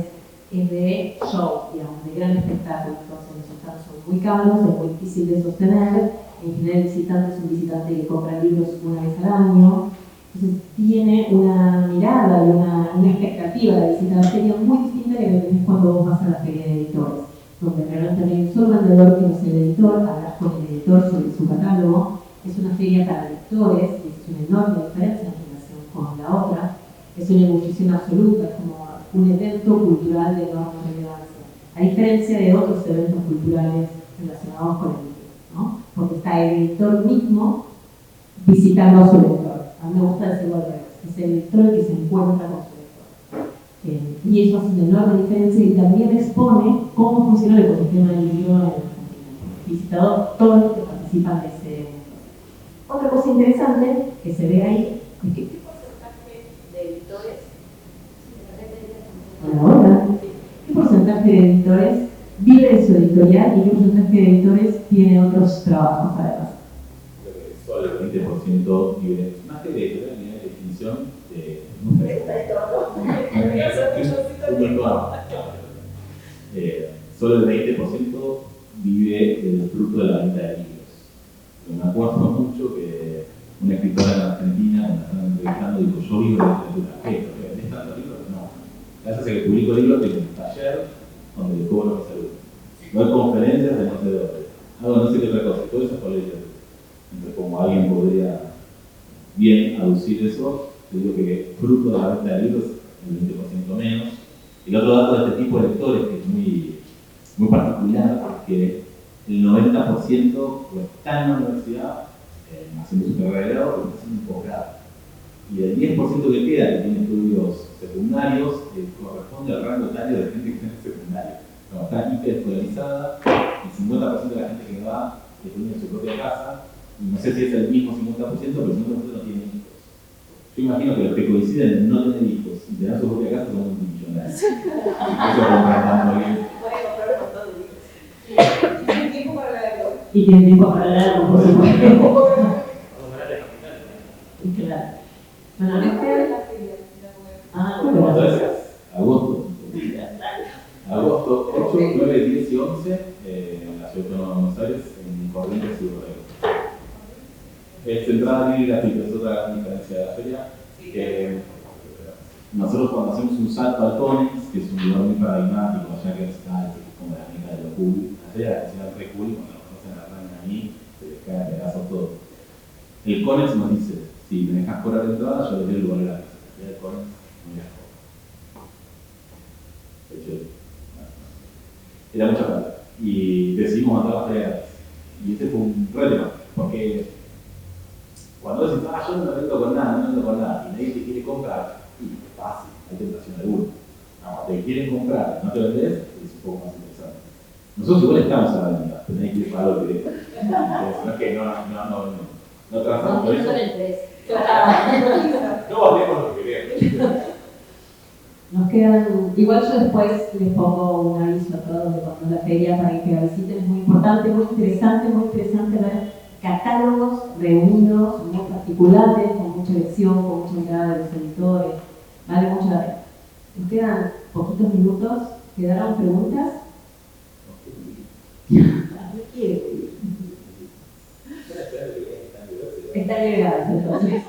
es de show, digamos, de gran espectáculo. Entonces los stands son muy caros, es muy difícil de sostener. En general el visitante es un visitante que compra libros una vez al año. Entonces tiene una mirada y una expectativa de visitar la feria muy distinta que la que tenés cuando vos vas a la feria de editores, donde realmente no hay un solo vendedor que no sea el editor, hablas con el editor sobre su catálogo. Es una feria para lectores, y es una enorme diferencia en relación con la otra. Es una ebullición absoluta, es como un evento cultural de enorme relevancia, a diferencia de otros eventos culturales relacionados con el libro, ¿no? Porque está el editor mismo visitando a su lector. A mí me gusta decirlo al revés, es el lector el que se encuentra con su lector. Y eso hace una enorme diferencia y también expone cómo funciona el ecosistema del libro en Argentina. Visitado todos los que participan de ese evento. Otra cosa interesante que se ve ahí es que ¿qué porcentaje de editores? Ahora, ¿qué porcentaje de editores vive de su editorial y qué porcentaje de editores tiene otros trabajos además? Solo el 20% vive. Más que de editorial, ni de definición de. Solo el 20% vive del fruto de la venta de libros. Pero me acuerdo mucho que una escritora en Argentina, cuando estaban entrevistando, dijo: yo vivo de literatura. ¿Qué? ¿Vendés tantos libros? No. Gracias a que publico libros, tengo un taller donde le cobro mi salud. Doy conferencias de no sé dónde. Hago no sé qué otra cosa. Todo eso es por la literatura. Entonces, como alguien podría bien aducir eso, yo digo que fruto de la venta de libros el 20% menos. El otro dato de este tipo de lectores, que es muy particular, porque el 90% está en la universidad, haciendo su carrera de grado, o está haciendo un posgrado. Y el 10% que queda, que tiene estudios secundarios, corresponde al rango etario de gente que está en el secundario. Como está hiperescolarizada, el 50% de la gente que va que tiene su propia casa, y no sé si es el mismo 50%, pero el 50% no tiene hijos. Yo imagino que los que coinciden en no tener hijos y tener su propia casa son multimillonarios. Eso comprendamos bien. Y tiene tiempo para leerlo, por supuesto. Claro. Bueno, entonces, agosto 8, 9, 10 y 11 en la Ciudad Autónoma de Buenos Aires, en Corrientes y Borrego. Es entrada libre y gratuita, es otra gran diferencia de la feria. Nosotros cuando hacemos un salto al Conex, que es un lugar muy paradigmático, allá que está como la meca de lo cool, la feria de la ciudad re cool, cuando nos conocen a Ryan a mí, se les cae a pedazos todo. El Conex nos dice: si me dejas cobrar la entrada, yo les doy el lugar de la mesa. Y el Conex no me dejó. De hecho, era mucha plata. Y decidimos mandar las feria. Y este fue un problema, porque cuando decís: yo no me vendo con nada, y nadie te quiere comprar, y es fácil, hay tentación alguna. No, te quieren comprar, no te vendés, es un poco más interesante. Nosotros igual estamos a la venta, pero nadie quiere pagar lo que queremos. No es que no trabajamos por eso. No hacemos lo que queremos. Nos quedan, igual yo después les pongo un aviso a todos de cuando la feria para que la visiten, es muy importante, muy interesante ver catálogos reunidos, muy particulares, con mucha elección, con mucha mirada de los editores, vale mucho la pena. Nos quedan poquitos minutos, ¿quedaron preguntas? Están liberadas entonces.